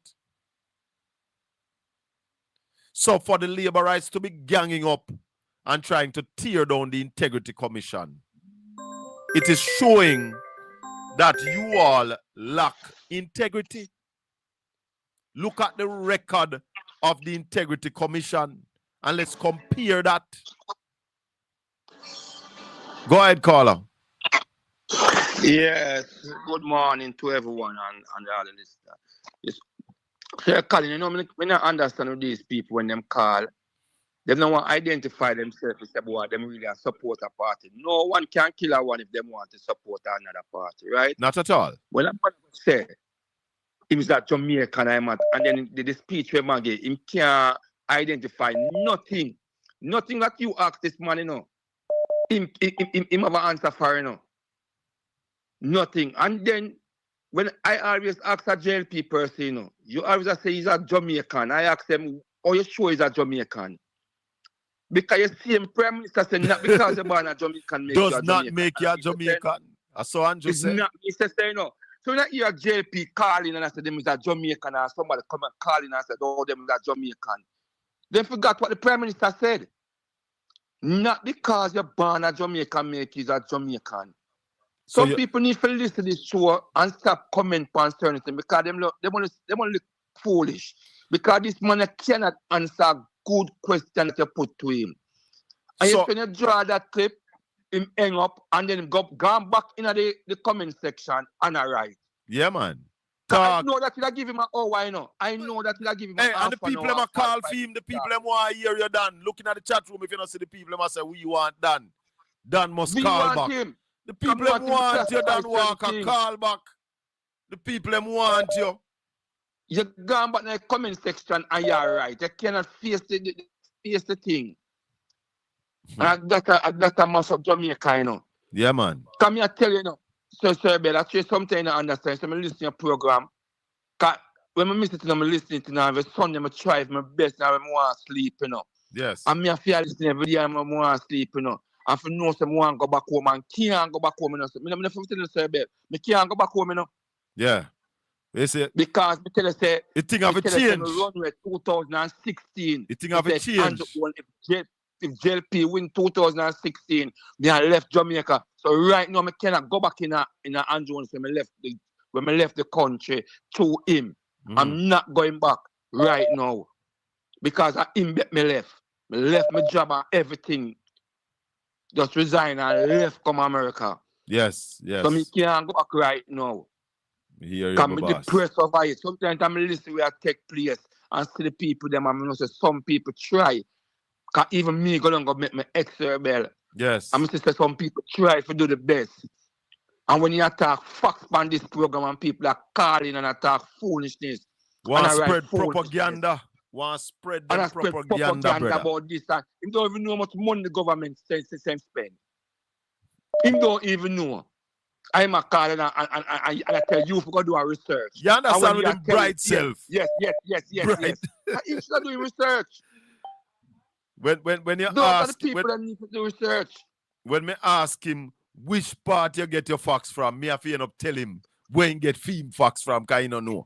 Speaker 2: So for the labor rights to be ganging up and trying to tear down the Integrity Commission, it is showing that you all lack integrity. Look at the record of the Integrity Commission and let's compare that. Go ahead, caller.
Speaker 1: Yes, good morning to everyone and all the listeners. Yes. Sir Colin, you know, I don't understand with these people when them call. They don't want to identify themselves as what them really support a party. No one can kill a one if they want to support another party, right?
Speaker 2: Not at all.
Speaker 1: When I'm going to say, he was at Jamaican, and then the speech where Maggie, he can't identify nothing. Nothing that you ask this man, you know. Him have an answer for, you know. Nothing. And then, when I always ask a JLP person, you know, you always say he's a Jamaican. I ask them, are you sure he's a Jamaican? Because you see him Prime Minister saying, not because you're born a Jamaican make
Speaker 2: does
Speaker 1: you a
Speaker 2: not
Speaker 1: Jamaican.
Speaker 2: make you a Jamaican. I saw Andrew say.
Speaker 1: It's not, he says, you know. So that you a JLP calling and I said, them is a Jamaican, and somebody come and calling and said, oh, them is a Jamaican. They forgot what the Prime Minister said. Not because you're born a Jamaican make you a Jamaican.
Speaker 2: So
Speaker 1: Some people need to listen to this show and stop comment on certain things because they want to look foolish. Because this man cannot answer a good question that you put to him. And
Speaker 2: So-
Speaker 1: when you draw that clip, him hang up and then gone back in the comment section and I write.
Speaker 2: Yeah, man.
Speaker 1: I know that you'll give him an hour, you know. I know that you'll give him
Speaker 2: Hey,
Speaker 1: half
Speaker 2: and the people
Speaker 1: an hour.
Speaker 2: them a call for him, the people them want to hear you, Dan. Looking at the chat room, if you don't see the people them, I say, we want Dan. Dan must
Speaker 1: We
Speaker 2: call
Speaker 1: want
Speaker 2: back.
Speaker 1: him.
Speaker 2: The people them want you, Dan Walker, call back. The people them want you.
Speaker 1: You go back in the comment section and you're right. You cannot face the thing. And that's a mass of Jamaica, you know.
Speaker 2: Yeah, man.
Speaker 1: Come here, tell you, know. So, Sir Bell, actually, sometimes I understand. So, I listen to your program. When I miss it, I'm listening to now. Every Sunday, I try my best. Now, I want to sleep, you know.
Speaker 2: Yes.
Speaker 1: And me, I feel listening every day. I want to sleep, you know. And for no, some want to go back home and can't go back home, you know. So, I'm not telling you, Sir Bell, I can't go back home, you know.
Speaker 2: Yeah. You see,
Speaker 1: Because I tell you, say,
Speaker 2: the thing have a change.
Speaker 1: Runway 2016.
Speaker 2: The thing have a change.
Speaker 1: If JLP win 2016, they are left Jamaica. So right now, I cannot go back in a Andrew when I left the country to him. I'm not going back right now because I him bet me left. I left my job and everything. Just resign and left come America.
Speaker 2: Yes, yes.
Speaker 1: So I can't go back right now.
Speaker 2: Here
Speaker 1: I'm depressed over it. Sometimes I'm listening where I take place and see the people them. I mean, say some people try. Cause even me go make my ex-rebel.
Speaker 2: Yes.
Speaker 1: I'm say some people try to do the best. And when you attack facts on this program and people are calling and attack foolishness.
Speaker 2: Want to spread propaganda. Want to spread them propaganda, brother.
Speaker 1: About this. And he don't even know how much money the government spend. He don't even know. I'm a call and I tell you for go do a research.
Speaker 2: You understand with him bright self.
Speaker 1: Yes.
Speaker 2: Right.
Speaker 1: He should do research.
Speaker 2: When you ask
Speaker 1: people that need to do research.
Speaker 2: When me ask him which part you get your facts from, me have to end up tell him where you get film facts from, because you don't know.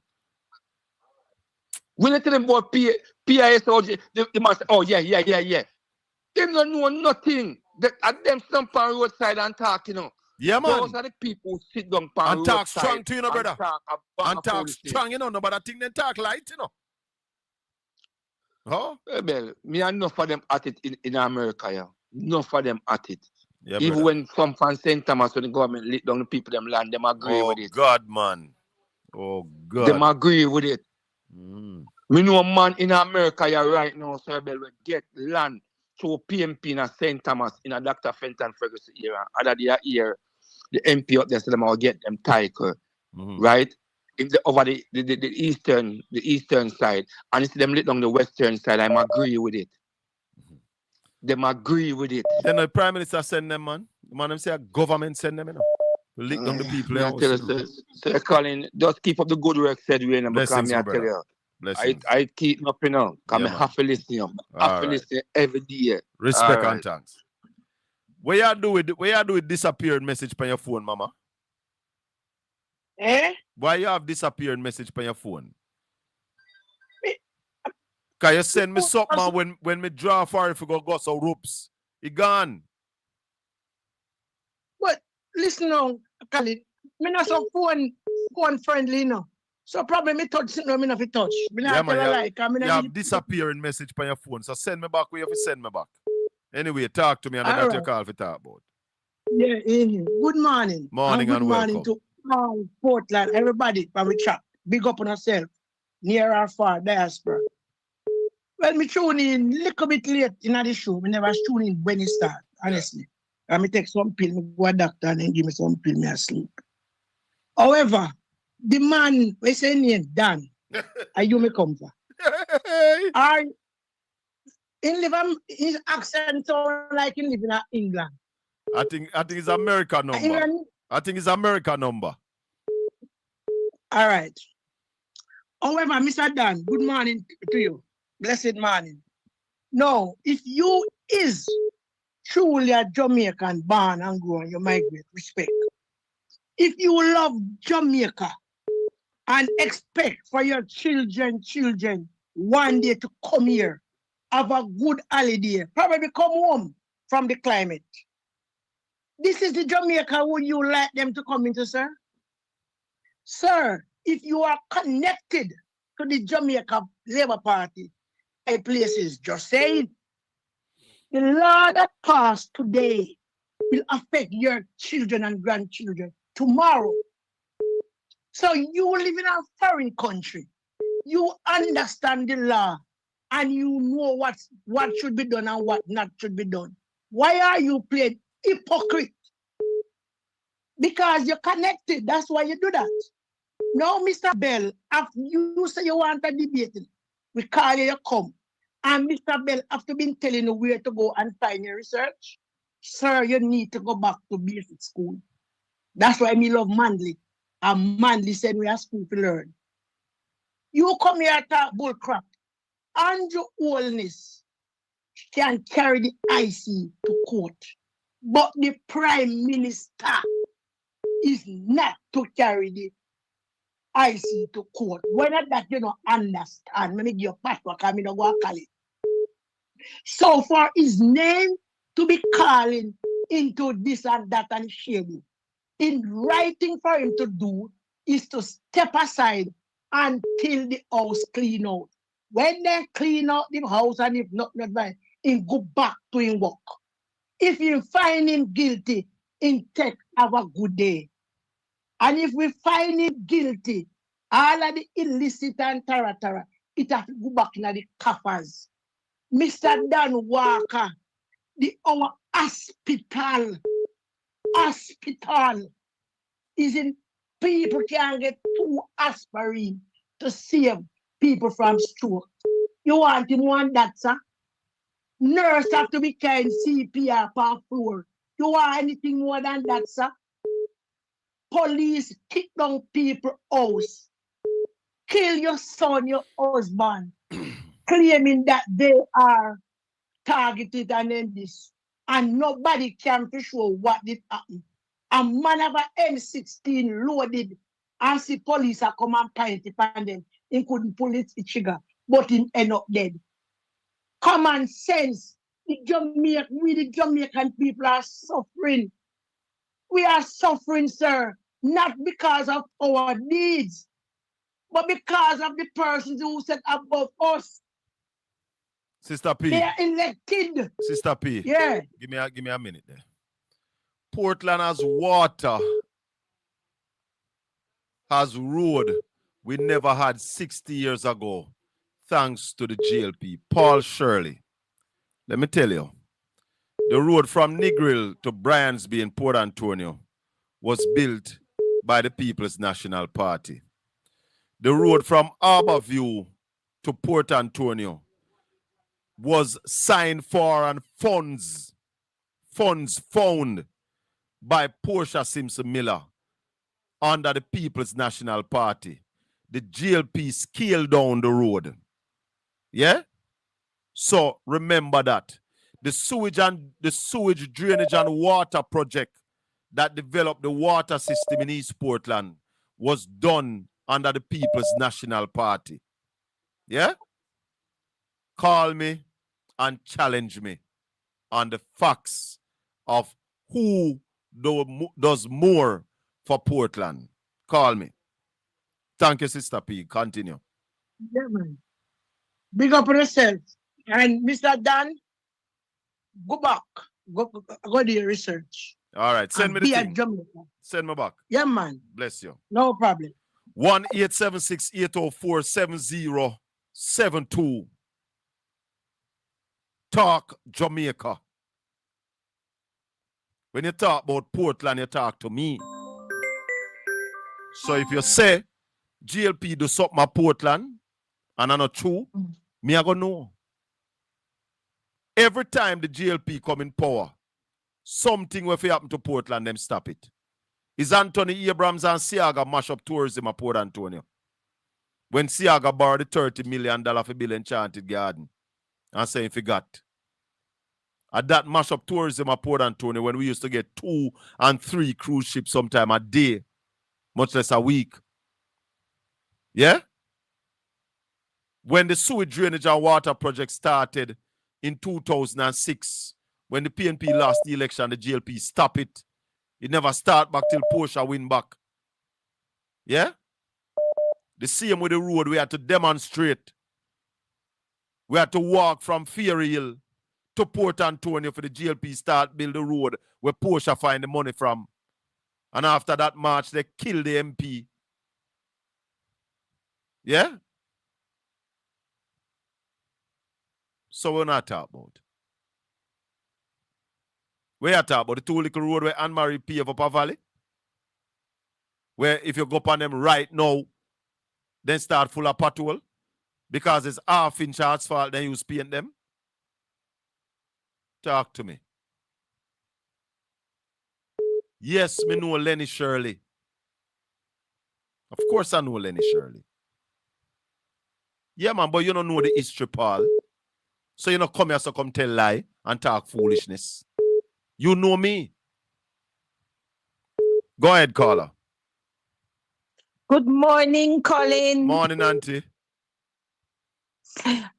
Speaker 1: When I tell him about PISOG, they must say, oh yeah. They don't know nothing. Them some on roadside and talk, you know.
Speaker 2: Yeah, man.
Speaker 1: Those are the people who sit down on
Speaker 2: and talk strong to you, know, brother. And talk strong, you know, no, but I think they talk light, you know. Huh?
Speaker 1: Well, me enough of them at it in America, yeah. Enough of them at it.
Speaker 2: Yeah,
Speaker 1: even
Speaker 2: brother.
Speaker 1: when some from St. Thomas, when the government lit down the people, them land, them agree with it.
Speaker 2: Oh, God, man. Oh, God.
Speaker 1: Them agree with it. We know a man in America yeah, right now, Sir Bell, will get land to PMP in St. Thomas in a Dr. Fenton Ferguson era. Other they are here. the MP up there, so them all get them title, right? In the over the eastern side, and it's them lit on the western side. I'm agree with it. Them agree with it.
Speaker 2: Then the Prime Minister send them, man. The man them say a government send them, you know. To lick down the people.
Speaker 1: I tell you, so Colin, just keep up the good work, said we, because me I tell you. I keep up, you know, because I have to listen to you. I have to listen every day.
Speaker 2: Respect and thanks. Where you do with disappearing message on your phone, mama? Why you have disappearing message on your phone? Can you send me something when me draw for if you go some ropes? It gone.
Speaker 4: But listen now, Khalid, me not so phone friendly, you know. So probably me touch no, me not fi touch. Me not tell a lie.
Speaker 2: You have disappearing message on your phone. So send me back where you have to send me back. Anyway, talk to me and I got your call for talk about.
Speaker 4: Yeah, good morning.
Speaker 2: Morning and
Speaker 4: good morning to all Portland, everybody from the chat. Big up on yourself, near or far, diaspora. Well, me tune in a little bit late in the show. Me never tune in when it start, honestly. I me take some pill, me go to doctor and then give me some pill, me asleep. However, the man we say name Dan, are you me come for? His accent sound like he live in England.
Speaker 2: I think it's American number. I think it's American number.
Speaker 4: All right. However, Mr. Dan, good morning to you. Blessed morning. No, if you is truly a Jamaican born and grown, you migrate, respect. If you love Jamaica and expect for your children one day to come here, have a good holiday, probably come home from the climate. This is the Jamaica would you like them to come into, sir? Sir, if you are connected to the Jamaica Labour Party, a places just saying, the law that passed today will affect your children and grandchildren tomorrow. So you live in a foreign country. You understand the law and you know what should be done and what not should be done. Why are you playing hypocrite? Because you're connected. That's why you do that. Now, Mr. Bell, after you say you want a debate, we call you come. And Mr. Bell, after been telling you where to go and find your research, sir, you need to go back to basic school. That's why me love Manly. And Manly said we are school to learn. You come here to talk bull crap. Andrew Holness can carry the IC to court. But the Prime Minister is not to carry the IC to court. When that you don't understand, let me give you a passport, because I don't go call it. So for his name to be calling into this and that and shady, in writing for him to do is to step aside until the house clean out. When they clean out the house and if not right, he go back to his work. If you find him guilty, he take have a good day. And if we find him guilty, all of the illicit and tara, it have to go back in the coffers. Mr. Dan Walker, our hospital is in people can get 2 aspirin to save people from stroke. You want him want that, sir? Nurse have to be carrying CPR per floor. You want anything more than that, sir? Police kick down people's house. Kill your son, your husband, claiming that they are targeted and then this. And nobody can be sure what did happen. A man of an M16 loaded and see police are come and point it on them. He couldn't pull it trigger, but he end up dead. Common sense. We the Jamaican people are suffering. We are suffering, sir, not because of our deeds, but because of the persons who set above us.
Speaker 2: Sister P.
Speaker 4: They are elected.
Speaker 2: Sister P.
Speaker 4: Yeah.
Speaker 2: Give me a minute there. Portland has water, has road we never had 60 years ago, thanks to the GLP. Paul Shirley. Let me tell you, the road from Negril to Bryansby in Port Antonio was built by the People's National Party. The road from Harborview to Port Antonio was signed for and funds found by Portia Simpson Miller under the People's National Party. The GLP scaled down the road. Yeah? So remember that. The sewage drainage and water project that developed the water system in East Portland was done under the People's National Party. Yeah? Call me and challenge me on the facts of who does more for Portland. Call me. Thank you, Sister P. Continue.
Speaker 4: Yeah, man. Big up on yourself. And Mr. Dan, go back. Go do your research.
Speaker 2: All right. Send me the thing. Send me back.
Speaker 4: Yeah, man.
Speaker 2: Bless you.
Speaker 4: No problem.
Speaker 2: 1-876-804-7072. Talk Jamaica. When you talk about Portland, you talk to me. So if you say GLP do something at Portland, and I'm not true, me I go know. Every time the GLP come in power, something will happen to Portland, them stop it. Is Anthony Abrams and Siaga mash up tourism at Port Antonio? When Siaga borrowed the $30 million for build Enchanted Garden and saying forgot. At that mash up tourism at Port Antonio when we used to get 2 and 3 cruise ships sometime a day, much less a week. Yeah? When the sewage drainage and water project started in 2006, when the PNP lost the election, the GLP stopped it. It never start back till Portia win back. Yeah? The same with the road, we had to demonstrate. We had to walk from Ferry Hill to Port Antonio for the GLP start build the road where Portia find the money from. And after that march, they killed the MP. Yeah? So we're not talking about. We are talking about the 2 little road where Anne-Marie paved up a valley. Where if you go up on them right now, then start full of pothole. Because it's half-inch asphalt, then you paint them. Talk to me. Yes, me know Lenny Shirley. Of course I know Lenny Shirley. Yeah, man, but you don't know the history, Paul. So you don't come here so come tell lie and talk foolishness. You know me. Go ahead, caller.
Speaker 7: Good morning, Colin.
Speaker 2: Morning, Auntie.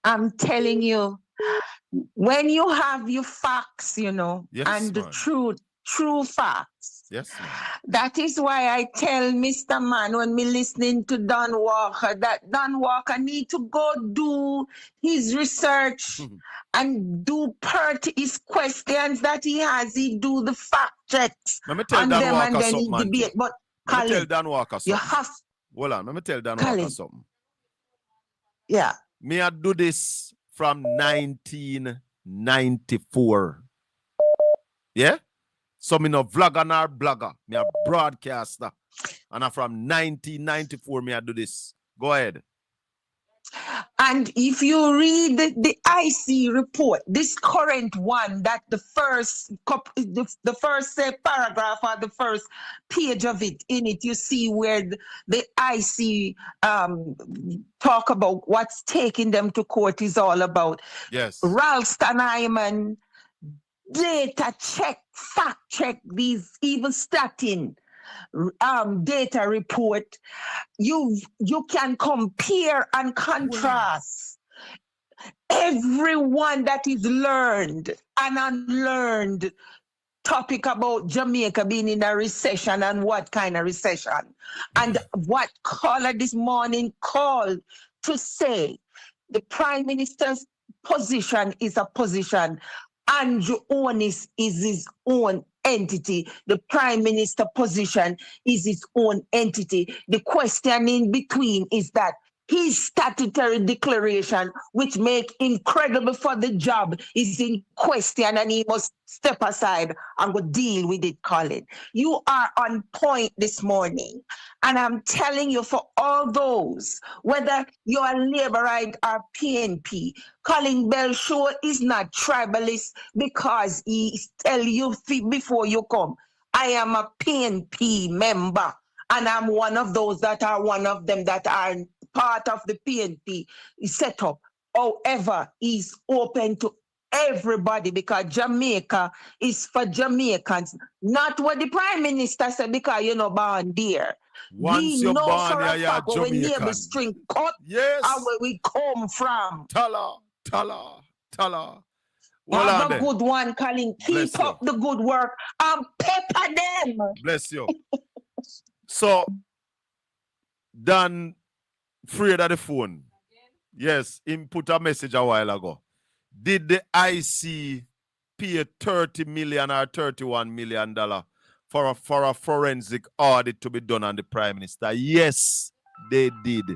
Speaker 7: I'm telling you, when you have your facts, you know,
Speaker 2: yes,
Speaker 7: and the true facts.
Speaker 2: Yes, ma'am.
Speaker 7: That is why I tell Mr. Man when me listening to Don Walker that Don Walker need to go do his research and do his questions that he has. He do the fact checks
Speaker 2: on
Speaker 7: them
Speaker 2: Walker
Speaker 7: and then he debate. But
Speaker 2: Colin, tell Dan Walker something.
Speaker 7: You have.
Speaker 2: Hold on, let me tell Dan
Speaker 7: Colin.
Speaker 2: Walker something.
Speaker 7: Yeah.
Speaker 2: Me I do this from 1994. Yeah? So me no vlogger nor blogger. Me a broadcaster. And I'm from 1994 me I do this. Go ahead.
Speaker 7: And if you read the IC report, this current one, that the first paragraph or the first page of it, in it, you see where the IC talk about what's taking them to court is all about.
Speaker 2: Yes.
Speaker 7: Ralston Hyman, data check, fact check, these even starting data report. You can compare and contrast everyone that is learned and unlearned topic about Jamaica being in a recession and what kind of recession. And what caller this morning called to say the Prime Minister's position is a position. Andrew Onis is his own entity. The Prime Minister position is his own entity. The question in between is that His statutory declaration, which make incredible for the job, is in question and he must step aside and go deal with it, Colin. You are on point this morning. And I'm telling you, for all those, whether you are Labourite or PNP, Colin Bell sure is not tribalist because he tell you before you come, I am a PNP member. And I'm one of those that are one of them that are part of the PNP setup. However, he's open to everybody because Jamaica is for Jamaicans. Not what the Prime Minister said because you know born there.
Speaker 2: Once you're born here, you're
Speaker 7: when
Speaker 2: Jamaican.
Speaker 7: the string cut,
Speaker 2: yes.
Speaker 7: And where we come from.
Speaker 2: Tala.
Speaker 7: Have a good one, Colin. Keep up the good work and pepper them.
Speaker 2: Bless you. So, Dan Fred at the phone. Yes, he put a message a while ago. Did the IC pay $30 million or $31 million for a forensic audit to be done on the Prime Minister? Yes, they did.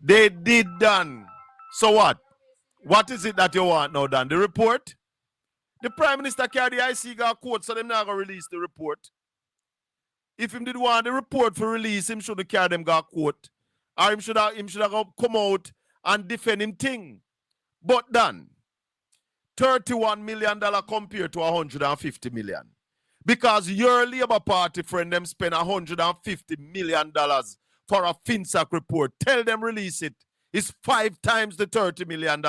Speaker 2: They did, Dan. So what? What is it that you want now, Dan? The report? The Prime Minister carry the IC got court, so they're not going to release the report. If him did want the report for release, him should have carried them got court. Or him should have come out and defend him thing. But Dan, $31 million compared to $150 million. Because your Labour Party friend them spend $150 million for a FinSac report. Tell them release it. It's 5 times the $30 million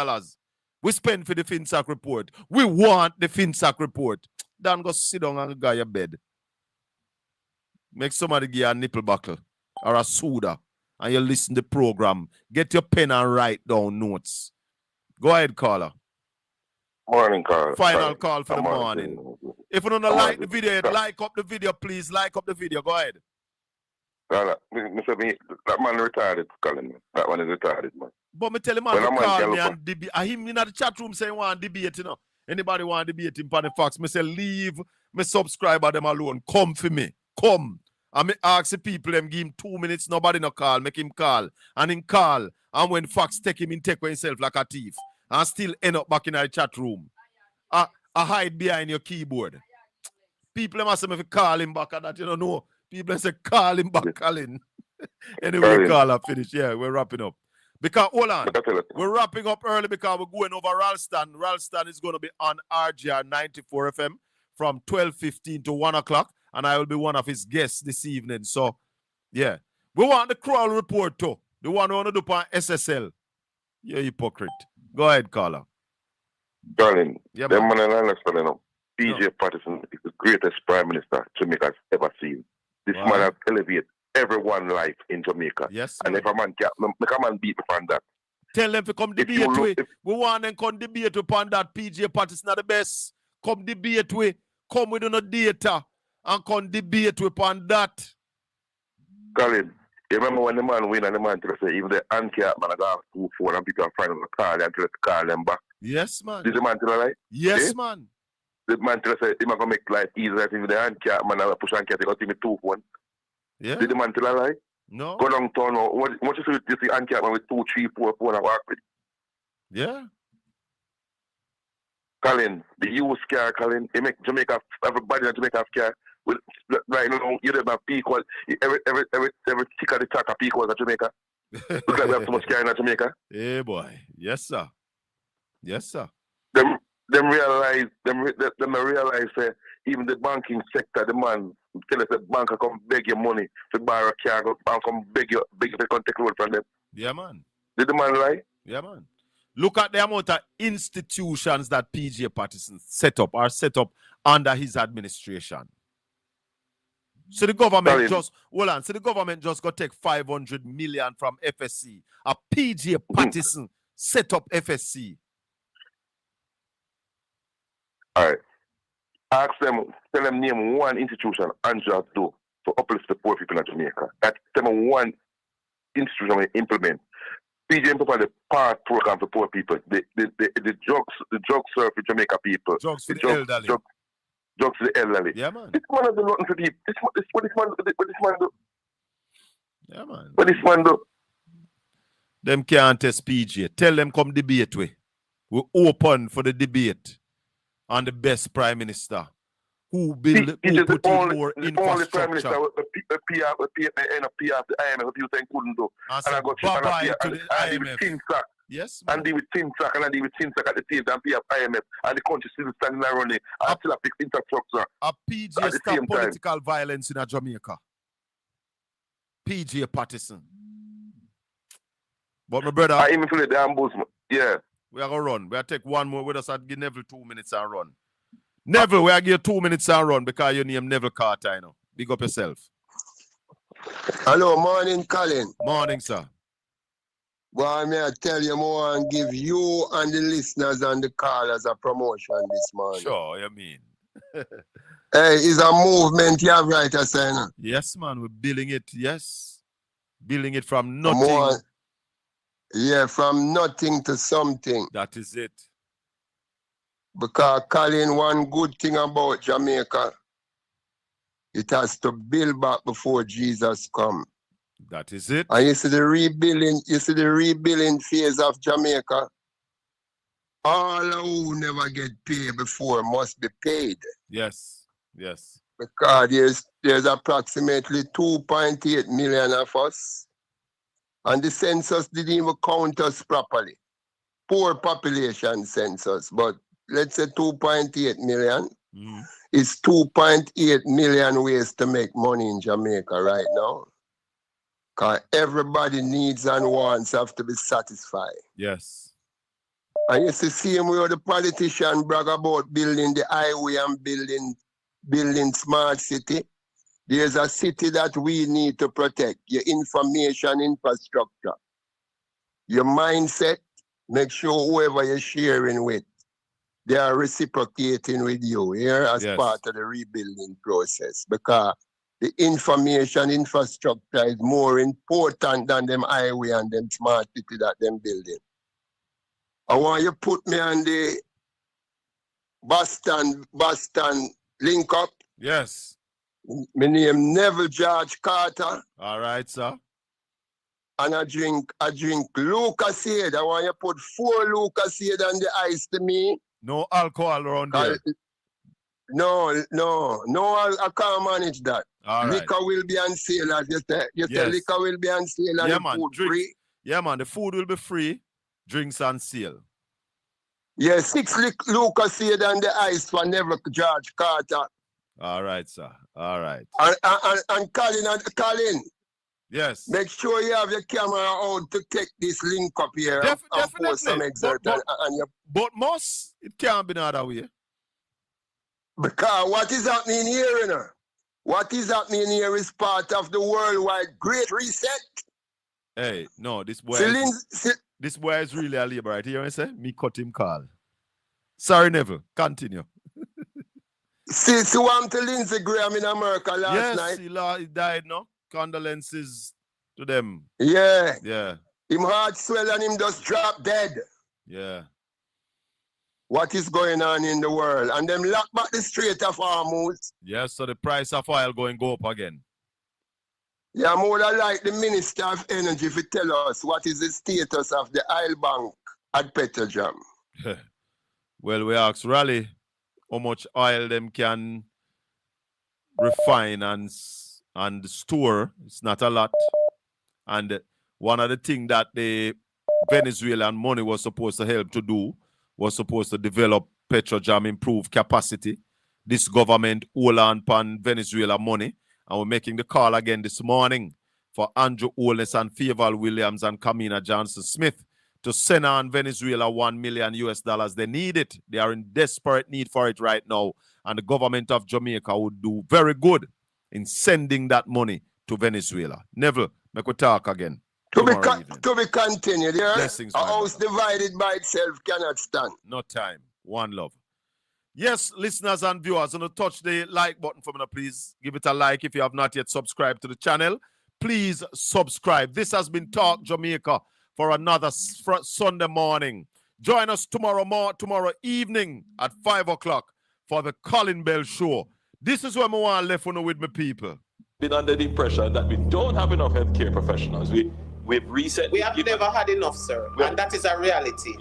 Speaker 2: we spend for the FinSac report. We want the FinSac report. Dan, go sit down and go your bed. Make somebody give you a nipple buckle or a soda and you listen to the program. Get your pen and write down notes. Go ahead, caller.
Speaker 3: Morning, Carl.
Speaker 2: Final call for the morning. If you don't like the video, like up the video, please. Like up the video. Go ahead.
Speaker 3: That man retarded, Colin. That one is retarded, man.
Speaker 2: But me tell him, man, to call me and debate. Him in the chat room saying want debate, you know. Anybody want debate him on the facts? Me say, leave me subscriber them alone. Come for me. Come. And me ask the people, them give him 2 minutes, nobody no call, make him call. And him call. And when facts take him, take himself like a thief. And still end up back in the chat room. I hide behind your keyboard. People must say, if you call him back at that, you don't know. People say, call him back, Colin. Anyway, call up, finish. Yeah, we're wrapping up. Because, hold on. We're wrapping up early because we're going over Ralston. Ralston is going to be on RGR 94 FM from 12:15 to 1 o'clock. And I will be one of his guests this evening. So, yeah. We want the Crawl report too. The one we want to do on SSL. You're hypocrite. Go ahead, caller.
Speaker 3: Darling, yeah, them man and understand, PJ Patterson is the greatest Prime Minister Jamaica has ever seen. This man has elevated everyone's life in Jamaica.
Speaker 2: Yes.
Speaker 3: And if a man can't, make a man beat upon that.
Speaker 2: Tell them to come debate with. We want them to come debate upon that. PJ Patterson are the best. Come debate with. Come with no data. And come debate upon that.
Speaker 3: Colin, you remember when the man win and the man tell say, even the uncapped man, I got 2-4 and people are finding the car and tell us to call them back.
Speaker 2: Yes, man.
Speaker 3: Did the man tell a lie?
Speaker 2: Yes, man.
Speaker 3: The man tell us say, he's going to make life easier if the uncapped man I push uncapped, they got to give me 2-1.
Speaker 2: Yeah.
Speaker 3: Did the man tell a lie?
Speaker 2: No.
Speaker 3: Go down town now. What you see this uncapped man with 2, 3, 4 and walk with?
Speaker 2: Yeah.
Speaker 3: Colin, the youth car, Colin, he make Jamaica, everybody in Jamaica have car. With, right now, you don't have people, every tick of the track of people in Jamaica. Look like we have too much car in Jamaica.
Speaker 2: Hey, boy. Yes, sir. Yes, sir.
Speaker 3: Them realize that even the banking sector, the man tell us the banker come beg your money to borrow a car, and come beg you to come take loan from them.
Speaker 2: Yeah, man.
Speaker 3: Did the man lie?
Speaker 2: Yeah, man. Look at the amount of institutions that PJ Patterson set up under his administration. So the government the government just got to take 500 million from FSC. A PJ Patterson set up FSC.
Speaker 3: All right. Ask them, tell them name one institution Andrew do to uplift the poor people in Jamaica. That tell them one institution we implement. PJ implement the PART program for poor people. The drugs serve for Jamaica people.
Speaker 2: Drugs for the elderly.
Speaker 3: Drugs for the elderly.
Speaker 2: Yeah, man.
Speaker 3: This man has been nothing for people. What this man do?
Speaker 2: Yeah, man.
Speaker 3: What this man do?
Speaker 2: Them can't test PJ. Tell them come debate we. We're open for the debate on the best prime minister. Who put in more infrastructure.
Speaker 3: Only prime minister the PR of the IMF if you think couldn't do. And I got
Speaker 2: bye-bye to the
Speaker 3: IMF.
Speaker 2: Yes,
Speaker 3: and deal with Tinsack and I deal with Tinsack at the same time PR IMF and the country still standing around it and still fix infrastructure.
Speaker 2: A PJ stop political violence in Jamaica. PJ Patterson. But my brother,
Speaker 3: I even feel the ombudsman. Yeah.
Speaker 2: We are gonna run. We are take one more with us and give Neville 2 minutes and run. Neville, we are give 2 minutes and run because your name Neville Carter, you know. Big up yourself.
Speaker 8: Hello, morning, Colin.
Speaker 2: Morning, sir.
Speaker 8: Well, may I tell you more and give you and the listeners and the callers a promotion this morning.
Speaker 2: Sure, you mean.
Speaker 8: Hey, it's a movement you have right, Asana.
Speaker 2: Yes, man, we're building it, yes. Building it from nothing.
Speaker 8: From nothing to something.
Speaker 2: That is it.
Speaker 8: Because, Colin, one good thing about Jamaica, it has to build back before Jesus come.
Speaker 2: That is it.
Speaker 8: And you see the rebuilding phase of Jamaica. All who never get paid before must be paid.
Speaker 2: Yes, yes.
Speaker 8: Because there's approximately 2.8 million of us. And the census didn't even count us properly. Poor population census, but let's say 2.8 million. It's 2.8 million ways to make money in Jamaica right now. Because everybody needs and wants have to be satisfied.
Speaker 2: Yes.
Speaker 8: And you see, same way the politician brag about building the highway and building smart city. There's a city that we need to protect. Your information infrastructure. Your mindset, make sure whoever you're sharing with, they are reciprocating with you here as part of the rebuilding process. Because the information infrastructure is more important than them highway and them smart city that them building. I want you put me on the Boston link up.
Speaker 2: Yes.
Speaker 8: My name Neville George Carter.
Speaker 2: All right, sir.
Speaker 8: And I drink Lucasade. I want you put 4 Lucasade on the ice to me.
Speaker 2: No alcohol around there.
Speaker 8: No, I can't manage that.
Speaker 2: All right.
Speaker 8: Liquor will be on sale, as you say. Say liquor will be on sale and the food free.
Speaker 2: Yeah, man, the food will be free. Drinks on sale.
Speaker 8: Yeah, 6 Lucasade on the ice for Neville George Carter.
Speaker 2: All right, sir. All right.
Speaker 8: And Colin.
Speaker 2: Yes.
Speaker 8: Make sure you have your camera out to take this link up here and post some excerpt.
Speaker 2: But most, it can't be no other way.
Speaker 8: Because what is happening here, you know? What is happening here is part of the worldwide Great Reset.
Speaker 2: Hey, no, this boy is really a labor, right? You hear me say? Me cut him call. Sorry, Neville. Continue.
Speaker 8: See, what to Lindsey Graham in America last night?
Speaker 2: Yes, he died, no? Condolences to them.
Speaker 8: Yeah.
Speaker 2: Yeah.
Speaker 8: Him heart swell and him just drop dead.
Speaker 2: Yeah.
Speaker 8: What is going on in the world? And them lock back the Strait of Hormuz.
Speaker 2: Yes, so the price of oil going go up again.
Speaker 8: Yeah, more than like the Minister of Energy to tell us what is the status of the oil bank at Petrojam.
Speaker 2: Well, we asked Raleigh how much oil them can refine and store. It's not a lot. And one of the things that the Venezuelan money was supposed to help to do was supposed to develop Petrojam, improve capacity. This government hold on pan Venezuela money. And we're making the call again this morning for Andrew Holness and Faval Williams and Kamina Johnson-Smith to send on Venezuela $1 million US. They need it. They are in desperate need for it right now. And the government of Jamaica would do very good in sending that money to Venezuela. Neville, make we talk again.
Speaker 8: To be continued. Yeah?
Speaker 2: Blessings,
Speaker 8: a house divided by itself cannot stand.
Speaker 2: No time. One love. Yes, listeners and viewers, want to touch the like button for me, please. Give it a like if you have not yet subscribed to the channel. Please subscribe. This has been Talk Jamaica for another Sunday morning. Join us tomorrow evening at 5 o'clock for the Colin Bell Show. This is where I want to left with my people.
Speaker 11: Been under the pressure that we don't have enough healthcare professionals. we've recently
Speaker 6: We have never had enough, sir. And that is a reality.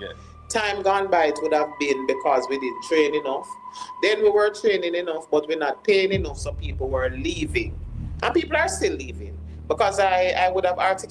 Speaker 6: Time gone by, it would have been because we didn't train enough. Then we were training enough, but we're not paying enough, so people were leaving. And people are still leaving. Because I would have articulated